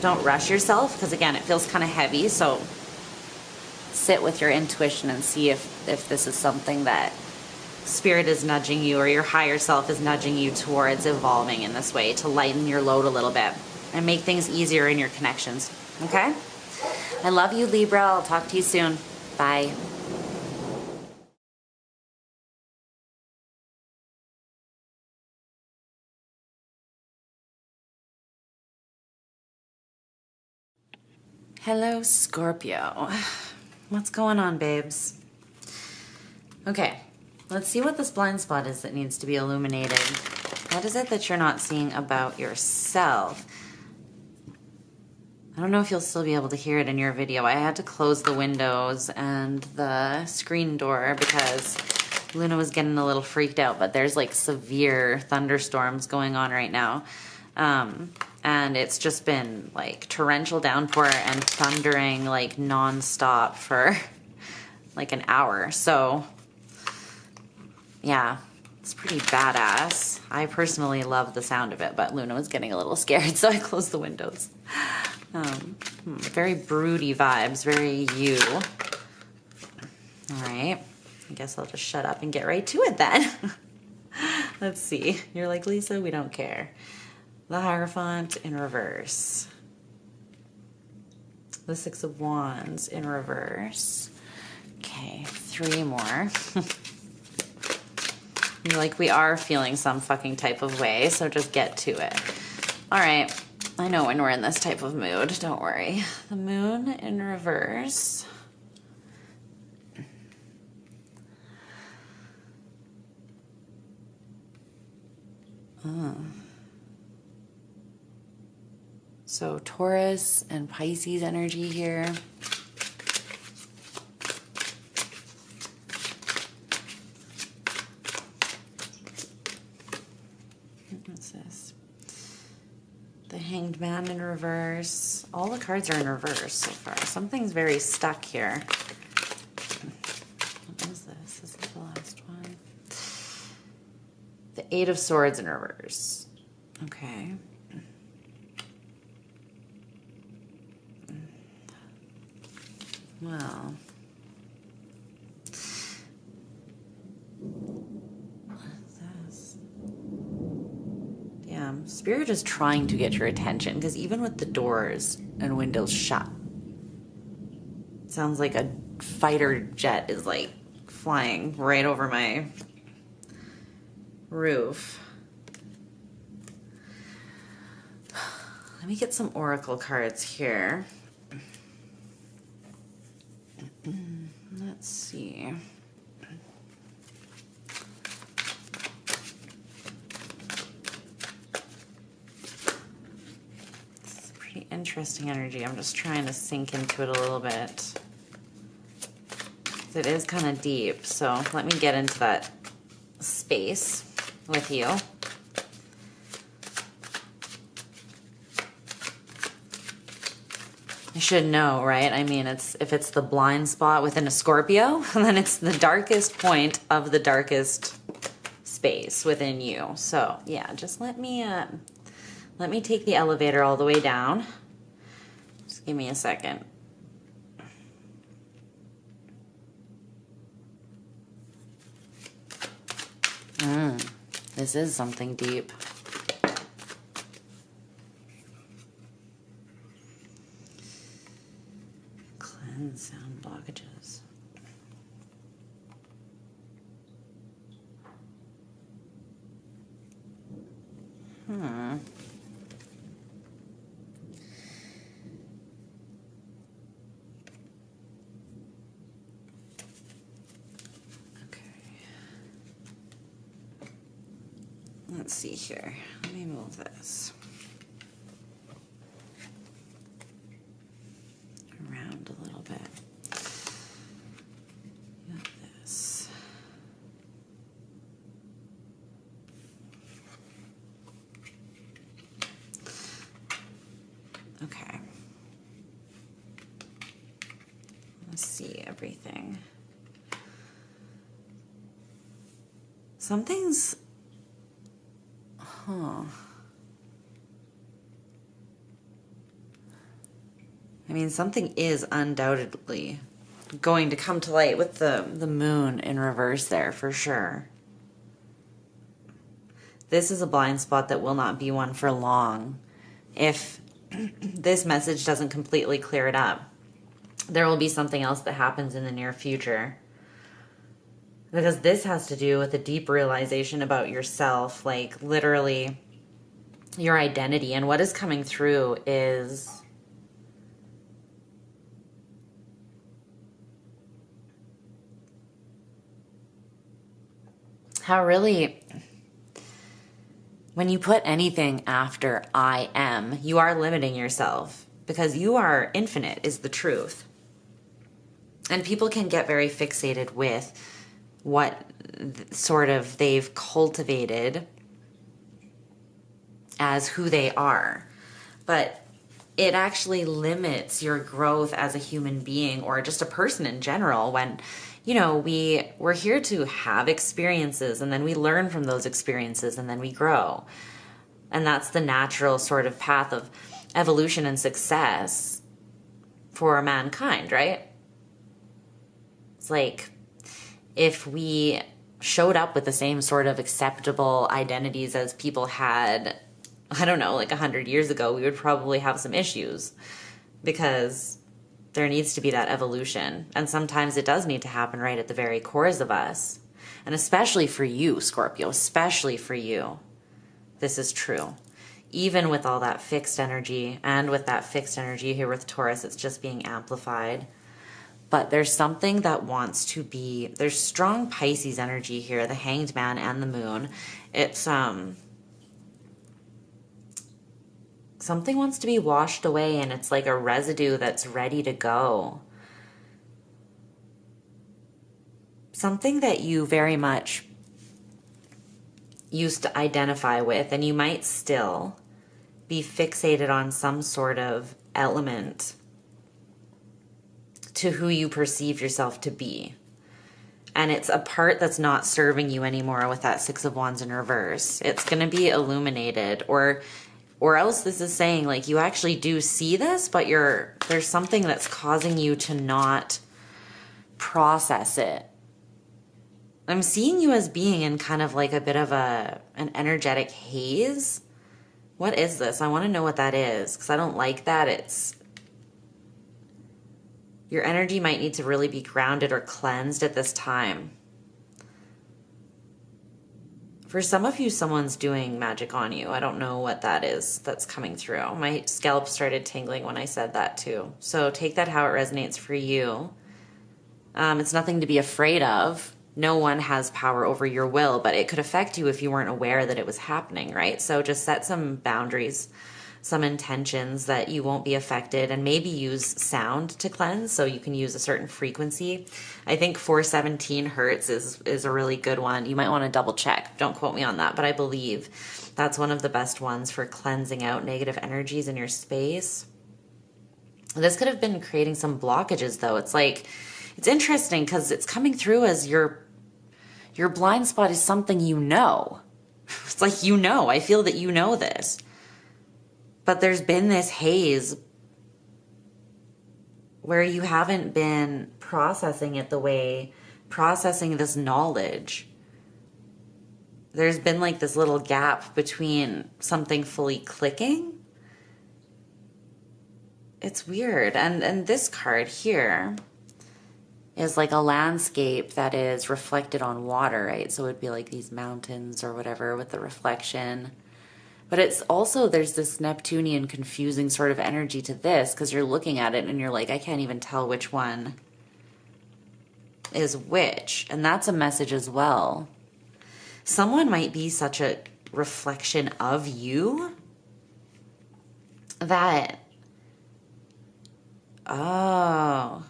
Don't rush yourself, because again, it feels kind of heavy, so sit with your intuition and see if this is something that Spirit is nudging you, or your higher self is nudging you towards evolving in this way to lighten your load a little bit and make things easier in your connections. Okay? I love you, Libra. I'll talk to you soon. Bye. Hello, Scorpio. What's going on, babes? Okay, let's see what this blind spot is that needs to be illuminated. What is it that you're not seeing about yourself? I don't know if you'll still be able to hear it in your video. I had to close the windows and the screen door because Luna was getting a little freaked out, but there's like severe thunderstorms going on right now. And it's just been like torrential downpour and thundering like non-stop for like an hour. So yeah, it's pretty badass. I personally love the sound of it, but Luna was getting a little scared, so I closed the windows. Very broody vibes, very you. All right, I guess I'll just shut up and get right to it then. Let's see. You're like, Lisa, we don't care. The Hierophant in reverse. The Six of Wands in reverse. Okay, 3 more. You're like, we are feeling some fucking type of way, so just get to it. All right, I know when we're in this type of mood, don't worry. The Moon in reverse. So Taurus and Pisces energy here. What's this? The Hanged Man in reverse. All the cards are in reverse so far. Something's very stuck here. What is this? This is the last one. The Eight of Swords in reverse. Okay. Well, what is this? Damn, Spirit is trying to get your attention because even with the doors and windows shut, it sounds like a fighter jet is like flying right over my roof. Let me get some oracle cards here. Let's see. This is pretty interesting energy. I'm just trying to sink into it a little bit. It is kind of deep, so let me get into that space with you. I should know, right? I mean, if it's the blind spot within a Scorpio, then it's the darkest point of the darkest space within you. So yeah, just let me take the elevator all the way down. Just give me a second. This is something deep. Sound blockages. Okay. Let's see here. Let me move this around a little bit. Got this. Okay. Let's see everything. Something's, I mean, something is undoubtedly going to come to light with the moon in reverse there for sure. this is a blind spot that will not be one for long. If this message doesn't completely clear it up, there will be something else that happens in the near future. Because this has to do with a deep realization about yourself, like literally your identity. And what is coming through is how really, when you put anything after I am, you are limiting yourself, because you are infinite is the truth. And people can get very fixated with what sort of they've cultivated as who they are. But it actually limits your growth as a human being, or just a person in general, when, you know, we're here to have experiences, and then we learn from those experiences, and then we grow. And that's the natural sort of path of evolution and success for mankind, right? It's like, if we showed up with the same sort of acceptable identities as people had, I don't know, like 100 years ago, we would probably have some issues, because there needs to be that evolution. And sometimes it does need to happen right at the very cores of us. And especially for you, Scorpio, especially for you, this is true. Even with all that fixed energy, and with that fixed energy here with Taurus, it's just being amplified. But there's something that wants to be, there's strong Pisces energy here, the Hanged Man and the Moon. It's, something wants to be washed away, and it's like a residue that's ready to go. Something that you very much used to identify with, and you might still be fixated on some sort of element to who you perceive yourself to be. And it's a part that's not serving you anymore with that Six of Wands in reverse. It's going to be illuminated, or else this is saying, like, you actually do see this, but there's something that's causing you to not process it. I'm seeing you as being in kind of like a bit of an energetic haze. What is this? I want to know what that is, because I don't like that. Your energy might need to really be grounded or cleansed at this time. For some of you, someone's doing magic on you. I don't know what that is that's coming through. My scalp started tingling when I said that too. So take that how it resonates for you. It's nothing to be afraid of. No one has power over your will, but it could affect you if you weren't aware that it was happening, right? So just set some boundaries, some intentions that you won't be affected, and maybe use sound to cleanse, so you can use a certain frequency. I think 417 hertz is a really good one. You might want to double check. Don't quote me on that, but I believe that's one of the best ones for cleansing out negative energies in your space. This could have been creating some blockages, though. It's like, it's interesting because it's coming through as your blind spot is something you know. It's like, you know, I feel that you know this. But there's been this haze where you haven't been processing it processing this knowledge. There's been like this little gap between something fully clicking. It's weird. And this card here is like a landscape that is reflected on water, right? So it'd be like these mountains or whatever with the reflection. But it's also, there's this Neptunian confusing sort of energy to this, because you're looking at it and you're like, I can't even tell which one is which. And that's a message as well. Someone might be such a reflection of you that, oh,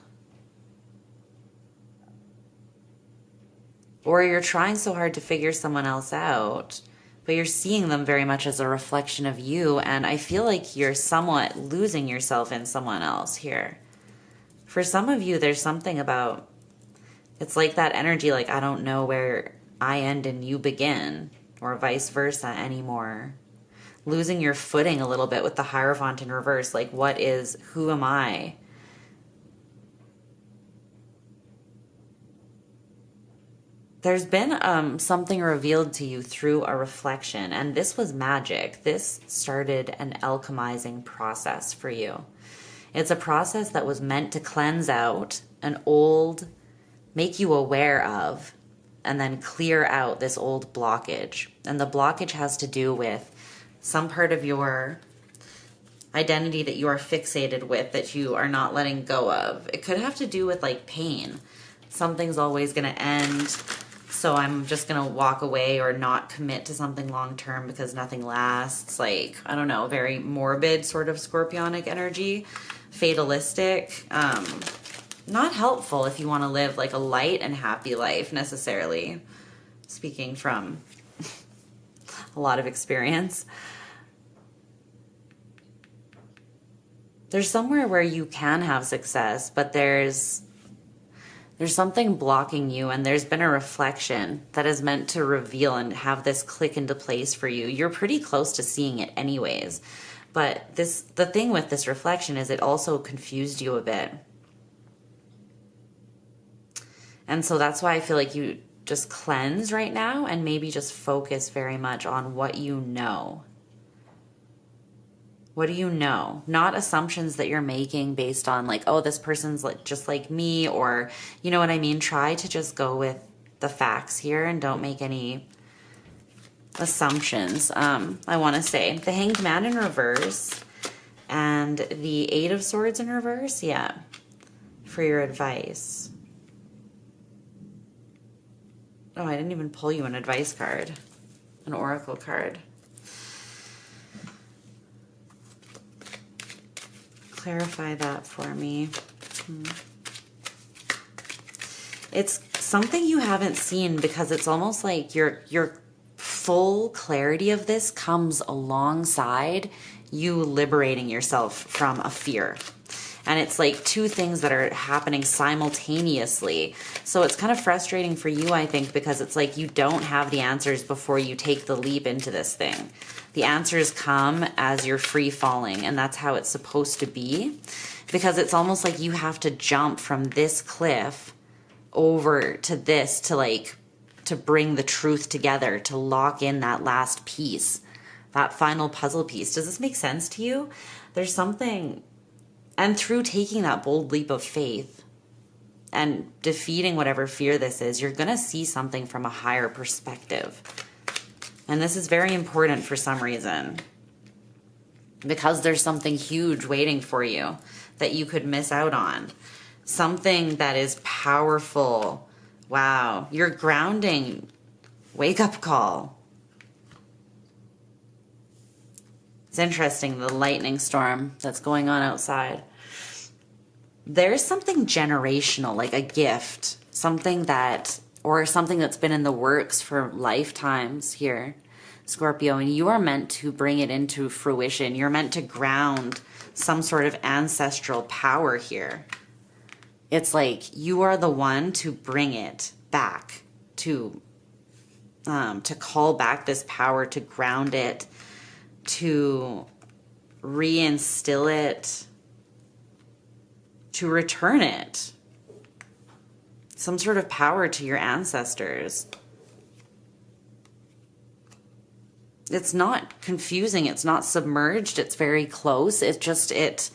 or you're trying so hard to figure someone else out, but you're seeing them very much as a reflection of you. And I feel like you're somewhat losing yourself in someone else here. For some of you, there's something about, it's like that energy, like, I don't know where I end and you begin, or vice versa anymore. Losing your footing a little bit with the Hierophant in reverse. Like, who am I? there's been something revealed to you through a reflection, and this was magic. This started an alchemizing process for you. It's a process that was meant to cleanse out an old, make you aware of, and then clear out this old blockage. And the blockage has to do with some part of your identity that you are fixated with, that you are not letting go of. It could have to do with like pain. Something's always going to end, so I'm just going to walk away or not commit to something long term because nothing lasts. Like, I don't know, very morbid sort of scorpionic energy, fatalistic. Not helpful if you want to live like a light and happy life necessarily, speaking from a lot of experience. There's somewhere where you can have success, but there's something blocking you, and there's been a reflection that is meant to reveal and have this click into place for you. You're pretty close to seeing it anyways, but the thing with this reflection is it also confused you a bit. And so that's why I feel like you just cleanse right now and maybe just focus very much on what you know. What do you know? Not assumptions that you're making based on like, oh, this person's like just like me, or you know what I mean? Try to just go with the facts here and don't make any assumptions. I want to say the Hanged Man in reverse and the Eight of Swords in reverse. Yeah. For your advice. Oh, I didn't even pull you an advice card, an oracle card. Clarify that for me. It's something you haven't seen, because it's almost like your full clarity of this comes alongside you liberating yourself from a fear. And it's like two things that are happening simultaneously. So it's kind of frustrating for you, I think, because it's like you don't have the answers before you take the leap into this thing. The answers come as you're free falling, and that's how it's supposed to be, because it's almost like you have to jump from this cliff over to this to bring the truth together, to lock in that last piece, that final puzzle piece. Does this make sense to you? There's something, and through taking that bold leap of faith and defeating whatever fear this is, you're going to see something from a higher perspective. And this is very important for some reason, because there's something huge waiting for you that you could miss out on. Something that is powerful. Wow. You're grounding. Wake up call. It's interesting, the lightning storm that's going on outside. There's something generational, like a gift, something that, or something that's been in the works for lifetimes here, Scorpio, and you are meant to bring it into fruition. You're meant to ground some sort of ancestral power here. It's like you are the one to bring it back, to call back this power, to ground it, to reinstill it, to return it. Some sort of power to your ancestors. It's not confusing. It's not submerged. It's very close. It's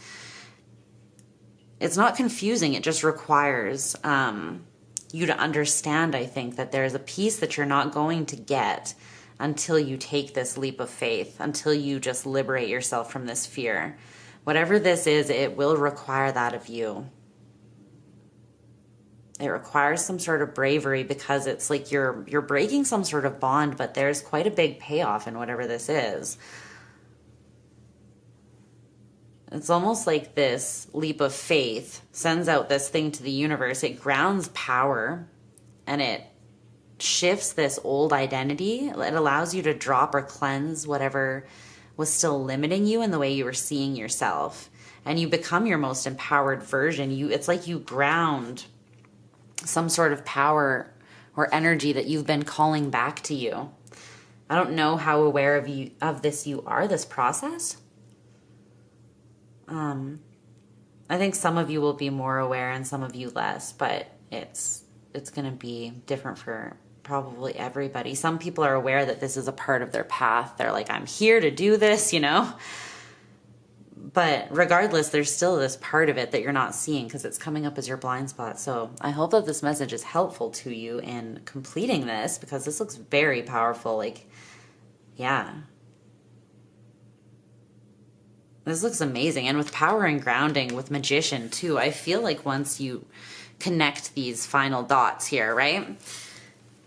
not confusing. It just requires you to understand, I think, that there's a piece that you're not going to get until you take this leap of faith, until you just liberate yourself from this fear. Whatever this is, it will require that of you. It requires some sort of bravery, because it's like you're breaking some sort of bond, but there's quite a big payoff in whatever this is. It's almost like this leap of faith sends out this thing to the universe. It grounds power, and it shifts this old identity. It allows you to drop or cleanse whatever was still limiting you in the way you were seeing yourself. And you become your most empowered version. It's like you ground some sort of power or energy that you've been calling back to you. I don't know how aware of this you are, this process. I think some of you will be more aware and some of you less, but it's going to be different for probably everybody. Some people are aware that this is a part of their path. They're like, I'm here to do this, you know? But regardless, there's still this part of it that you're not seeing because it's coming up as your blind spot. So I hope that this message is helpful to you in completing this, because this looks very powerful. Like, yeah. This looks amazing. And with power and grounding, with magician too, I feel like once you connect these final dots here, right?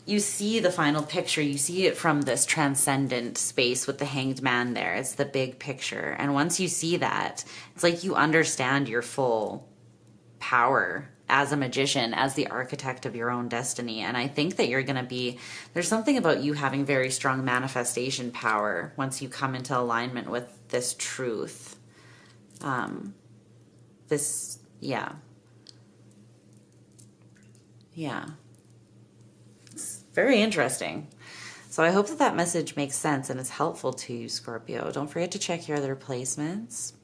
You see the final picture, you see it from this transcendent space with the hanged man there. It's the big picture. And once you see that, it's like you understand your full power as a magician, as the architect of your own destiny. And I think that you're going to be, there's something about you having very strong manifestation power once you come into alignment with this truth. Yeah. Very interesting. So I hope that that message makes sense and is helpful to you, Scorpio. Don't forget to check your other placements.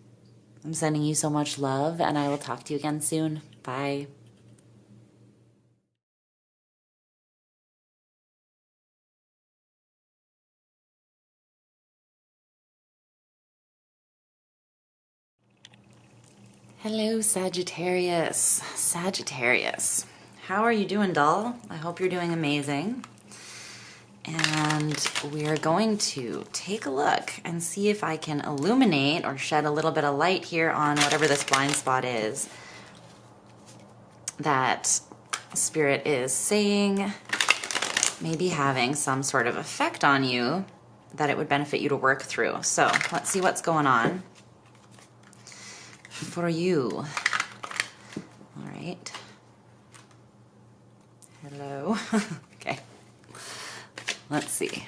I'm sending you so much love, and I will talk to you again soon. Bye. Hello, Sagittarius. Sagittarius. How are you doing, doll? I hope you're doing amazing. And we are going to take a look and see if I can illuminate or shed a little bit of light here on whatever this blind spot is that Spirit is saying maybe having some sort of effect on you that it would benefit you to work through. So let's see what's going on for you. All right. Hello. Okay. Let's see.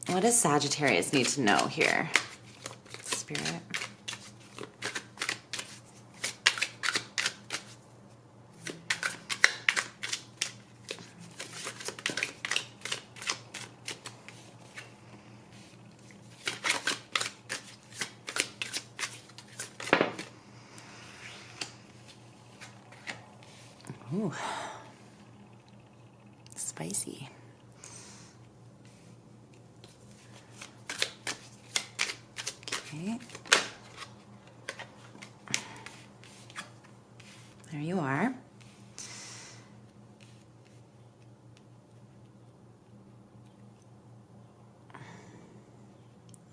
What does Sagittarius need to know here? Spirit. Ooh. Spicy. Okay. There you are.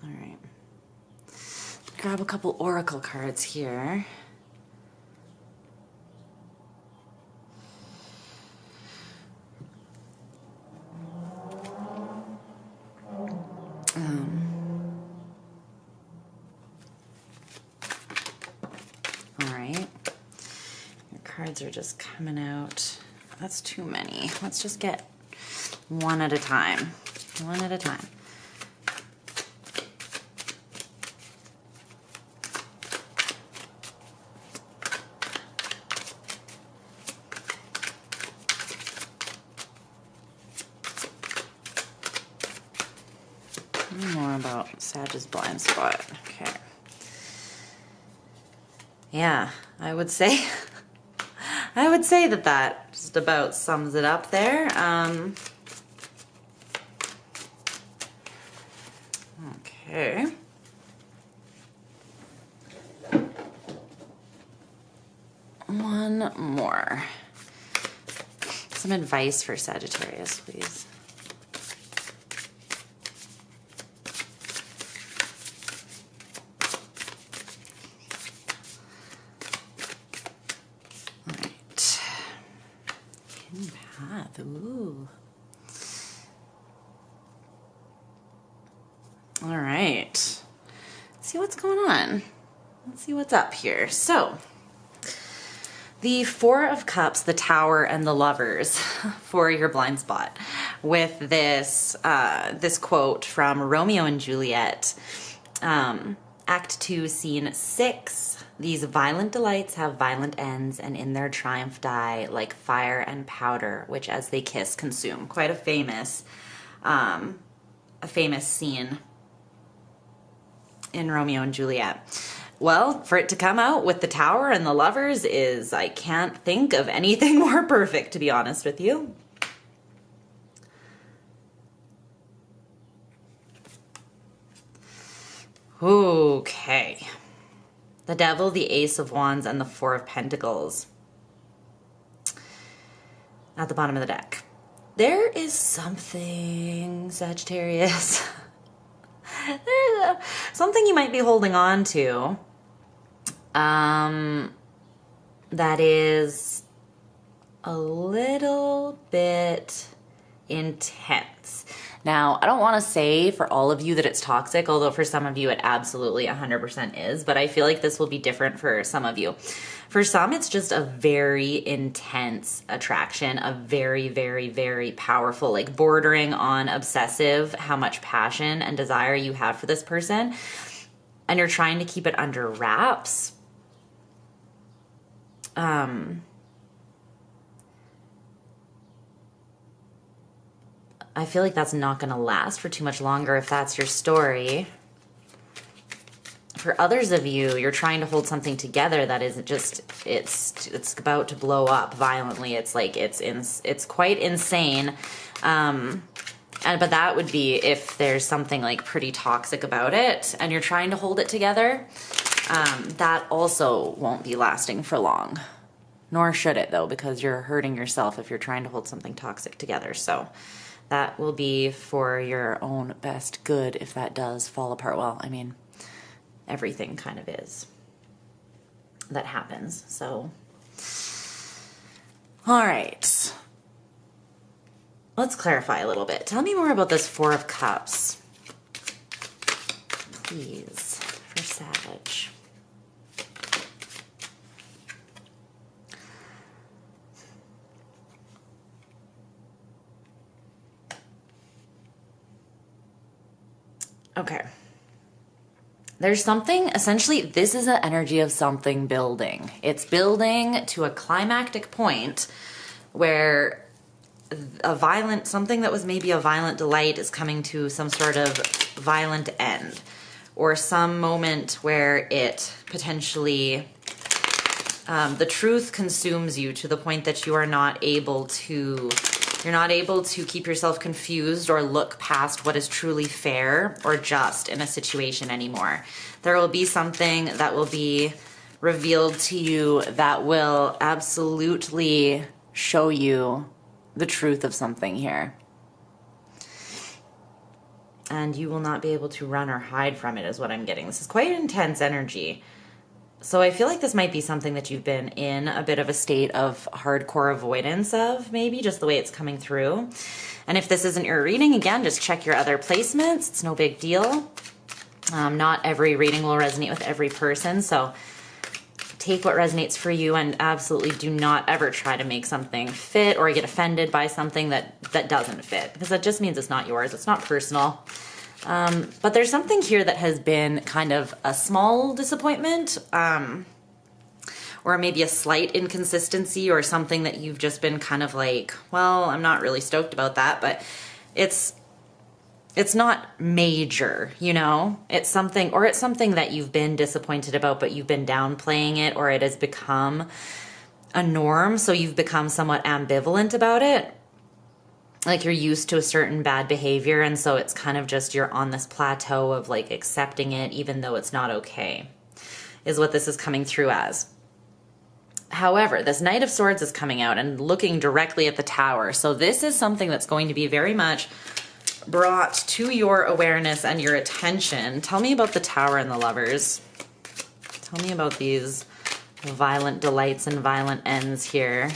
All right. Grab a couple oracle cards here. Are just coming out. That's too many. Let's just get one at a time. One at a time. More about Sag's blind spot. Okay. Yeah, I would say that just about sums it up there. Okay. One more. Some advice for Sagittarius, please. Ooh. All right. Let's see what's going on. Let's see what's up here. So, the Four of Cups, the Tower, and the Lovers for your blind spot with this this quote from Romeo and Juliet, Act 2, Scene 6. These violent delights have violent ends, and in their triumph die like fire and powder, which as they kiss consume. Quite a famous scene in Romeo and Juliet. Well, for it to come out with the Tower and the Lovers is, I can't think of anything more perfect, to be honest with you. Okay. The Devil, the Ace of Wands, and the Four of Pentacles at the bottom of the deck. There is something, Sagittarius. There's something you might be holding on to that is a little bit intense. Now, I don't want to say for all of you that it's toxic, although for some of you it absolutely 100% is, but I feel like this will be different for some of you. For some, it's just a very intense attraction, a very, very, very powerful, like bordering on obsessive, how much passion and desire you have for this person, and you're trying to keep it under wraps. I feel like that's not going to last for too much longer if that's your story. For others of you, you're trying to hold something together that isn't just, it's about to blow up violently. It's like, it's quite insane. But that would be if there's something like pretty toxic about it and you're trying to hold it together. That also won't be lasting for long. Nor should it though, because you're hurting yourself if you're trying to hold something toxic together. So that will be for your own best good if that does fall apart. Well, I mean, everything kind of is. That happens, so. All right. Let's clarify a little bit. Tell me more about this Four of Cups, please, for Sag. Okay. There's something, essentially, this is an energy of something building. It's building to a climactic point where something that was maybe a violent delight is coming to some sort of violent end, or some moment where it potentially, the truth consumes you to the point that you are not able to keep yourself confused or look past what is truly fair or just in a situation anymore. There will be something that will be revealed to you that will absolutely show you the truth of something here. And you will not be able to run or hide from it, is what I'm getting. This is quite intense energy. So I feel like this might be something that you've been in a bit of a state of hardcore avoidance of, maybe, just the way it's coming through. And if this isn't your reading, again, just check your other placements. It's no big deal. Not every reading will resonate with every person, so take what resonates for you and absolutely do not ever try to make something fit or get offended by something that doesn't fit, because that just means it's not yours. It's not personal. But there's something here that has been kind of a small disappointment, or maybe a slight inconsistency, or something that you've just been kind of like, well, I'm not really stoked about that, but it's not major, you know? It's something that you've been disappointed about, but you've been downplaying it, or it has become a norm, so you've become somewhat ambivalent about it. Like you're used to a certain bad behavior, and so it's kind of just you're on this plateau of like accepting it even though it's not okay, is what this is coming through as. However, this Knight of Swords is coming out and looking directly at the Tower. So this is something that's going to be very much brought to your awareness and your attention. Tell me about the Tower and the Lovers. Tell me about these violent delights and violent ends here.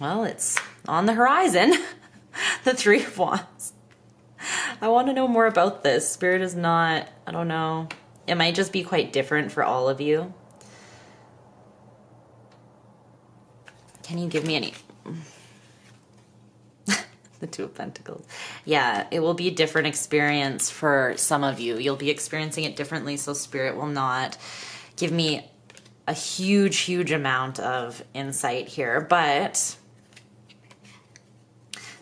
Well, it's on the horizon. The Three of Wands. I want to know more about this. Spirit is not, I don't know. It might just be quite different for all of you. Can you give me any? The Two of Pentacles. Yeah, it will be a different experience for some of you. You'll be experiencing it differently, so Spirit will not give me a huge, huge amount of insight here, but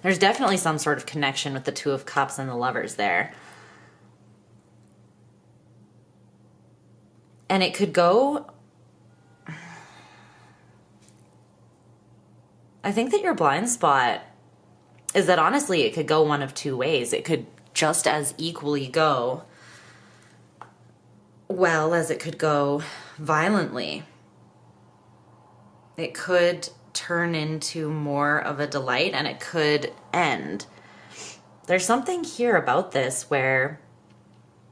there's definitely some sort of connection with the Two of Cups and the Lovers there. And it could go... I think that your blind spot is that honestly, it could go one of two ways. It could just as equally go well as it could go violently. It could turn into more of a delight, and it could end. There's something here about this where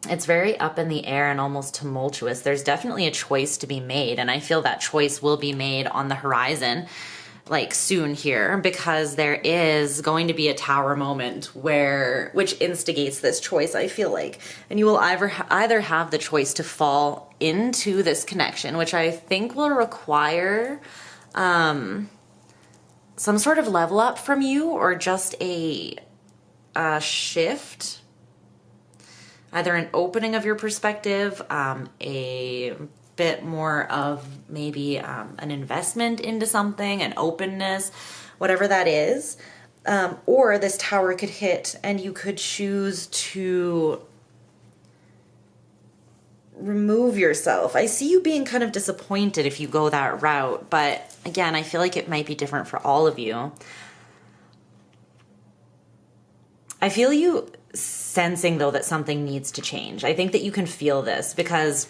it's very up in the air and almost tumultuous. There's definitely a choice to be made, and I feel that choice will be made on the horizon, like soon here, because there is going to be a tower moment which instigates this choice, I feel like. And you will either have the choice to fall into this connection, which I think will require some sort of level up from you, or just a shift, either an opening of your perspective, a bit more of maybe an investment into something, an openness, whatever that is. Or this tower could hit and you could choose to remove yourself. I see you being kind of disappointed if you go that route, but again, I feel like it might be different for all of you. I feel you sensing though that something needs to change. I think that you can feel this because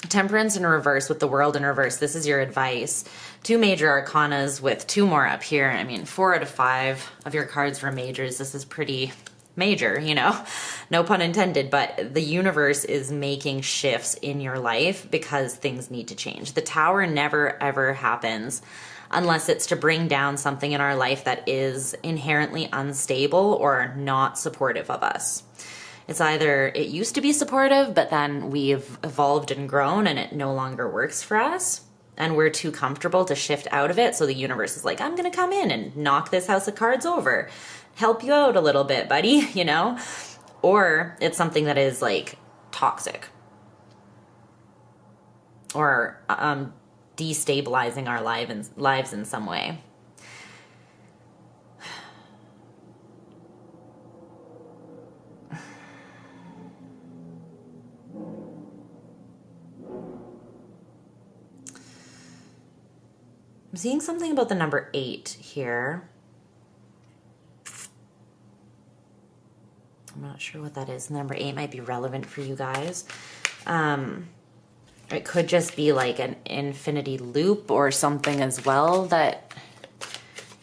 Temperance in reverse with the World in reverse, this is your advice. 2 major arcanas with 2 more up here. I mean, 4 out of 5 of your cards were majors. This is pretty major, you know, no pun intended, but the universe is making shifts in your life because things need to change. The Tower never ever happens unless it's to bring down something in our life that is inherently unstable or not supportive of us. It's either it used to be supportive, but then we've evolved and grown and it no longer works for us and we're too comfortable to shift out of it. So the universe is like, I'm going to come in and knock this house of cards over, help you out a little bit, buddy, you know? Or it's something that is like toxic or destabilizing our lives in some way. I'm seeing something about the number 8 here. I'm not sure what that is. Number 8 might be relevant for you guys. It could just be like an infinity loop or something as well that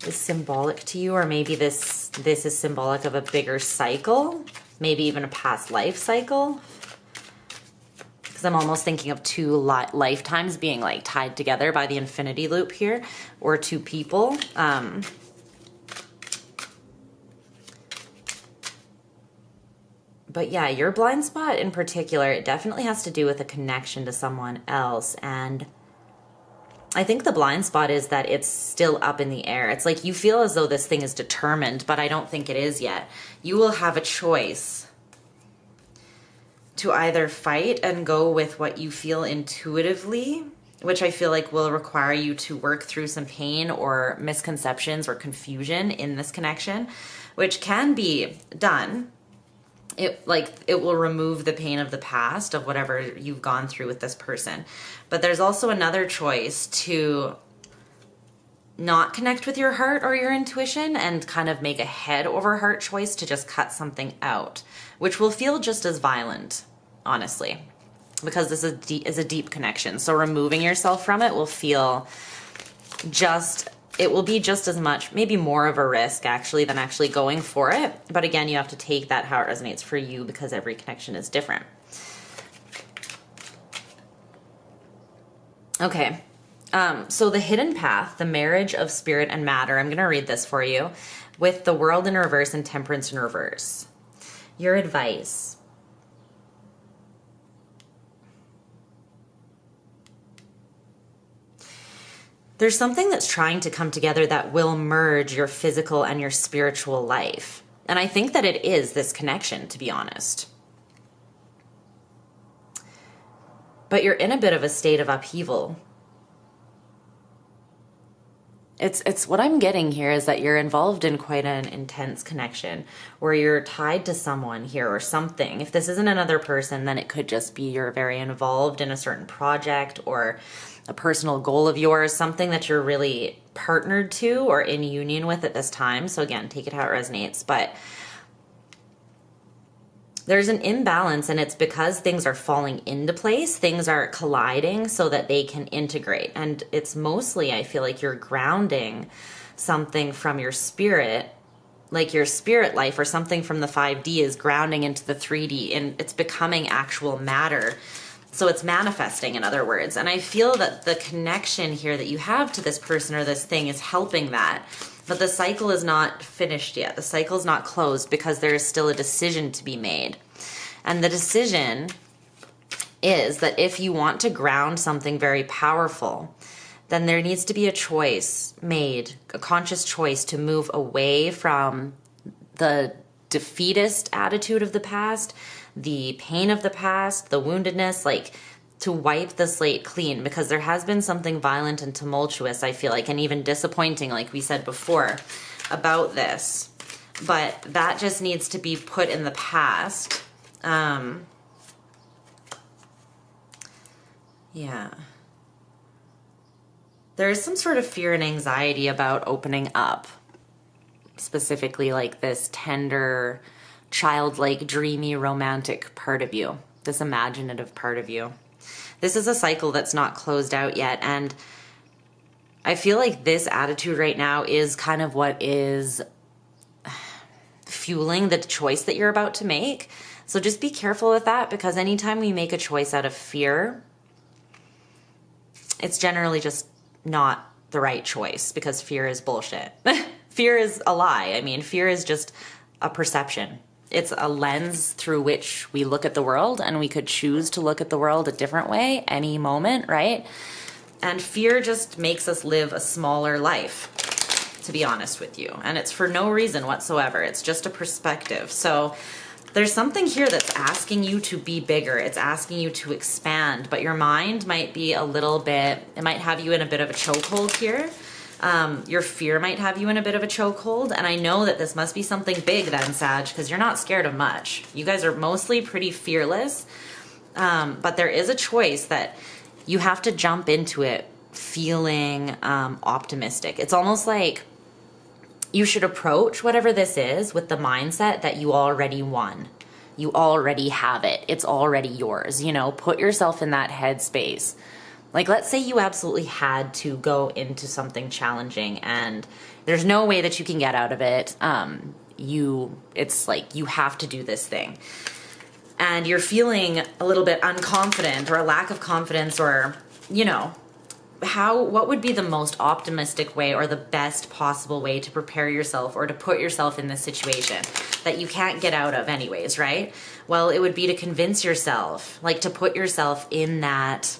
is symbolic to you, or maybe this is symbolic of a bigger cycle, maybe even a past life cycle. Because I'm almost thinking of 2 lifetimes being like tied together by the infinity loop here, or 2 people. But yeah, your blind spot in particular, it definitely has to do with a connection to someone else. And I think the blind spot is that it's still up in the air. It's like you feel as though this thing is determined, but I don't think it is yet. You will have a choice to either fight and go with what you feel intuitively, which I feel like will require you to work through some pain or misconceptions or confusion in this connection, which can be done. It will remove the pain of the past of whatever you've gone through with this person. But there's also another choice to not connect with your heart or your intuition and kind of make a head over heart choice to just cut something out, which will feel just as violent, honestly, because this is a deep connection. So removing yourself from it will feel it will be just as much, maybe more of a risk actually than actually going for it. But again, you have to take that how it resonates for you because every connection is different. Okay. So the hidden path, the marriage of spirit and matter, I'm going to read this for you with the World in reverse and Temperance in reverse. Your advice. There's something that's trying to come together that will merge your physical and your spiritual life. And I think that it is this connection, to be honest. But you're in a bit of a state of upheaval. it's what I'm getting here is that you're involved in quite an intense connection where you're tied to someone here or something. If this isn't another person, then it could just be you're very involved in a certain project or a personal goal of yours, something that you're really partnered to or in union with at this time. So again, take it how it resonates. But there's an imbalance, and it's because things are falling into place, things are colliding so that they can integrate. And it's mostly, I feel like you're grounding something from your spirit, like your spirit life or something from the 5D is grounding into the 3D, and it's becoming actual matter. So it's manifesting, in other words. And I feel that the connection here that you have to this person or this thing is helping that. But the cycle is not finished yet. The cycle is not closed because there is still a decision to be made. And the decision is that if you want to ground something very powerful, then there needs to be a choice made, a conscious choice to move away from the defeatist attitude of the past, the pain of the past, the woundedness, like to wipe the slate clean, because there has been something violent and tumultuous, I feel like, and even disappointing, like we said before, about this. But that just needs to be put in the past. Yeah. There is some sort of fear and anxiety about opening up, specifically like this tender, childlike, dreamy, romantic part of you, this imaginative part of you. This is a cycle that's not closed out yet, and I feel like this attitude right now is kind of what is fueling the choice that you're about to make. So just be careful with that, because anytime we make a choice out of fear, it's generally just not the right choice, because fear is bullshit. Fear is a lie. I mean, fear is just a perception. It's a lens through which we look at the world, and we could choose to look at the world a different way any moment, right? And fear just makes us live a smaller life, to be honest with you. And it's for no reason whatsoever. It's just a perspective. So there's something here that's asking you to be bigger. It's asking you to expand, but your mind might be a little bit, it might have you in a bit of a chokehold here. Your fear might have you in a bit of a chokehold. And I know that this must be something big then, Sag, because you're not scared of much. You guys are mostly pretty fearless. But there is a choice that you have to jump into it feeling optimistic. It's almost like you should approach whatever this is with the mindset that you already won. You already have it. It's already yours. You know, put yourself in that headspace. Like, let's say you absolutely had to go into something challenging and there's no way that you can get out of it. It's like you have to do this thing. And you're feeling a little bit unconfident or a lack of confidence, or, you know, what would be the most optimistic way or the best possible way to prepare yourself or to put yourself in this situation that you can't get out of anyways, right? Well, it would be to convince yourself, like to put yourself in that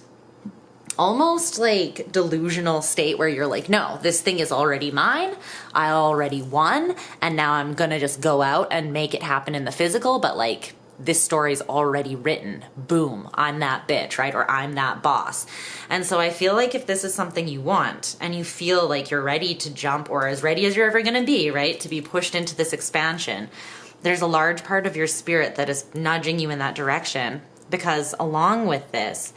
almost like delusional state where you're like, no, this thing is already mine. I already won. And now I'm going to just go out and make it happen in the physical. But like, this story's already written. Boom. I'm that bitch, right? Or I'm that boss. And so I feel like if this is something you want and you feel like you're ready to jump, or as ready as you're ever going to be, right? To be pushed into this expansion, there's a large part of your spirit that is nudging you in that direction, because along with this,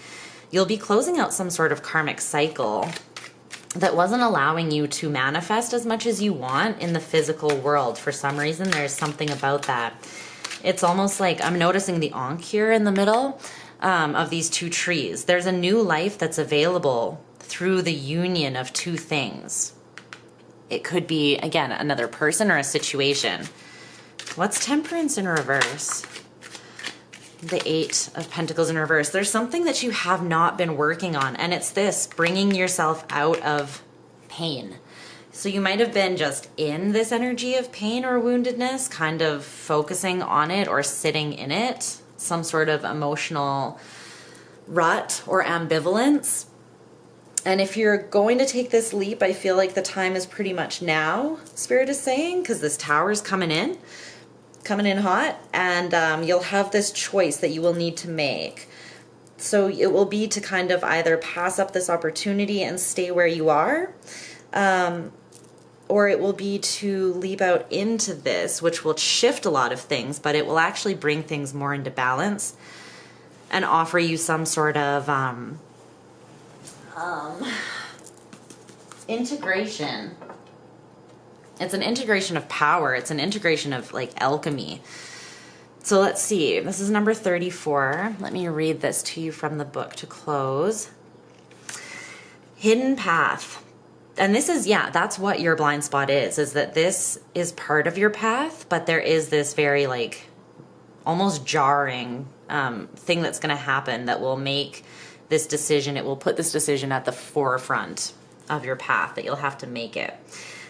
you'll be closing out some sort of karmic cycle that wasn't allowing you to manifest as much as you want in the physical world. For some reason, there's something about that. It's almost like I'm noticing the Ankh here in the middle of these two trees. There's a new life that's available through the union of two things. It could be, again, another person or a situation. What's Temperance in reverse? The 8 of Pentacles in reverse. There's something that you have not been working on, and it's this, bringing yourself out of pain. So you might have been just in this energy of pain or woundedness, kind of focusing on it or sitting in it, some sort of emotional rut or ambivalence. And if you're going to take this leap, I feel like the time is pretty much now, Spirit is saying, because this tower is coming in hot, and you'll have this choice that you will need to make. So it will be to kind of either pass up this opportunity and stay where you are, or it will be to leap out into this, which will shift a lot of things, but it will actually bring things more into balance and offer you some sort of integration. It's an integration of power. It's an integration of like alchemy. So let's see. This is number 34. Let me read this to you from the book to close. Hidden path. And this is, yeah, that's what your blind spot is that this is part of your path, but there is this very like almost jarring thing that's going to happen that will make this decision, it will put this decision at the forefront of your path, that you'll have to make it.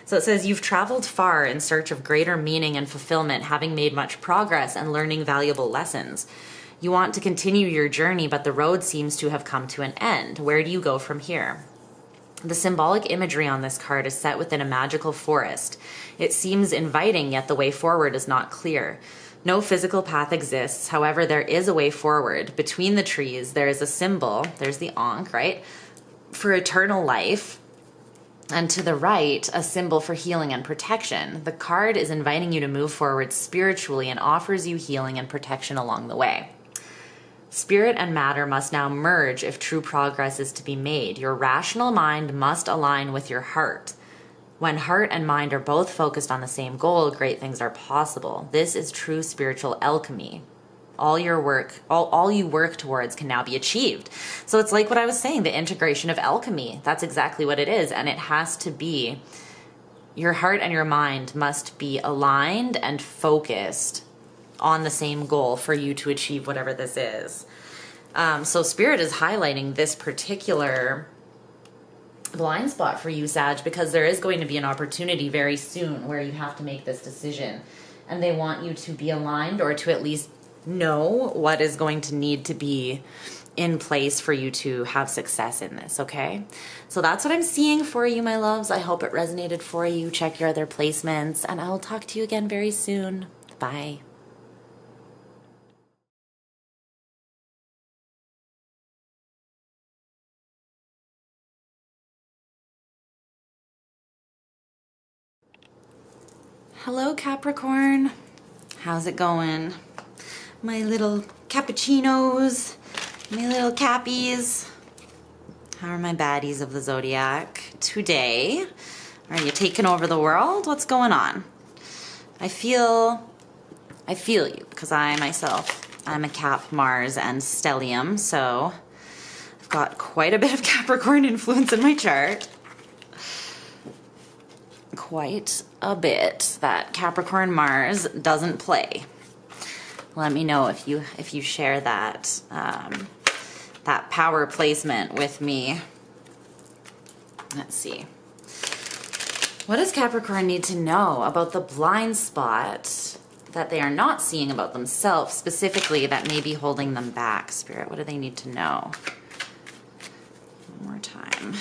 So it says, you've traveled far in search of greater meaning and fulfillment, having made much progress and learning valuable lessons. You want to continue your journey, but the road seems to have come to an end. Where do you go from here? The symbolic imagery on this card is set within a magical forest. It seems inviting, yet the way forward is not clear. No physical path exists, however, there is a way forward. Between the trees, there is a symbol, there's the Ankh, right, for eternal life, and to the right, a symbol for healing and protection. The card is inviting you to move forward spiritually and offers you healing and protection along the way. Spirit and matter must now merge if true progress is to be made. Your rational mind must align with your heart. When heart and mind are both focused on the same goal, great things are possible. This is true spiritual alchemy. All you work towards can now be achieved. So it's like what I was saying, the integration of alchemy. That's exactly what it is. And it has to be, your heart and your mind must be aligned and focused on the same goal for you to achieve whatever this is. So Spirit is highlighting this particular blind spot for you, Sag, because there is going to be an opportunity very soon where you have to make this decision. And they want you to be aligned, or to at least know what is going to need to be in place for you to have success in this, okay? So that's what I'm seeing for you, my loves. I hope it resonated for you. Check your other placements, and I will talk to you again very soon. Bye. Hello, Capricorn. How's it going? My little cappuccinos, my little cappies. How are my baddies of the zodiac today? Are you taking over the world? What's going on? I feel you, because I myself, I'm a Cap, Mars, and Stellium, so I've got quite a bit of Capricorn influence in my chart. Quite a bit that Capricorn Mars doesn't play. Let me know if you share that that power placement with me. Let's see. What does Capricorn need to know about the blind spot that they are not seeing about themselves, specifically that may be holding them back? Spirit, what do they need to know? One more time.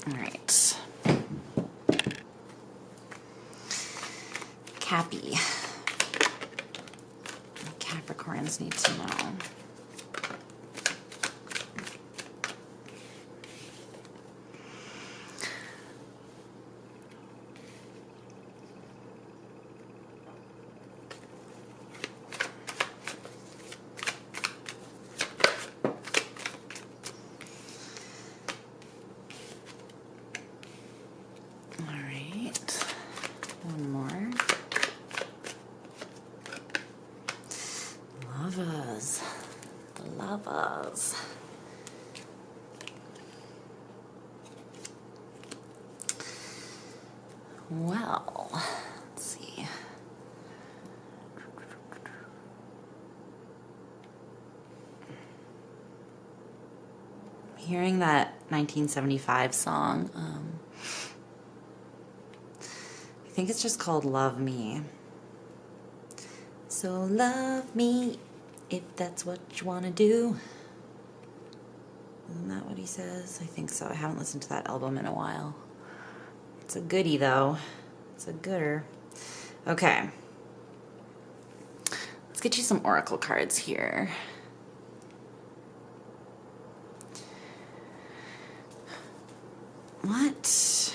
All right. Cappy. Capricorns need to know. Lovers. Well, let's see. I'm hearing that 1975 song. I think it's just called Love Me. So love me if that's what you want to do. Isn't that what he says? I think so. I haven't listened to that album in a while. It's a goodie, though. It's a gooder. Okay. Let's get you some oracle cards here. what?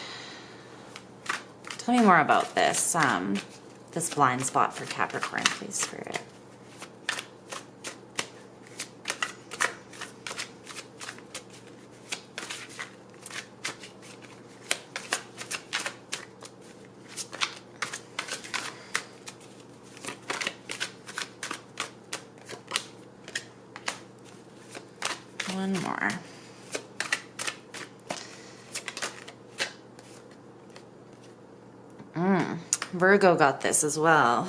Tell me more about this, this blind spot for Capricorn, please, Spirit. One more. Virgo got this as well.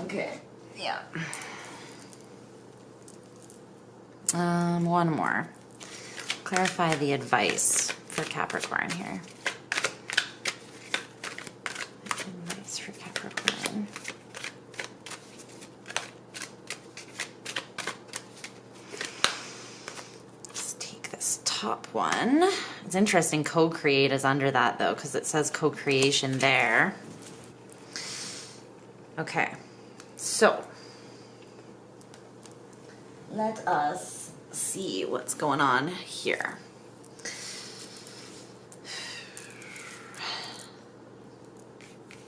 Okay, yeah. One more. Clarify the advice for Capricorn here. Advice for Capricorn. Top one. It's interesting, co-create is under that though, because it says co-creation there. Okay, so let us see what's going on here.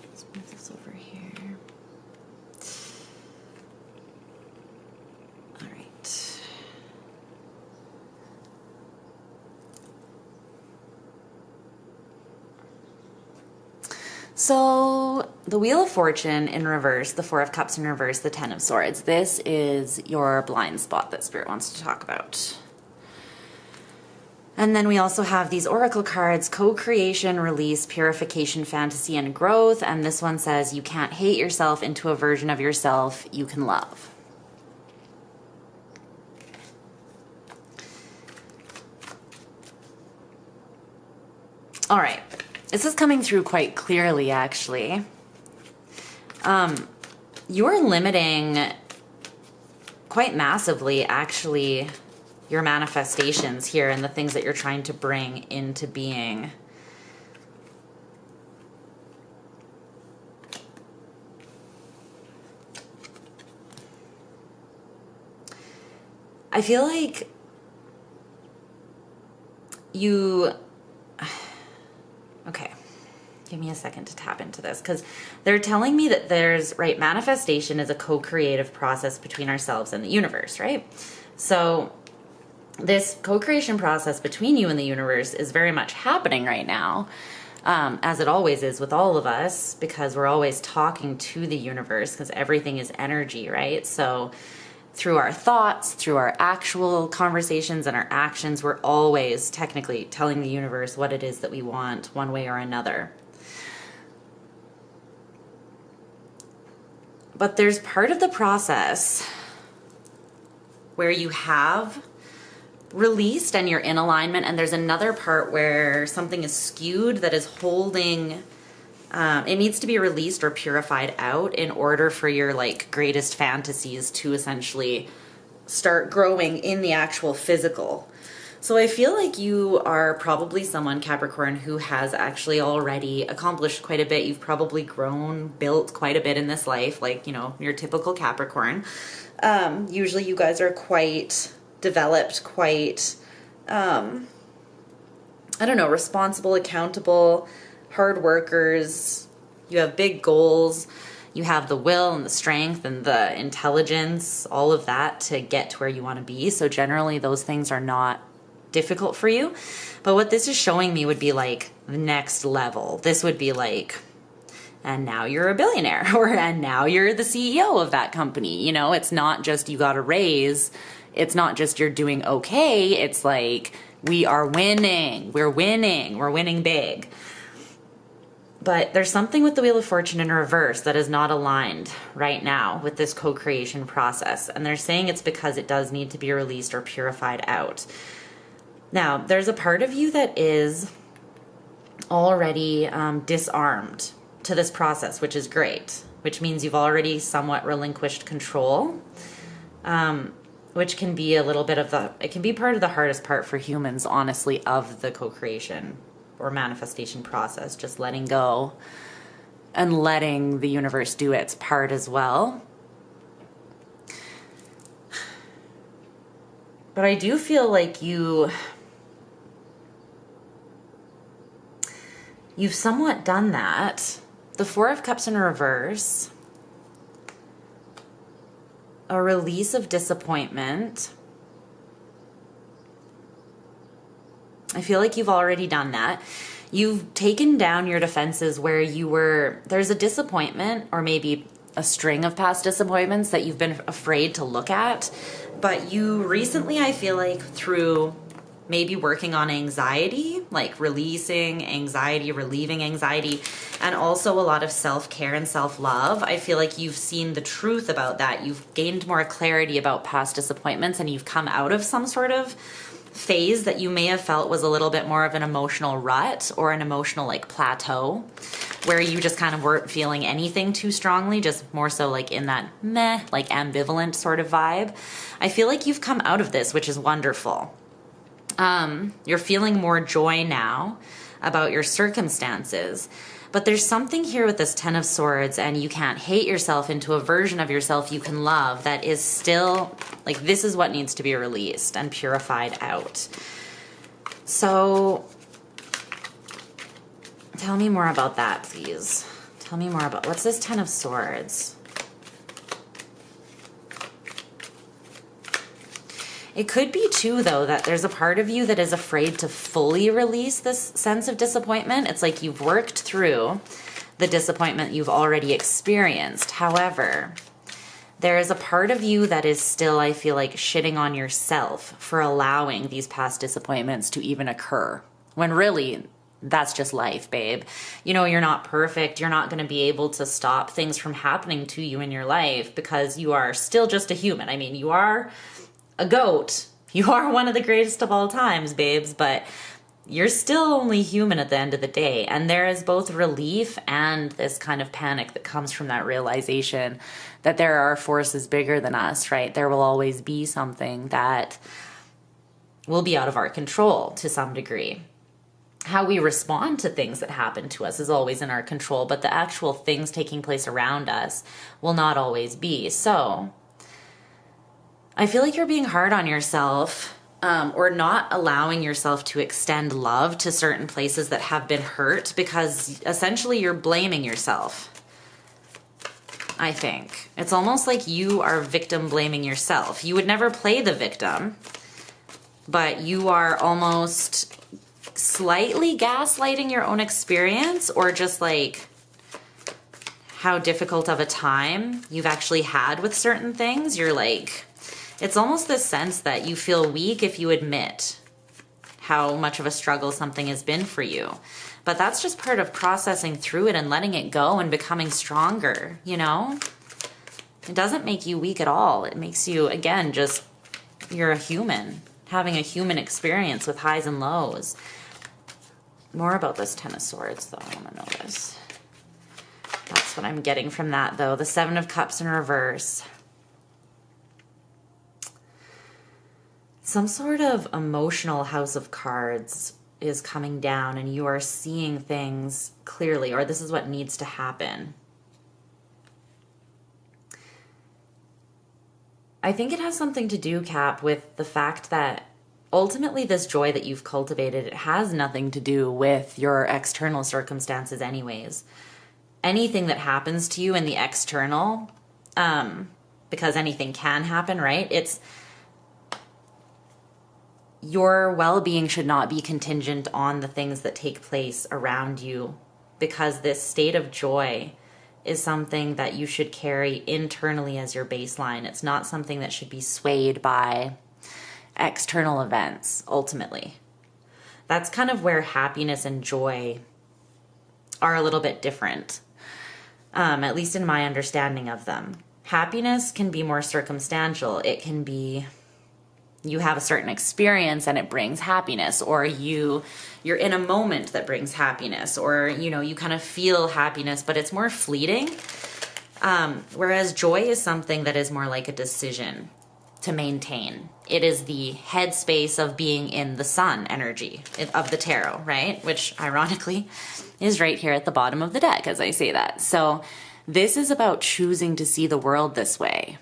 Let's move this over here. All right. So the Wheel of Fortune in reverse, the Four of Cups in reverse, the Ten of Swords. This is your blind spot that Spirit wants to talk about. And then we also have these oracle cards, co-creation, release, purification, fantasy, and growth. And this one says you can't hate yourself into a version of yourself you can love. All right. This is coming through quite clearly, actually. You're limiting quite massively, actually, your manifestations here and the things that you're trying to bring into being. I feel like you... Okay, give me a second to tap into this, because they're telling me that there's, right, manifestation is a co-creative process between ourselves and the universe, right? So this co-creation process between you and the universe is very much happening right now, as it always is with all of us, because we're always talking to the universe, because everything is energy, right? So through our thoughts, through our actual conversations and our actions, we're always technically telling the universe what it is that we want one way or another. But there's part of the process where you have released and you're in alignment, and there's another part where something is skewed that is holding... it needs to be released or purified out in order for your like greatest fantasies to essentially start growing in the actual physical. So I feel like you are probably someone, Capricorn, who has actually already accomplished quite a bit. You've probably grown, built quite a bit in this life, like, you know, your typical Capricorn. Usually you guys are quite developed, quite, I don't know, responsible, accountable, hard workers. You have big goals. You have the will and the strength and the intelligence, all of that to get to where you want to be. So generally those things are not difficult for you. But what this is showing me would be like the next level. This would be like, and now you're a billionaire, or and now you're the CEO of that company. You know, it's not just you got a raise. It's not just you're doing okay. It's like we are winning. We're winning. We're winning big. But there's something with the Wheel of Fortune in reverse that is not aligned right now with this co-creation process. And they're saying it's because it does need to be released or purified out. Now, there's a part of you that is already disarmed to this process, which is great, which means you've already somewhat relinquished control, which can be a little bit of it can be part of the hardest part for humans, honestly, of the co-creation or manifestation process, just letting go and letting the universe do its part as well. But I do feel like you've somewhat done that. The Four of Cups in reverse. A release of disappointment. I feel like you've already done that. You've taken down your defenses where there's a disappointment or maybe a string of past disappointments that you've been afraid to look at. But you recently, I feel like through maybe working on anxiety, like releasing anxiety, relieving anxiety, and also a lot of self-care and self-love, I feel like you've seen the truth about that. You've gained more clarity about past disappointments, and you've come out of some sort of phase that you may have felt was a little bit more of an emotional rut or an emotional like plateau, where you just kind of weren't feeling anything too strongly, just more so like in that meh, like ambivalent sort of vibe. I feel like you've come out of this, which is wonderful. You're feeling more joy now about your circumstances, but there's something here with this Ten of Swords, and you can't hate yourself into a version of yourself you can love that is still like, this is what needs to be released and purified out. So tell me more about that, please. Tell me more about, what's this Ten of Swords? It could be too, though, that there's a part of you that is afraid to fully release this sense of disappointment. It's like you've worked through the disappointment you've already experienced. However, there is a part of you that is still, I feel like, shitting on yourself for allowing these past disappointments to even occur. When really, that's just life, babe. You know, you're not perfect. You're not going to be able to stop things from happening to you in your life because you are still just a human. I mean, you are a goat. You are one of the greatest of all times, babes, but you're still only human at the end of the day. And there is both relief and this kind of panic that comes from that realization that there are forces bigger than us, right? There will always be something that will be out of our control to some degree. How we respond to things that happen to us is always in our control, but the actual things taking place around us will not always be. So I feel like you're being hard on yourself, or not allowing yourself to extend love to certain places that have been hurt, because essentially you're blaming yourself. I think it's almost like you are victim blaming yourself. You would never play the victim, but you are almost slightly gaslighting your own experience, or just like how difficult of a time you've actually had with certain things. You're like, it's almost this sense that you feel weak if you admit how much of a struggle something has been for you. But that's just part of processing through it and letting it go and becoming stronger, you know? It doesn't make you weak at all. It makes you, again, just, you're a human, having a human experience with highs and lows. More about this Ten of Swords, though. I want to know this. That's what I'm getting from that, though. The Seven of Cups in reverse. Some sort of emotional house of cards is coming down, and you are seeing things clearly, or this is what needs to happen. I think it has something to do, Cap, with the fact that ultimately this joy that you've cultivated, it has nothing to do with your external circumstances anyways. Anything that happens to you in the external, because anything can happen, right? It's your well-being should not be contingent on the things that take place around you, because this state of joy is something that you should carry internally as your baseline. It's not something that should be swayed by external events, ultimately. That's kind of where happiness and joy are a little bit different, at least in my understanding of them. Happiness can be more circumstantial. It can be you have a certain experience and it brings happiness, or you're in a moment that brings happiness, or, you know, you kind of feel happiness, but it's more fleeting. Whereas joy is something that is more like a decision to maintain. It is the headspace of being in the sun energy of the tarot, right? Which ironically is right here at the bottom of the deck as I say that. So this is about choosing to see the world this way.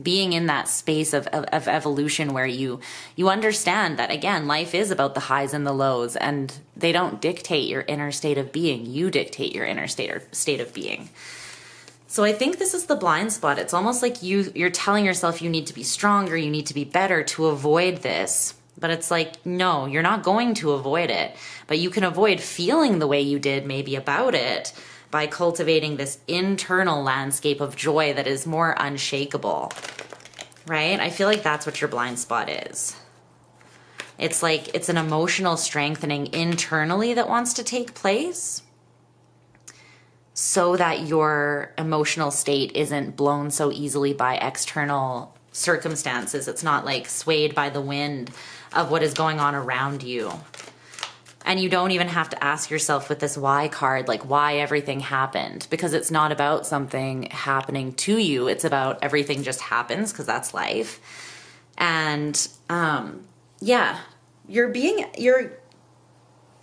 being in that space of evolution where you understand that, again, life is about the highs and the lows, and they don't dictate your inner state of being. You dictate your inner state of being. So I think this is the blind spot. It's almost like you're telling yourself you need to be stronger, you need to be better to avoid this. But it's like, no, you're not going to avoid it. But you can avoid feeling the way you did maybe about it by cultivating this internal landscape of joy that is more unshakable, right? I feel like that's what your blind spot is. It's like it's an emotional strengthening internally that wants to take place so that your emotional state isn't blown so easily by external circumstances. It's not like swayed by the wind of what is going on around you. And you don't even have to ask yourself with this why card, like why everything happened, because it's not about something happening to you. It's about everything just happens because that's life. And yeah,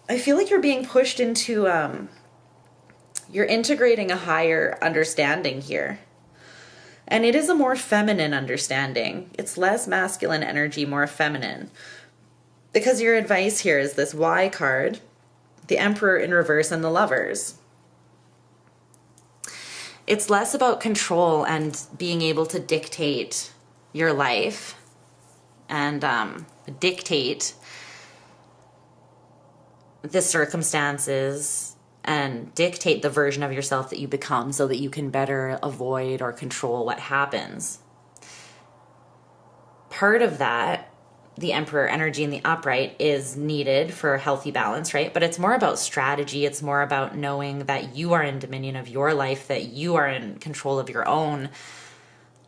I feel like you're being pushed into, you're integrating a higher understanding here. And it is a more feminine understanding. It's less masculine energy, more feminine. Because your advice here is this why card, the Emperor in reverse, and the Lovers. It's less about control and being able to dictate your life and dictate the circumstances and dictate the version of yourself that you become so that you can better avoid or control what happens. Part of that, the Emperor energy in the upright, is needed for a healthy balance, right? But it's more about strategy. It's more about knowing that you are in dominion of your life, that you are in control of your own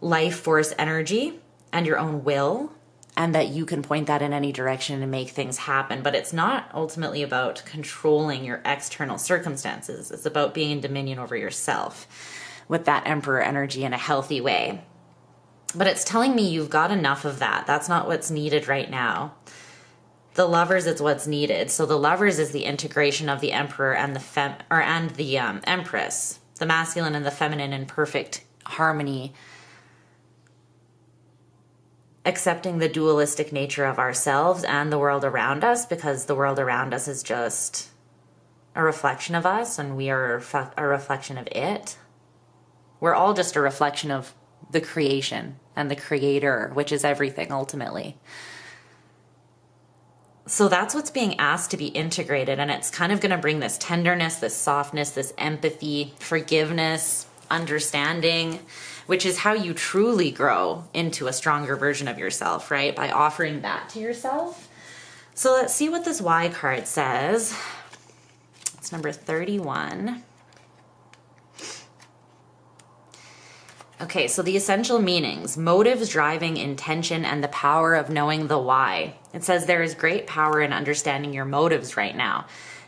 life force energy and your own will, and that you can point that in any direction and make things happen. But it's not ultimately about controlling your external circumstances. It's about being in dominion over yourself with that Emperor energy in a healthy way. But it's telling me you've got enough of that. That's not what's needed right now. The Lovers is what's needed. So the Lovers is the integration of the Emperor and the Empress, the masculine and the feminine in perfect harmony, accepting the dualistic nature of ourselves and the world around us, because the world around us is just a reflection of us and we are a reflection of it. We're all just a reflection of the creation and the creator, which is everything ultimately. So that's what's being asked to be integrated. And it's kind of going to bring this tenderness, this softness, this empathy, forgiveness, understanding, which is how you truly grow into a stronger version of yourself, right? By offering that to yourself. So let's see what this Y card says. It's number 31. Okay, so the essential meanings: motives, driving, intention, and the power of knowing the why. It says there is great power in understanding your motives right now.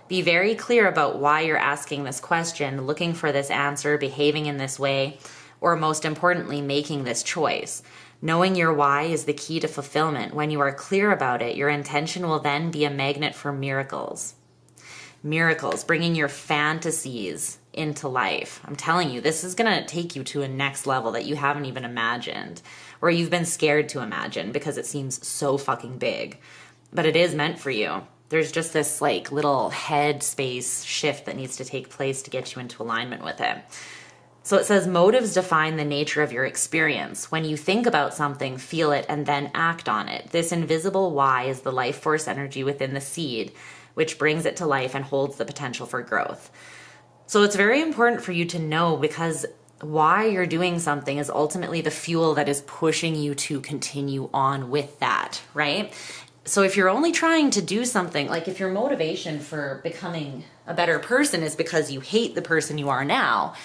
Be very clear about why you're asking this question, looking for this answer, behaving in this way, or most importantly, making this choice. Knowing your why is the key to fulfillment. When you are clear about it, your intention will then be a magnet for miracles. Miracles, bringing your fantasies into life. I'm telling you, this is going to take you to a next level that you haven't even imagined, or you've been scared to imagine because it seems so fucking big. But it is meant for you. There's just this like little head space shift that needs to take place to get you into alignment with it. So it says motives define the nature of your experience. When you think about something, feel it, and then act on it. This invisible why is the life force energy within the seed, which brings it to life and holds the potential for growth. So it's very important for you to know, because why you're doing something is ultimately the fuel that is pushing you to continue on with that, right? So if you're only trying to do something, like if your motivation for becoming a better person is because you hate the person you are now,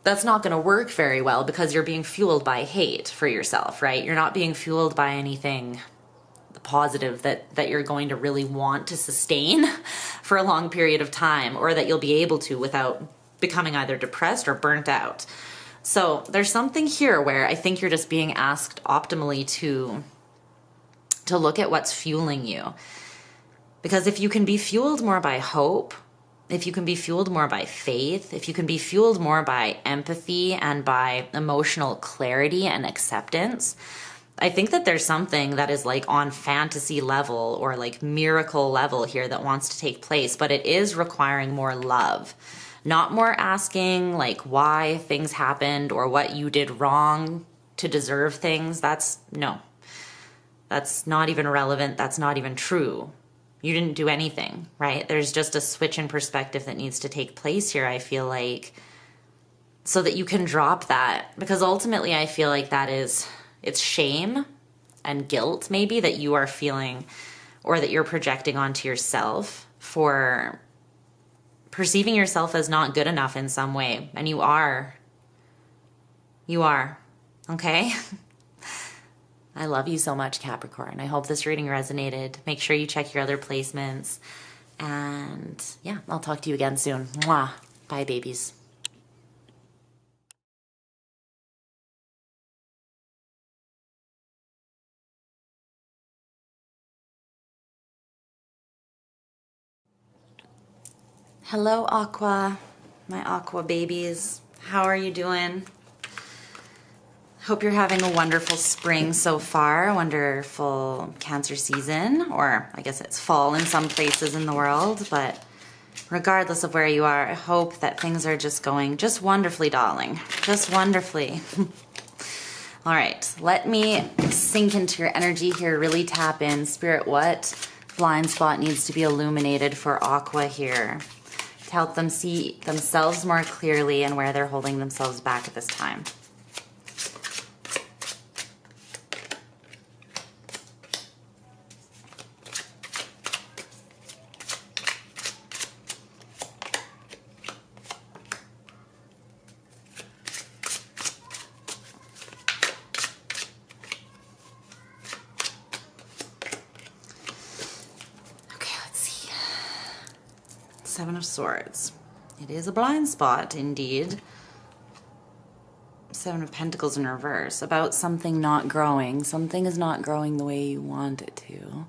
that's not going to work very well, because you're being fueled by hate for yourself, right? You're not being fueled by anything positive that you're going to really want to sustain for a long period of time, or that you'll be able to without becoming either depressed or burnt out. So there's something here where I think you're just being asked optimally to look at what's fueling you. Because if you can be fueled more by hope if you can be fueled more by faith, if you can be fueled more by empathy and by emotional clarity and acceptance, I think that there's something that is like on fantasy level or like miracle level here that wants to take place, but it is requiring more love, not more asking like why things happened or what you did wrong to deserve things. That's not even relevant. That's not even true. You didn't do anything, right? There's just a switch in perspective that needs to take place here, I feel like, so that you can drop that, because ultimately I feel like it's shame and guilt maybe that you are feeling or that you're projecting onto yourself for perceiving yourself as not good enough in some way. And you are, okay? I love you so much, Capricorn. I hope this reading resonated. Make sure you check your other placements. And yeah, I'll talk to you again soon. Mwah. Bye, babies. Hello, Aqua, my Aqua babies. How are you doing? Hope you're having a wonderful spring so far, a wonderful Cancer season, or I guess it's fall in some places in the world, but regardless of where you are, I hope that things are just going just wonderfully, darling, just wonderfully. All right, let me sink into your energy here, really tap in. Spirit, what blind spot needs to be illuminated for Aqua here to help them see themselves more clearly and where they're holding themselves back at this time? Seven of Swords. It is a blind spot, indeed. Seven of Pentacles in reverse. About something not growing. Something is not growing the way you want it to.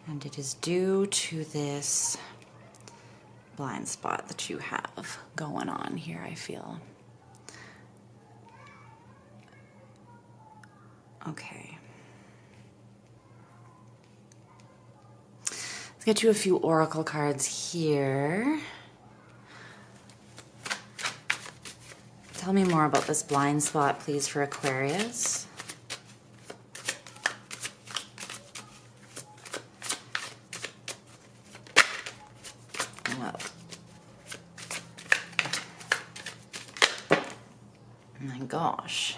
And it is due to this blind spot that you have going on here, I feel. Okay. Let's get you a few oracle cards here. Tell me more about this blind spot, please, for Aquarius. Well, my gosh.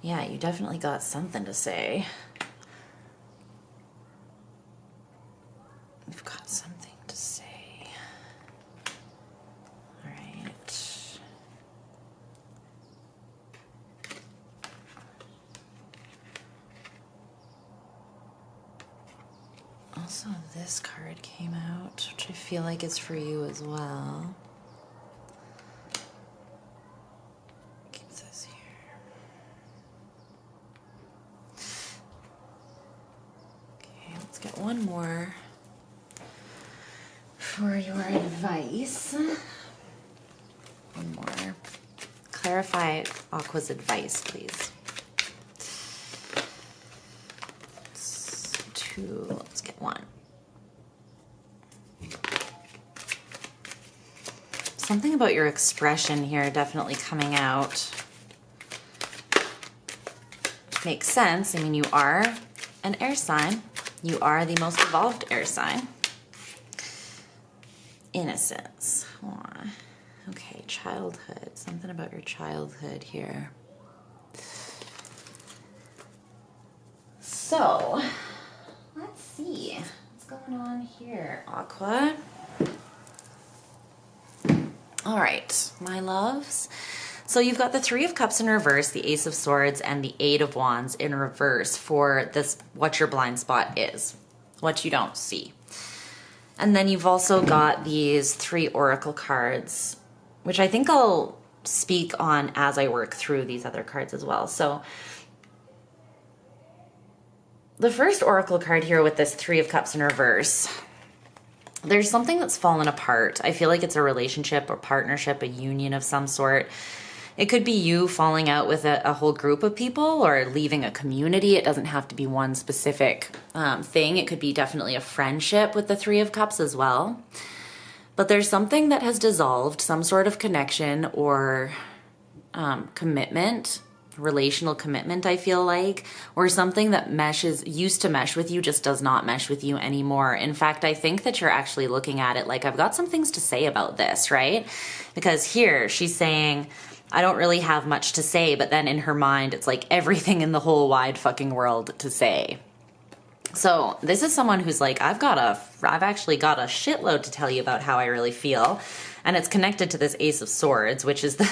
Yeah, you definitely got something to say. We've got something to say. All right. Also, this card came out, which I feel like is for you as well. Keep this here. Okay, let's get one more for your advice. One more. Clarify Aqua's advice, please. Let's get one. Something about your expression here definitely coming out. Makes sense. I mean, you are an air sign. You are the most evolved air sign. Innocence. Aww. Okay, childhood. Something about your childhood here. So, let's see. What's going on here, Aqua? All right, my loves. So you've got the Three of Cups in reverse, the Ace of Swords, and the Eight of Wands in reverse for this, what your blind spot is, what you don't see. And then you've also got these three oracle cards, which I think I'll speak on as I work through these other cards as well. So the first oracle card here with this Three of Cups in reverse there's something that's fallen apart. I feel like it's a relationship or partnership, a union of some sort. It could be you falling out with a whole group of people or leaving a community. It doesn't have to be one specific thing. It could be definitely a friendship with the Three of Cups as well. But there's something that has dissolved, some sort of connection or commitment, relational commitment, I feel like, or something that used to mesh with you just does not mesh with you anymore. In fact, I think that you're actually looking at it like, I've got some things to say about this, right? Because here she's saying, I don't really have much to say, but then in her mind, it's like everything in the whole wide fucking world to say. So this is someone who's like, I've actually got a shitload to tell you about how I really feel. And it's connected to this Ace of Swords, which is the,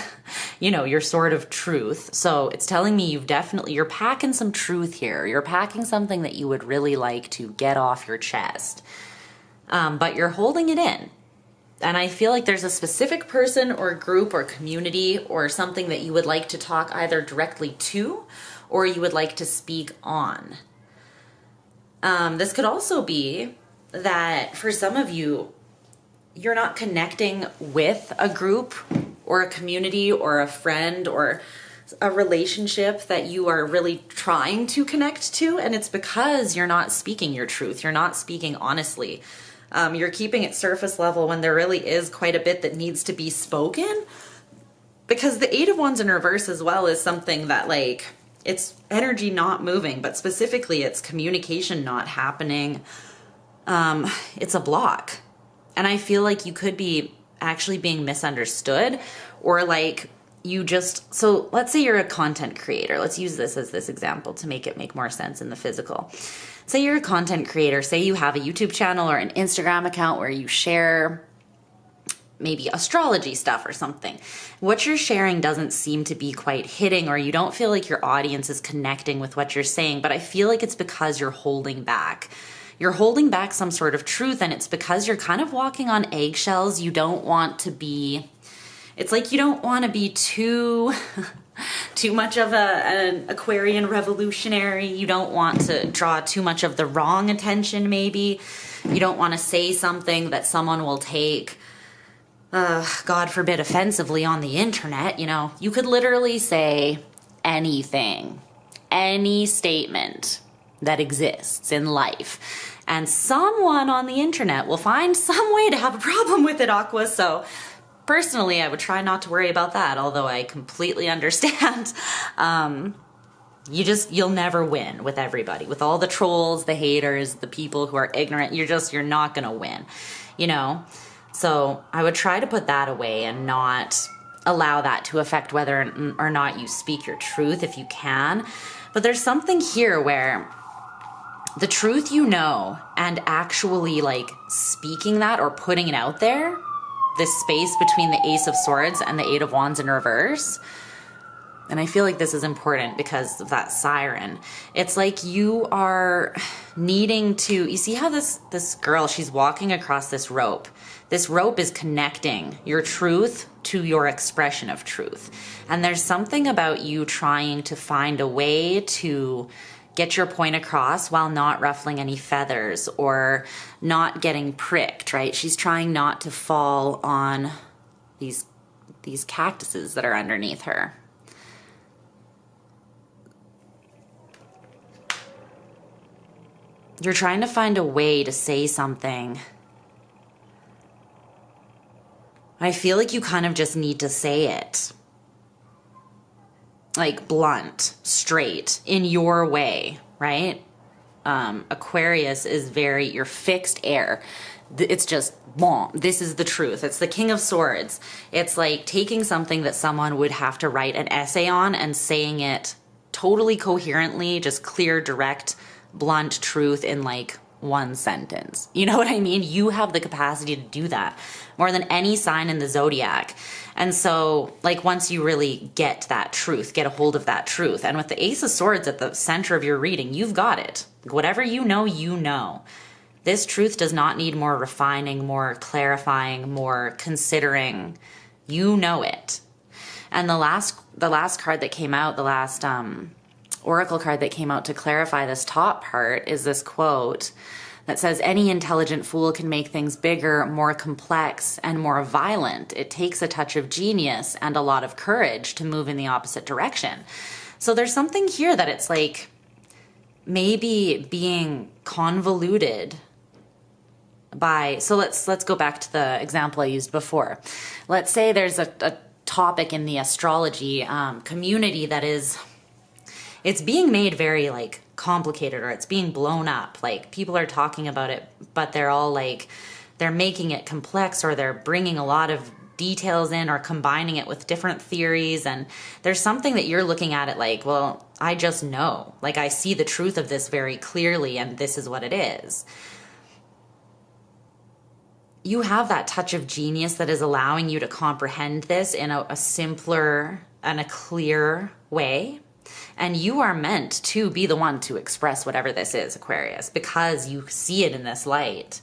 your sword of truth. So it's telling me you're packing some truth here. You're packing something that you would really like to get off your chest. But you're holding it in. And I feel like there's a specific person or group or community or something that you would like to talk either directly to or you would like to speak on. This could also be that for some of you, you're not connecting with a group or a community or a friend or a relationship that you are really trying to connect to. And it's because you're not speaking your truth. You're not speaking honestly. You're keeping it surface level when there really is quite a bit that needs to be spoken. Because the Eight of Wands in reverse as well is something that like, it's energy not moving, but specifically it's communication not happening. It's a block. And I feel like you could be actually being misunderstood or like so let's say you're a content creator. Let's use this as this example to make it make more sense in the physical. Say you're a content creator. Say you have a YouTube channel or an Instagram account where you share maybe astrology stuff or something. What you're sharing doesn't seem to be quite hitting or you don't feel like your audience is connecting with what you're saying, but I feel like it's because you're holding back. You're holding back some sort of truth and it's because you're kind of walking on eggshells. You don't want to be, it's like you don't want to be too much of an Aquarian revolutionary. You don't want to draw too much of the wrong attention maybe. You don't want to say something that someone will take God forbid, offensively on the internet. You could literally say anything, any statement that exists in life. And someone on the internet will find some way to have a problem with it, Aqua. So personally, I would try not to worry about that, although I completely understand. You'll never win with everybody. With all the trolls, the haters, the people who are ignorant, you're not gonna win, So I would try to put that away and not allow that to affect whether or not you speak your truth if you can. But there's something here where the truth and actually like speaking that or putting it out there, this space between the Ace of Swords and the Eight of Wands in reverse. And I feel like this is important because of that siren. It's like you are needing to, you see how this girl, she's walking across this rope. This rope is connecting your truth to your expression of truth. And there's something about you trying to find a way to get your point across while not ruffling any feathers or not getting pricked, right? She's trying not to fall on these cactuses that are underneath her. You're trying to find a way to say something. I feel like you kind of just need to say it. Like blunt, straight, in your way, right? Aquarius is you're fixed air. It's just, boom, this is the truth. It's the King of Swords. It's like taking something that someone would have to write an essay on and saying it totally coherently, just clear, direct, blunt truth in like one sentence. You know what I mean? You have the capacity to do that more than any sign in the zodiac. And so like once you really get that truth, get a hold of that truth. And with the Ace of Swords at the center of your reading, you've got it. Whatever you know. This truth does not need more refining, more clarifying, more considering. You know it. And the last card that came out, the last oracle card that came out to clarify this top part is this quote that says any intelligent fool can make things bigger, more complex, and more violent. It takes a touch of genius and a lot of courage to move in the opposite direction. So there's something here that it's like maybe being convoluted by, so let's go back to the example I used before. Let's say there's a topic in the astrology community that is, it's being made very like complicated, or it's being blown up. Like people are talking about it, but they're all like, they're making it complex, or they're bringing a lot of details in, or combining it with different theories. And there's something that you're looking at it like, well, I just know, like I see the truth of this very clearly, and this is what it is. You have that touch of genius that is allowing you to comprehend this in a simpler and a clear way. And you are meant to be the one to express whatever this is, Aquarius, because you see it in this light,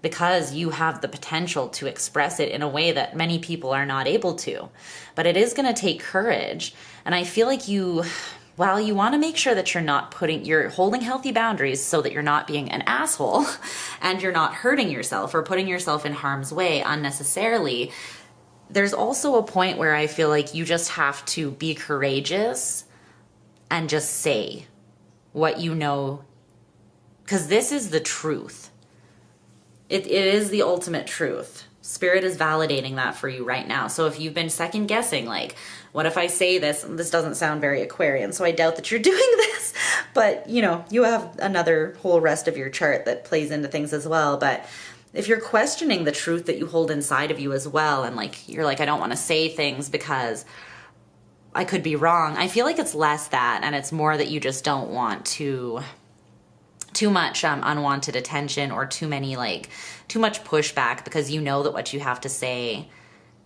because you have the potential to express it in a way that many people are not able to. But it is going to take courage. And I feel like you want to make sure that you're holding healthy boundaries so that you're not being an asshole and you're not hurting yourself or putting yourself in harm's way unnecessarily. There's also a point where I feel like you just have to be courageous and just say what you know, because this is the truth. It is the ultimate truth. Spirit is validating that for you right now. So if you've been second guessing, like, what if I say this? This doesn't sound very Aquarian, so I doubt that you're doing this. But, you know, you have another whole rest of your chart that plays into things as well. But if you're questioning the truth that you hold inside of you as well, and like, you're like, I don't want to say things because I could be wrong. I feel like it's less that, and it's more that you just don't want too much unwanted attention, or too much pushback, because you know that what you have to say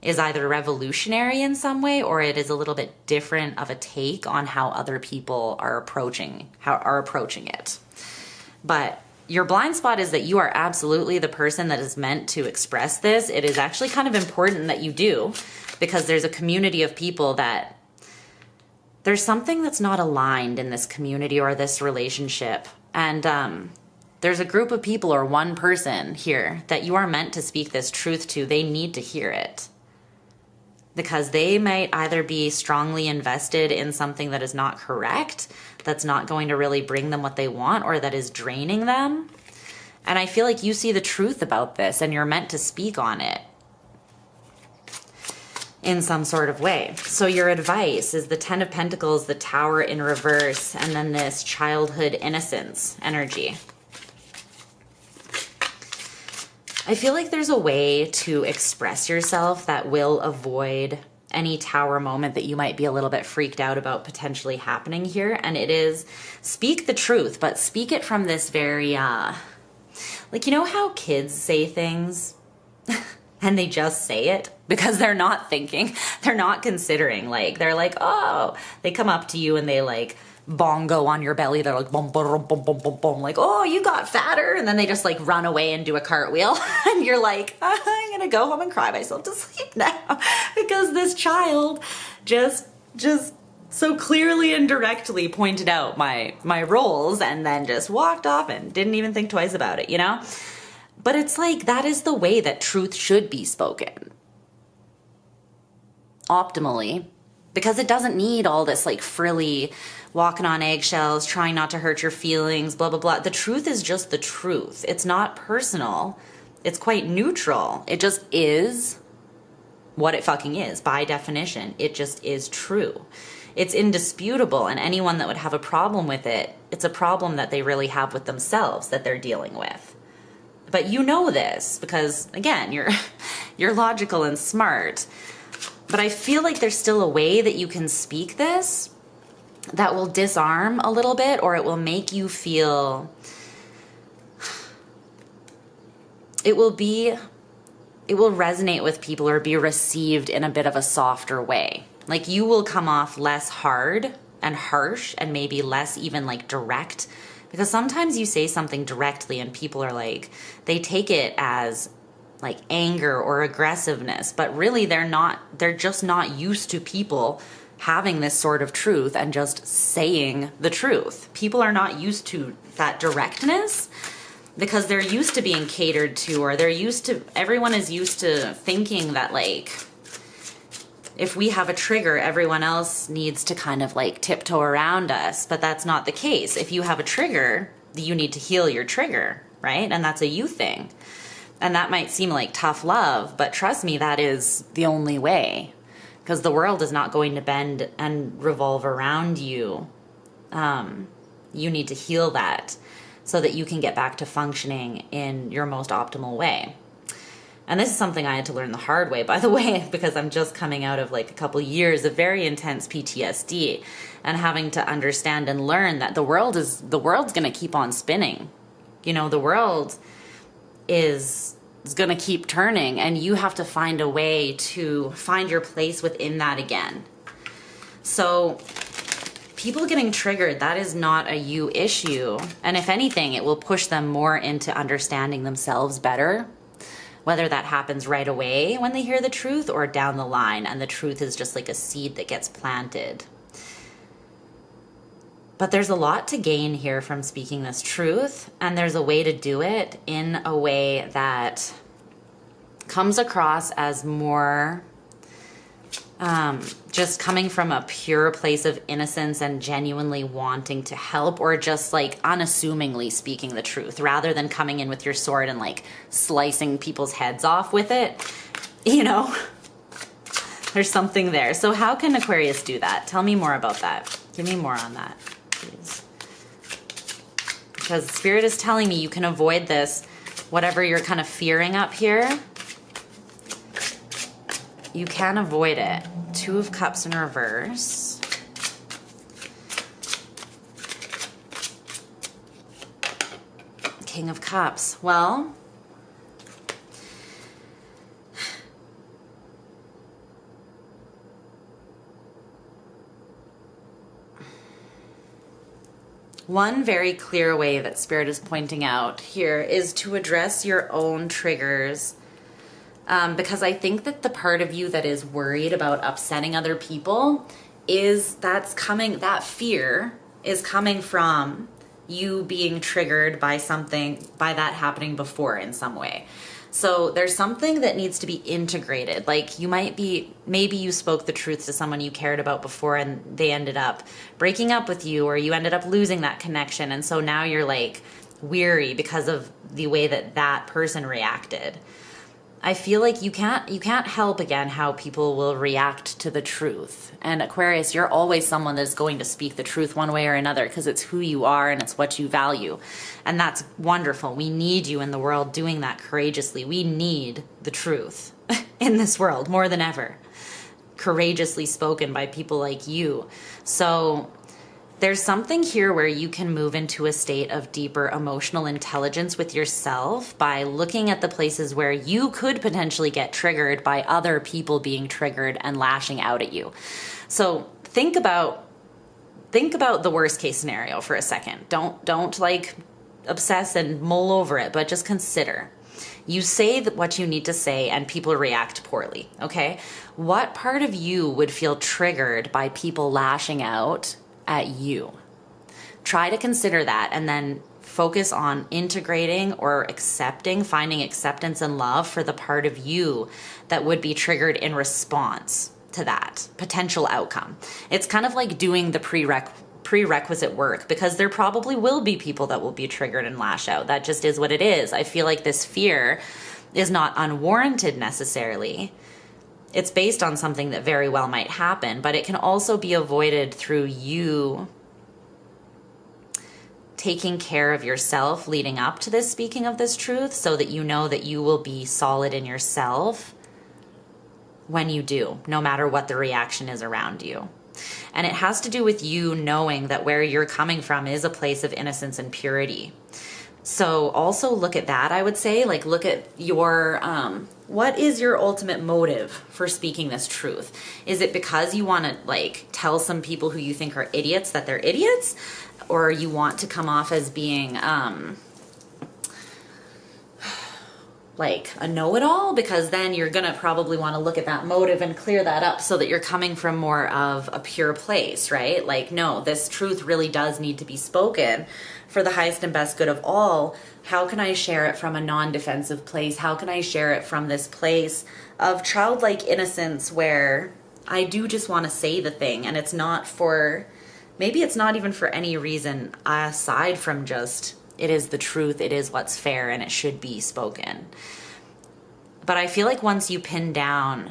is either revolutionary in some way, or it is a little bit different of a take on how other people are approaching it. But your blind spot is that you are absolutely the person that is meant to express this. It is actually kind of important that you do, because there's a community of people that there's something that's not aligned in this community or this relationship. And there's a group of people, or one person here, that you are meant to speak this truth to. They need to hear it, because they might either be strongly invested in something that is not correct, that's not going to really bring them what they want, or that is draining them. And I feel like you see the truth about this, and you're meant to speak on it in some sort of way. So your advice is the 10 of Pentacles, the Tower in reverse, and then this childhood innocence energy. I feel like there's a way to express yourself that will avoid any Tower moment that you might be a little bit freaked out about potentially happening here. And it is, speak the truth, but speak it from this very, like, you know how kids say things and they just say it because they're not thinking, they're not considering, like, they're like, oh, they come up to you and they like bongo on your belly. They're like, boom, boom, boom, boom, boom, boom, like, oh, you got fatter. And then they just like run away and do a cartwheel. And you're like, I'm going to go home and cry myself to sleep now, because this child just so clearly and directly pointed out my roles, and then just walked off and didn't even think twice about it, you know? But it's like, that is the way that truth should be spoken. Optimally. Because it doesn't need all this like frilly, walking on eggshells, trying not to hurt your feelings, blah, blah, blah. The truth is just the truth. It's not personal. It's quite neutral. It just is what it fucking is. By definition, it just is true. It's indisputable, and anyone that would have a problem with it, it's a problem that they really have with themselves that they're dealing with. But you know this because, again, you're logical and smart. But I feel like there's still a way that you can speak this that will disarm a little bit, or it will make you feel, it will resonate with people, or be received in a bit of a softer way. Like, you will come off less hard and harsh, and maybe less even like direct, because sometimes you say something directly and people are like, they take it as like anger or aggressiveness, but really they're just not used to people having this sort of truth and just saying the truth. People are not used to that directness. because they're used to being catered to, or everyone is used to thinking that like, if we have a trigger, everyone else needs to kind of like tiptoe around us, but that's not the case. If you have a trigger, you need to heal your trigger, right? And that's a you thing. And that might seem like tough love, but trust me, that is the only way, because the world is not going to bend and revolve around you. You need to heal that so that you can get back to functioning in your most optimal way. And this is something I had to learn the hard way, by the way, because I'm just coming out of like a couple years of very intense PTSD and having to understand and learn that the world's going to keep on spinning. You know, the world is going to keep turning, and you have to find a way to find your place within that again. So people getting triggered, that is not a you issue. And if anything, it will push them more into understanding themselves better, whether that happens right away when they hear the truth or down the line, and the truth is just like a seed that gets planted. But there's a lot to gain here from speaking this truth, and there's a way to do it in a way that comes across as more just coming from a pure place of innocence and genuinely wanting to help, or just like unassumingly speaking the truth rather than coming in with your sword and like slicing people's heads off with it. You know, there's something there. So how can Aquarius do that? Tell me more about that. Give me more on that, please. Because Spirit is telling me you can avoid this, whatever you're kind of fearing up here. You can avoid it. Two of Cups in reverse. King of Cups. Well, one very clear way that Spirit is pointing out here is to address your own triggers. Because I think that the part of you that is worried about upsetting other people that fear is coming from you being triggered by something, by that happening before in some way. So there's something that needs to be integrated. Like maybe you spoke the truth to someone you cared about before and they ended up breaking up with you, or you ended up losing that connection. And so now you're like weary because of the way that person reacted. I feel like you can't help again how people will react to the truth. And Aquarius, you're always someone that's going to speak the truth one way or another, because it's who you are and it's what you value. And that's wonderful. We need you in the world doing that courageously. We need the truth in this world more than ever. Courageously spoken by people like you. So there's something here where you can move into a state of deeper emotional intelligence with yourself by looking at the places where you could potentially get triggered by other people being triggered and lashing out at you. So think about the worst case scenario for a second. Don't like obsess and mull over it, but just consider. You say what you need to say and people react poorly, okay? What part of you would feel triggered by people lashing out at you? Try to consider that, and then focus on integrating or accepting, finding acceptance and love for the part of you that would be triggered in response to that potential outcome. It's kind of like doing the prerequisite work, because there probably will be people that will be triggered and lash out. That just is what it is. I feel like this fear is not unwarranted necessarily. It's based on something that very well might happen, but it can also be avoided through you taking care of yourself leading up to this speaking of this truth, so that you know that you will be solid in yourself when you do, no matter what the reaction is around you. And it has to do with you knowing that where you're coming from is a place of innocence and purity. So also look at that, I would say, like look at your, what is your ultimate motive for speaking this truth? Is it because you want to like tell some people who you think are idiots that they're idiots? Or you want to come off as being, like a know-it-all, because then you're gonna probably want to look at that motive and clear that up so that you're coming from more of a pure place, right? Like, no, this truth really does need to be spoken for the highest and best good of all. How can I share it from a non-defensive place? How can I share it from this place of childlike innocence where I do just want to say the thing, and it's not for, maybe it's not even for any reason aside from just, it is the truth, it is what's fair, and it should be spoken. But I feel like once you pin down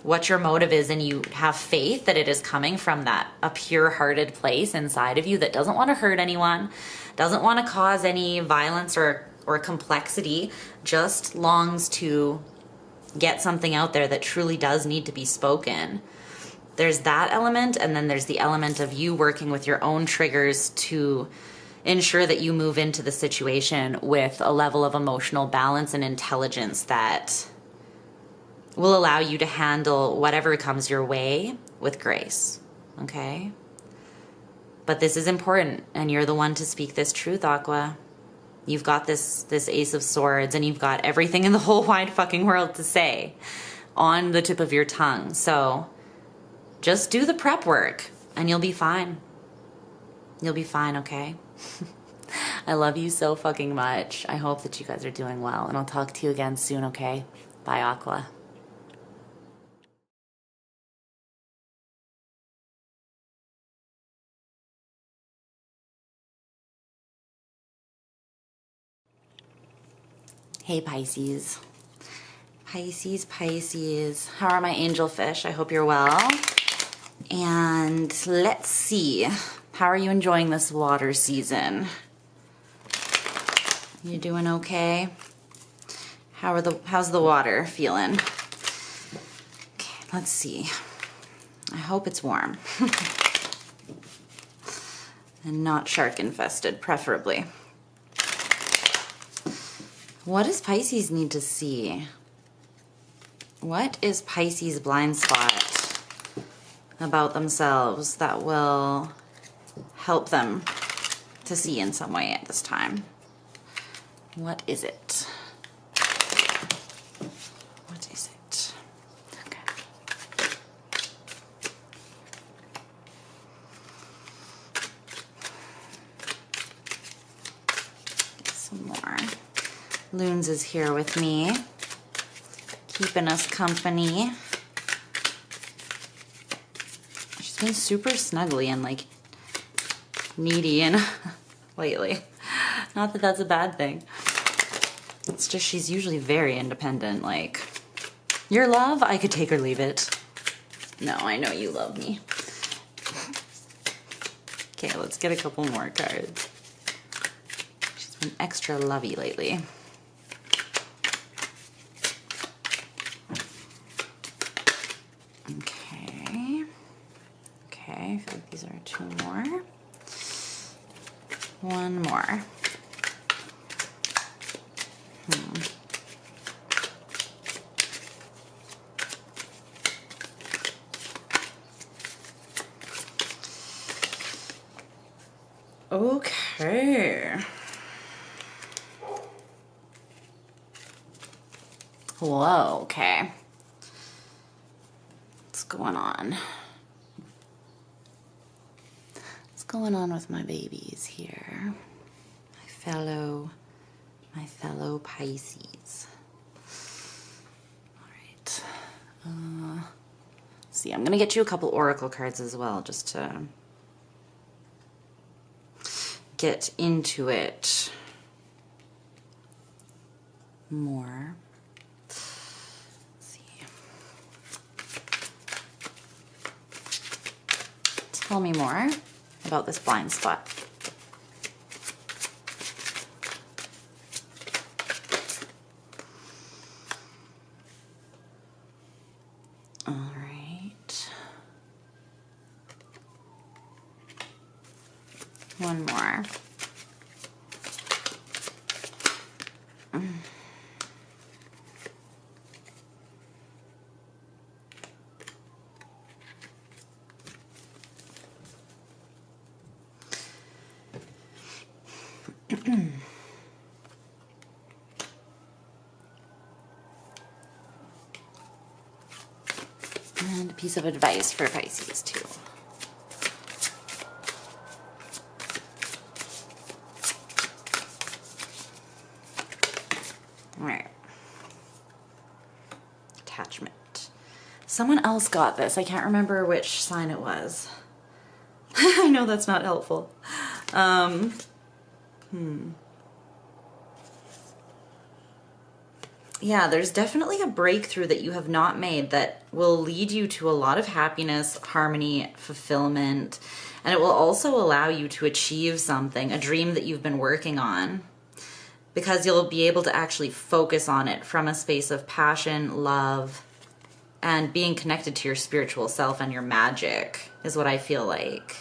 what your motive is and you have faith that it is coming from that, a pure-hearted place inside of you that doesn't want to hurt anyone, doesn't want to cause any violence or complexity, just longs to get something out there that truly does need to be spoken. There's that element, and then there's the element of you working with your own triggers to ensure that you move into the situation with a level of emotional balance and intelligence that will allow you to handle whatever comes your way with grace, okay? But this is important, and you're the one to speak this truth, Aqua. You've got this Ace of Swords, and you've got everything in the whole wide fucking world to say on the tip of your tongue. So just do the prep work, and you'll be fine. You'll be fine, okay? I love you so fucking much. I hope that you guys are doing well, and I'll talk to you again soon, okay? Bye, Aqua. Hey, Pisces. Pisces. How are my angel fish? I hope you're well. And let's see. How are you enjoying this water season? You doing okay? How's the water feeling? Okay, let's see. I hope it's warm. And not shark infested, preferably. What does Pisces need to see? What is Pisces' blind spot about themselves that will help them to see in some way at this time? What is it? What is it? Okay. Get some more. Loons is here with me, keeping us company. She's been super snuggly and like needy and lately. Not that that's a bad thing. It's just she's usually very independent. Like, your love, I could take or leave it. No, I know you love me. Okay, let's get a couple more cards. She's been extra lovey lately. Okay, I feel like these are two more. One more. Okay. Whoa, okay. What's going on? What's going on with my babies here? My fellow Pisces. All right. Let's see, I'm gonna get you a couple oracle cards as well, just to get into it more. Let's see. Tell me more about this blind spot. All right. One more. And a piece of advice for Pisces too. All right. Attachment. Someone else got this. I can't remember which sign it was. I know that's not helpful. Yeah, there's definitely a breakthrough that you have not made that will lead you to a lot of happiness, harmony, fulfillment, and it will also allow you to achieve something, a dream that you've been working on, because you'll be able to actually focus on it from a space of passion, love, and being connected to your spiritual self and your magic is what I feel like.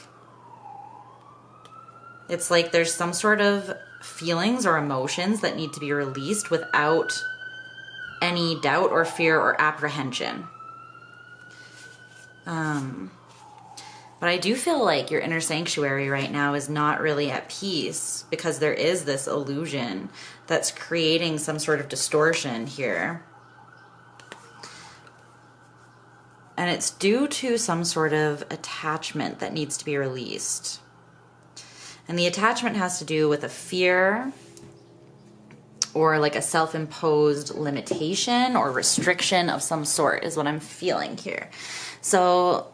It's like there's some sort of feelings or emotions that need to be released without any doubt or fear or apprehension. But I do feel like your inner sanctuary right now is not really at peace because there is this illusion that's creating some sort of distortion here. And it's due to some sort of attachment that needs to be released. And the attachment has to do with a fear or like a self-imposed limitation or restriction of some sort is what I'm feeling here. So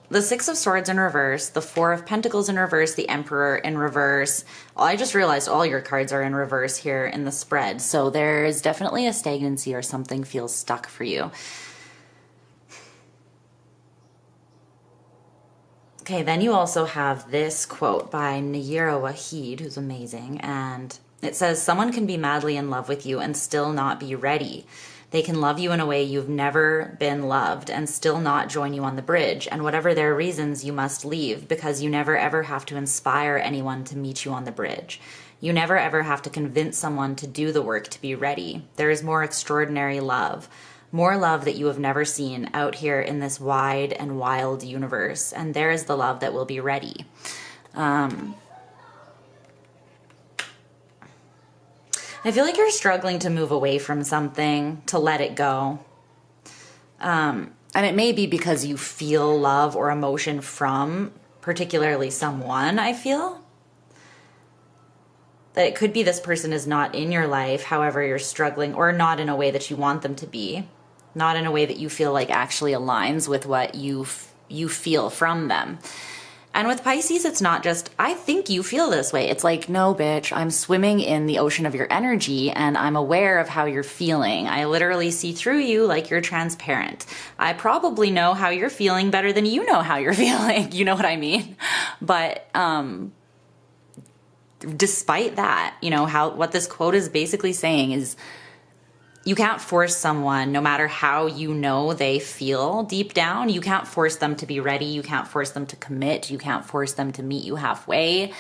the Six of Swords in reverse, the Four of Pentacles in reverse, the Emperor in reverse. I just realized all your cards are in reverse here in the spread. So there is definitely a stagnancy or something feels stuck for you. Okay, then you also have this quote by Nayira Wahid, who's amazing, and it says, someone can be madly in love with you and still not be ready. They can love you in a way you've never been loved and still not join you on the bridge. And whatever their reasons, you must leave because you never ever have to inspire anyone to meet you on the bridge. You never ever have to convince someone to do the work to be ready. There is more extraordinary love. More love that you have never seen out here in this wide and wild universe. And there is the love that will be ready. I feel like you're struggling to move away from something, to let it go. And it may be because you feel love or emotion from particularly someone, I feel. That it could be this person is not in your life, however you're struggling, or not in a way that you want them to be. Not in a way that you feel like actually aligns with what you feel from them. And with Pisces, it's not just, I think you feel this way. It's like, no, bitch, I'm swimming in the ocean of your energy and I'm aware of how you're feeling. I literally see through you like you're transparent. I probably know how you're feeling better than you know how you're feeling. You know what I mean? But despite that, you know, what this quote is basically saying is, you can't force someone, no matter how you know they feel deep down, you can't force them to be ready. You can't force them to commit. You can't force them to meet you halfway.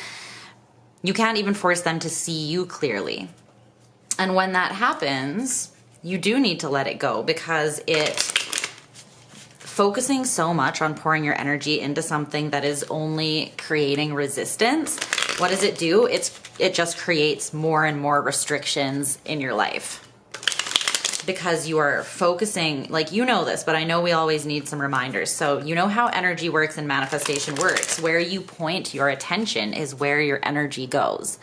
You can't even force them to see you clearly. And when that happens, you do need to let it go because focusing so much on pouring your energy into something that is only creating resistance, what does it do? It just creates more and more restrictions in your life. Because you are focusing, like, you know this, but I know we always need some reminders. So you know how energy works and manifestation works. Where you point your attention is where your energy goes.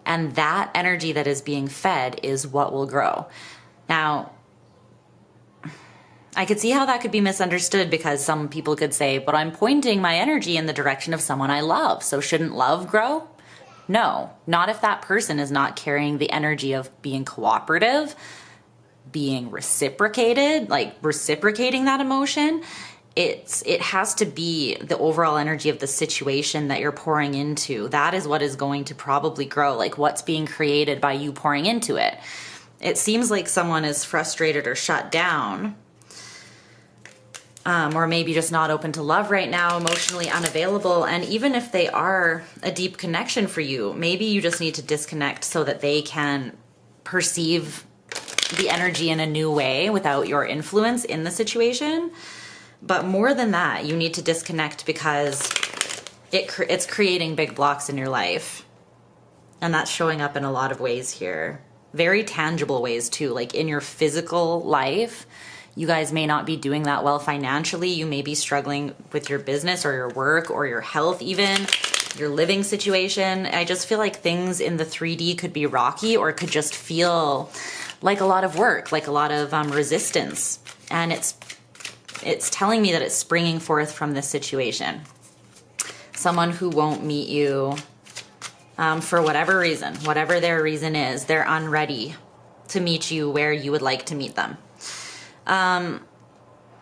And that energy that is being fed is what will grow. Now, I could see how that could be misunderstood because some people could say, but I'm pointing my energy in the direction of someone I love. So shouldn't love grow? No, not if that person is not carrying the energy of being cooperative, being reciprocated, like reciprocating that emotion. It has to be the overall energy of the situation that you're pouring into. That is what is going to probably grow, like what's being created by you pouring into it. It seems like someone is frustrated or shut down, or maybe just not open to love right now, emotionally unavailable. And even if they are a deep connection for you, maybe you just need to disconnect so that they can perceive the energy in a new way without your influence in the situation. But more than that, you need to disconnect because it's creating big blocks in your life. And that's showing up in a lot of ways here. Very tangible ways too, like in your physical life, You guys may not be doing that well financially. You may be struggling with your business or your work or your health even, your living situation. I just feel like things in the 3D could be rocky, or it could just feel like a lot of work, like a lot of resistance. And it's telling me that it's springing forth from this situation. Someone who won't meet you for whatever reason, whatever their reason is, they're unready to meet you where you would like to meet them.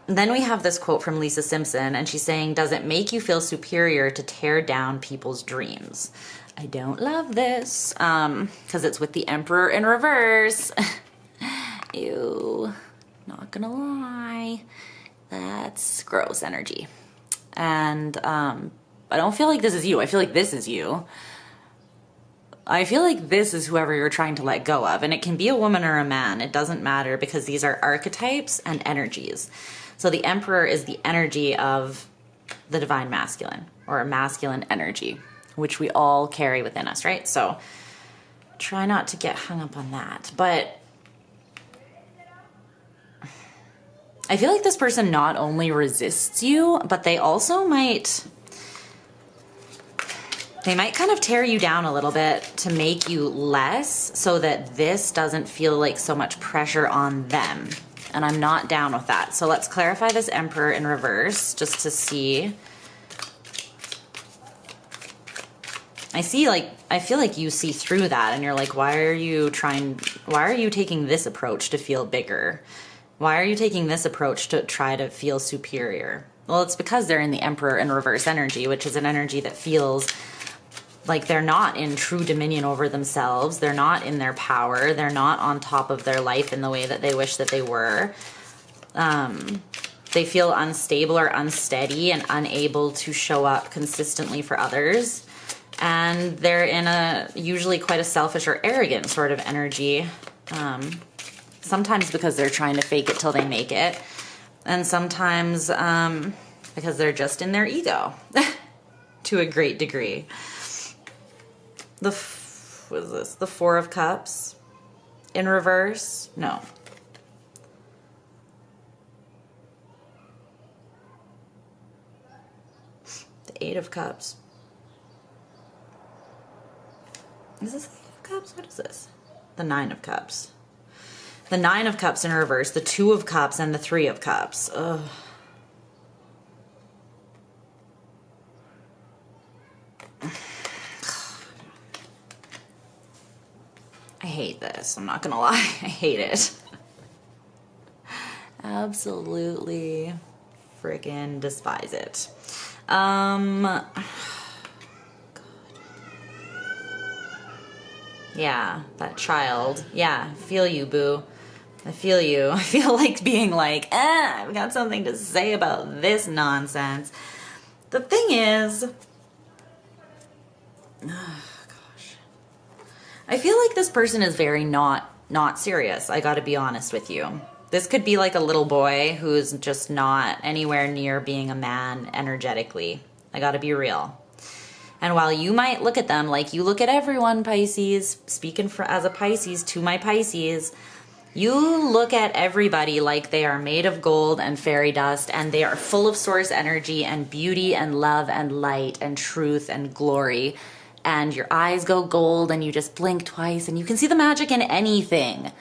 Then we have this quote from Lisa Simpson, and she's saying, does it make you feel superior to tear down people's dreams? I don't love this, because it's with the Emperor in reverse. Ew, not gonna lie, that's gross energy. And I don't feel like this is you. I feel like this is you. I feel like this is whoever you're trying to let go of, and it can be a woman or a man. It doesn't matter, because these are archetypes and energies. So the Emperor is the energy of the divine masculine, or a masculine energy, which we all carry within us, right? So try not to get hung up on that. But I feel like this person not only resists you, but they also might kind of tear you down a little bit to make you less, so that this doesn't feel like so much pressure on them. And I'm not down with that. So let's clarify this Emperor in reverse just to see. I feel like you see through that, and you're like, why are you taking this approach to feel bigger? Why are you taking this approach to try to feel superior? Well, it's because they're in the Emperor in reverse energy, which is an energy that feels like they're not in true dominion over themselves. They're not in their power. They're not on top of their life in the way that they wish that they were. They feel unstable or unsteady and unable to show up consistently for others. And they're in usually quite a selfish or arrogant sort of energy. Sometimes because they're trying to fake it till they make it. And sometimes because they're just in their ego to a great degree. What is this? The Four of Cups in reverse? No. The Eight of Cups. Is this the Eight of Cups? What is this? The Nine of Cups. The Nine of Cups in reverse, the Two of Cups, and the Three of Cups. Ugh. I hate this. I'm not gonna lie. I hate it. Absolutely freaking despise it. God. Yeah, that child. Yeah, I feel you, boo. I feel you. I feel like being like, I've got something to say about this nonsense. The thing is, I feel like this person is very not serious. I gotta be honest with you. This could be like a little boy who's just not anywhere near being a man energetically. I gotta be real. And while you might look at them like you look at everyone, Pisces, speaking as a Pisces to my Pisces, you look at everybody like they are made of gold and fairy dust, and they are full of source energy and beauty and love and light and truth and glory. And your eyes go gold and you just blink twice and you can see the magic in anything.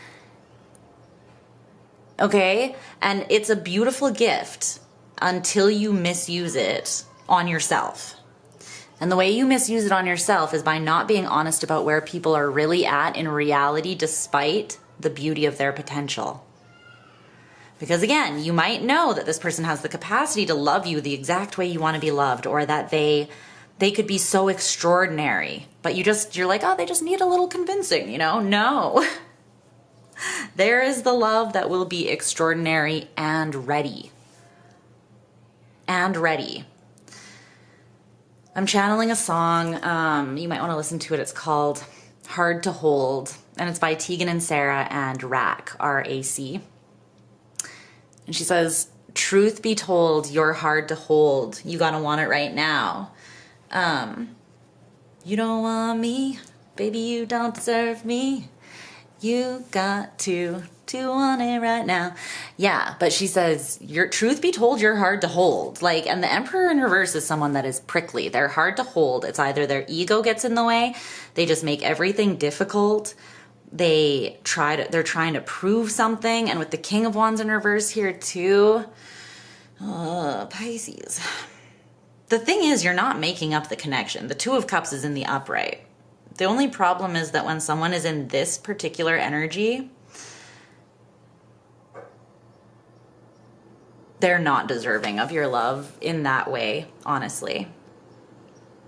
Okay? And it's a beautiful gift until you misuse it on yourself. And the way you misuse it on yourself is by not being honest about where people are really at in reality, despite the beauty of their potential. Because again, you might know that this person has the capacity to love you the exact way you want to be loved, or that they could be so extraordinary, but you're like, oh, they just need a little convincing, you know? No. There is the love that will be extraordinary and ready. And ready. I'm channeling a song. You might want to listen to it. It's called Hard to Hold, and it's by Tegan and Sarah and Rack, R-A-C. And she says, truth be told, you're hard to hold. You gotta want it right now. You don't want me, baby, you don't deserve me. You got to to want it right now. Yeah, but she says, your truth be told, you're hard to hold. Like, and the Emperor in reverse is someone that is prickly. They're hard to hold. It's either their ego gets in the way, they just make everything difficult. They're trying to prove something. And with the King of Wands in reverse here too, Pisces. The thing is, you're not making up the connection. The Two of Cups is in the upright. The only problem is that when someone is in this particular energy, they're not deserving of your love in that way, honestly.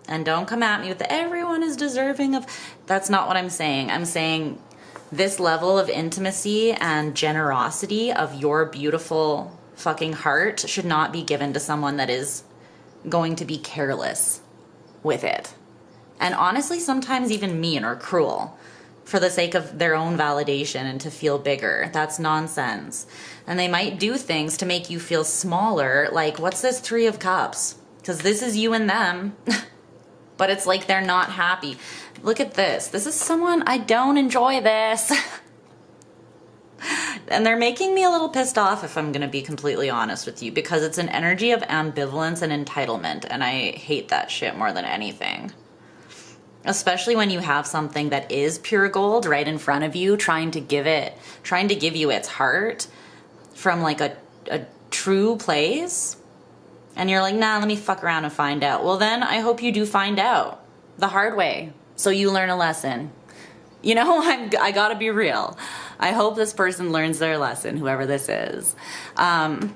And don't come at me with the, everyone is deserving of, that's not what I'm saying. I'm saying this level of intimacy and generosity of your beautiful fucking heart should not be given to someone that is going to be careless with it. And honestly, sometimes even mean or cruel for the sake of their own validation and to feel bigger. That's nonsense. And they might do things to make you feel smaller. Like, what's this Three of Cups? Because this is you and them. But it's like they're not happy. Look at this. This is someone, I don't enjoy this. And they're making me a little pissed off, if I'm going to be completely honest with you, because it's an energy of ambivalence and entitlement. And I hate that shit more than anything. Especially when you have something that is pure gold right in front of you, trying to give you its heart from like a true place. And you're like, nah, let me fuck around and find out. Well, then I hope you do find out the hard way, so you learn a lesson. You know, I gotta be real. I hope this person learns their lesson, whoever this is. The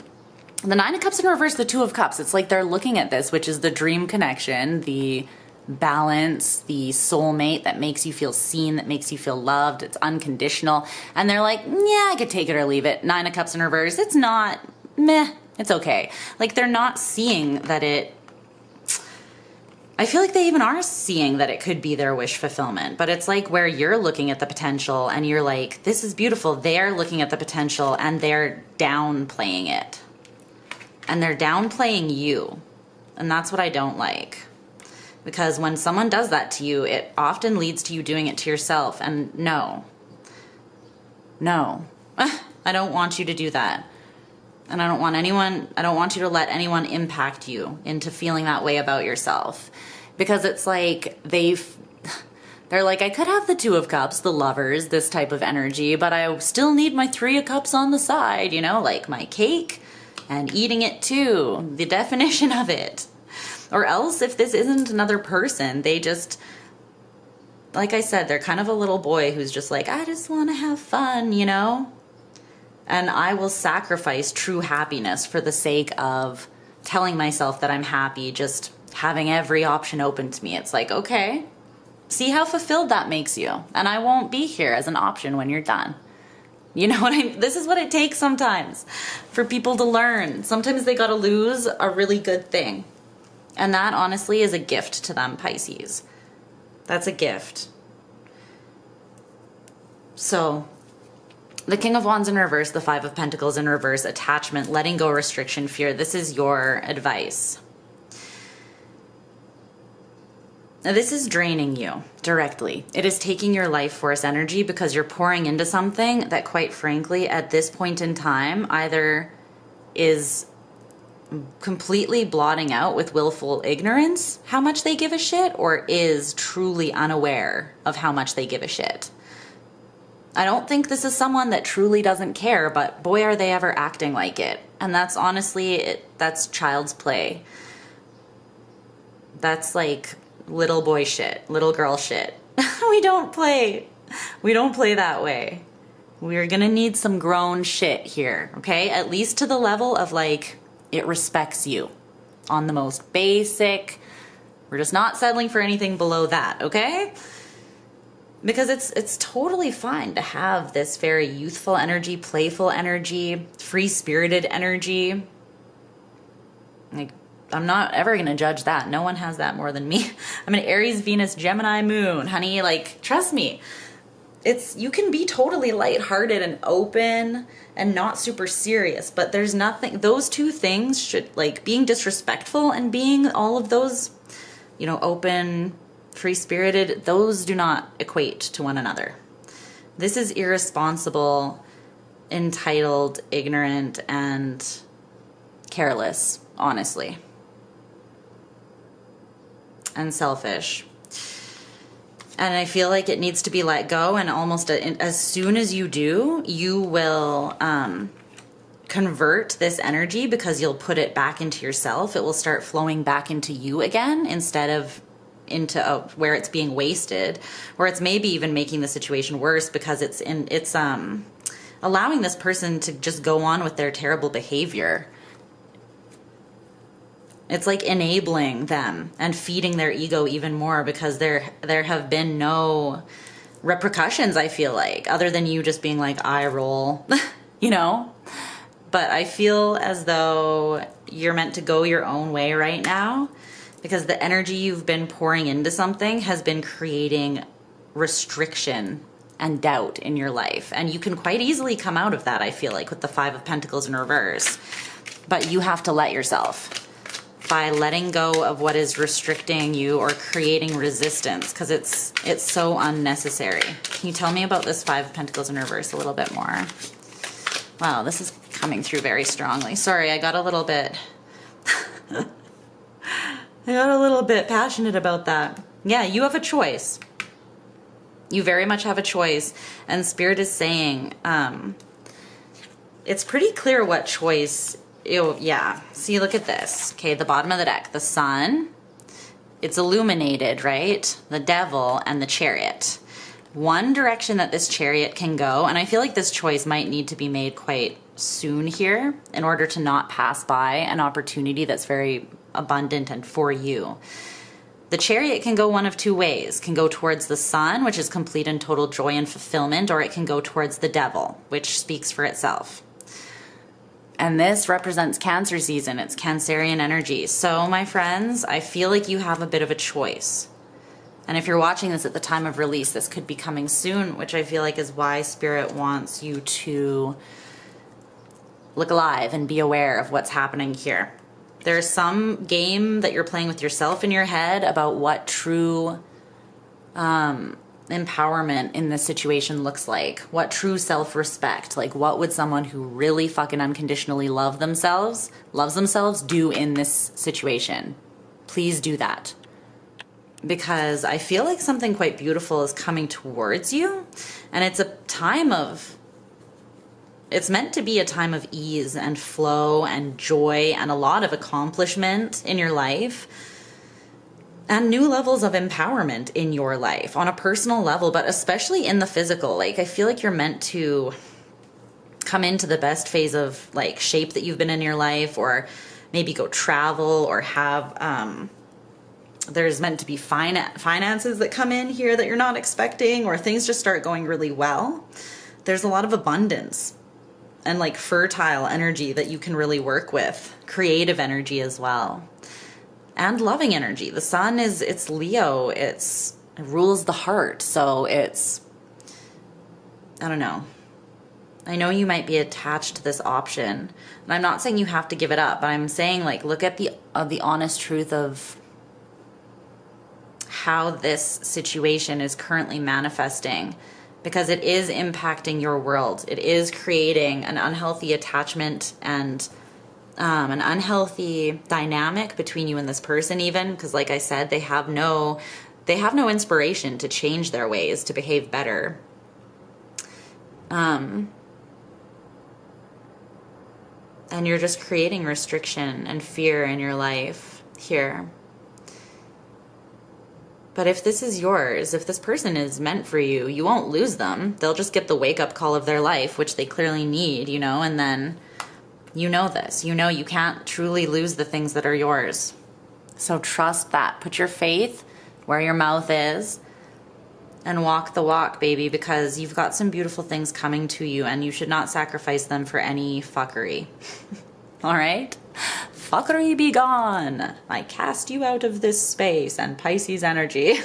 Nine of Cups in reverse, the Two of Cups. It's like they're looking at this, which is the dream connection, the balance, the soulmate that makes you feel seen, that makes you feel loved. It's unconditional. And they're like, yeah, I could take it or leave it. Nine of Cups in reverse. It's not, meh, it's okay. Like, they're not seeing that it, I feel like they even are seeing that it could be their wish fulfillment, but it's like where you're looking at the potential and you're like, this is beautiful. They're looking at the potential and they're downplaying it. And they're downplaying you. And that's what I don't like. Because when someone does that to you, it often leads to you doing it to yourself. And no, I don't want you to do that. And I don't want you to let anyone impact you into feeling that way about yourself. Because it's like, they're like, I could have the Two of Cups, the lovers, this type of energy, but I still need my Three of Cups on the side, you know, like my cake and eating it too, the definition of it. Or else, if this isn't another person, they just, like I said, they're kind of a little boy who's just like, I just want to have fun, you know? And I will sacrifice true happiness for the sake of telling myself that I'm happy, just having every option open to me. It's like, okay, see how fulfilled that makes you. And I won't be here as an option when you're done. You know what this is what it takes sometimes for people to learn. Sometimes they gotta lose a really good thing. And that honestly is a gift to them, Pisces. That's a gift. So, the King of Wands in reverse, the Five of Pentacles in reverse, attachment, letting go, restriction, fear. This is your advice. Now, this is draining you directly. It is taking your life force energy because you're pouring into something that, quite frankly, at this point in time, either is completely blotting out with willful ignorance how much they give a shit, or is truly unaware of how much they give a shit. I don't think this is someone that truly doesn't care, but boy, are they ever acting like it. And that's honestly, that's child's play. That's like little boy shit, little girl shit. We don't play that way. We're gonna need some grown shit here, okay? At least to the level of like, it respects you on the most basic. We're just not settling for anything below that, okay? Because it's totally fine to have this very youthful energy, playful energy, free-spirited energy. Like, I'm not ever gonna judge that. No one has that more than me. I'm an Aries, Venus, Gemini moon, honey. Like, trust me. You can be totally lighthearted and open and not super serious, but there's nothing, those two things should, like, being disrespectful and being all of those, you know, open, free-spirited, those do not equate to one another. This is irresponsible entitled, ignorant, and careless, honestly. And selfish. And I feel like it needs to be let go, and almost as soon as you do, you will convert this energy, because you'll put it back into yourself. It will start flowing back into you again, instead of into where it's being wasted, or it's maybe even making the situation worse, because it's allowing this person to just go on with their terrible behavior. It's like enabling them and feeding their ego even more, because there have been no repercussions, I feel like, other than you just being like, eye roll, you know? But I feel as though you're meant to go your own way right now, because the energy you've been pouring into something has been creating restriction and doubt in your life. And you can quite easily come out of that, I feel like, with the 5 of Pentacles in reverse. But you have to let yourself, by letting go of what is restricting you or creating resistance, because it's so unnecessary. Can you tell me about this 5 of Pentacles in reverse a little bit more? Wow, this is coming through very strongly. Sorry, I got a little bit passionate about that. Yeah, you have a choice. You very much have a choice. And Spirit is saying, it's pretty clear what choice. Yeah, see, look at this. Okay, the bottom of the deck, the Sun, it's illuminated, right? The Devil and the Chariot. One direction that this Chariot can go, and I feel like this choice might need to be made quite soon here in order to not pass by an opportunity that's very abundant and for you. The Chariot can go one of 2 ways. It can go towards the Sun, which is complete and total joy and fulfillment, or it can go towards the Devil, which speaks for itself. And this represents Cancer season. It's Cancerian energy. So, my friends, I feel like you have a bit of a choice. And if you're watching this at the time of release, this could be coming soon, which I feel like is why Spirit wants you to look alive and be aware of what's happening here. There's some game that you're playing with yourself in your head about what true empowerment in this situation looks like. What true self-respect, like what would someone who really fucking unconditionally loves themselves do in this situation? Please do that. Because I feel like something quite beautiful is coming towards you, and it's a time of, it's meant to be a time of ease and flow and joy and a lot of accomplishment in your life and new levels of empowerment in your life on a personal level, but especially in the physical. Like, I feel like you're meant to come into the best phase of like shape that you've been in your life, or maybe go travel, or have, there's meant to be finances that come in here that you're not expecting, or things just start going really well. There's a lot of abundance and like fertile energy that you can really work with. Creative energy as well. And loving energy. The Sun it's Leo. It rules the heart. So it's, I don't know. I know you might be attached to this option. And I'm not saying you have to give it up, but I'm saying like, look at the honest truth of how this situation is currently manifesting, because it is impacting your world. It is creating an unhealthy attachment and an unhealthy dynamic between you and this person, even because, like I said, they have no inspiration to change their ways, to behave better. And you're just creating restriction and fear in your life here. But if this is yours, if this person is meant for you, you won't lose them. They'll just get the wake-up call of their life, which they clearly need, you know, and then you know this. You know you can't truly lose the things that are yours. So trust that. Put your faith where your mouth is and walk the walk, baby, because you've got some beautiful things coming to you, and you should not sacrifice them for any fuckery. All right? Fuckery be gone. I cast you out of this space, and Pisces energy.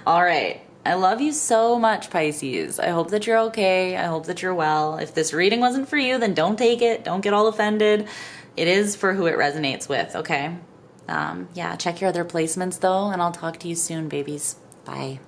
All right. I love you so much, Pisces. I hope that you're okay. I hope that you're well. If this reading wasn't for you, then don't take it. Don't get all offended. It is for who it resonates with, okay? Yeah, check your other placements, though, and I'll talk to you soon, babies. Bye.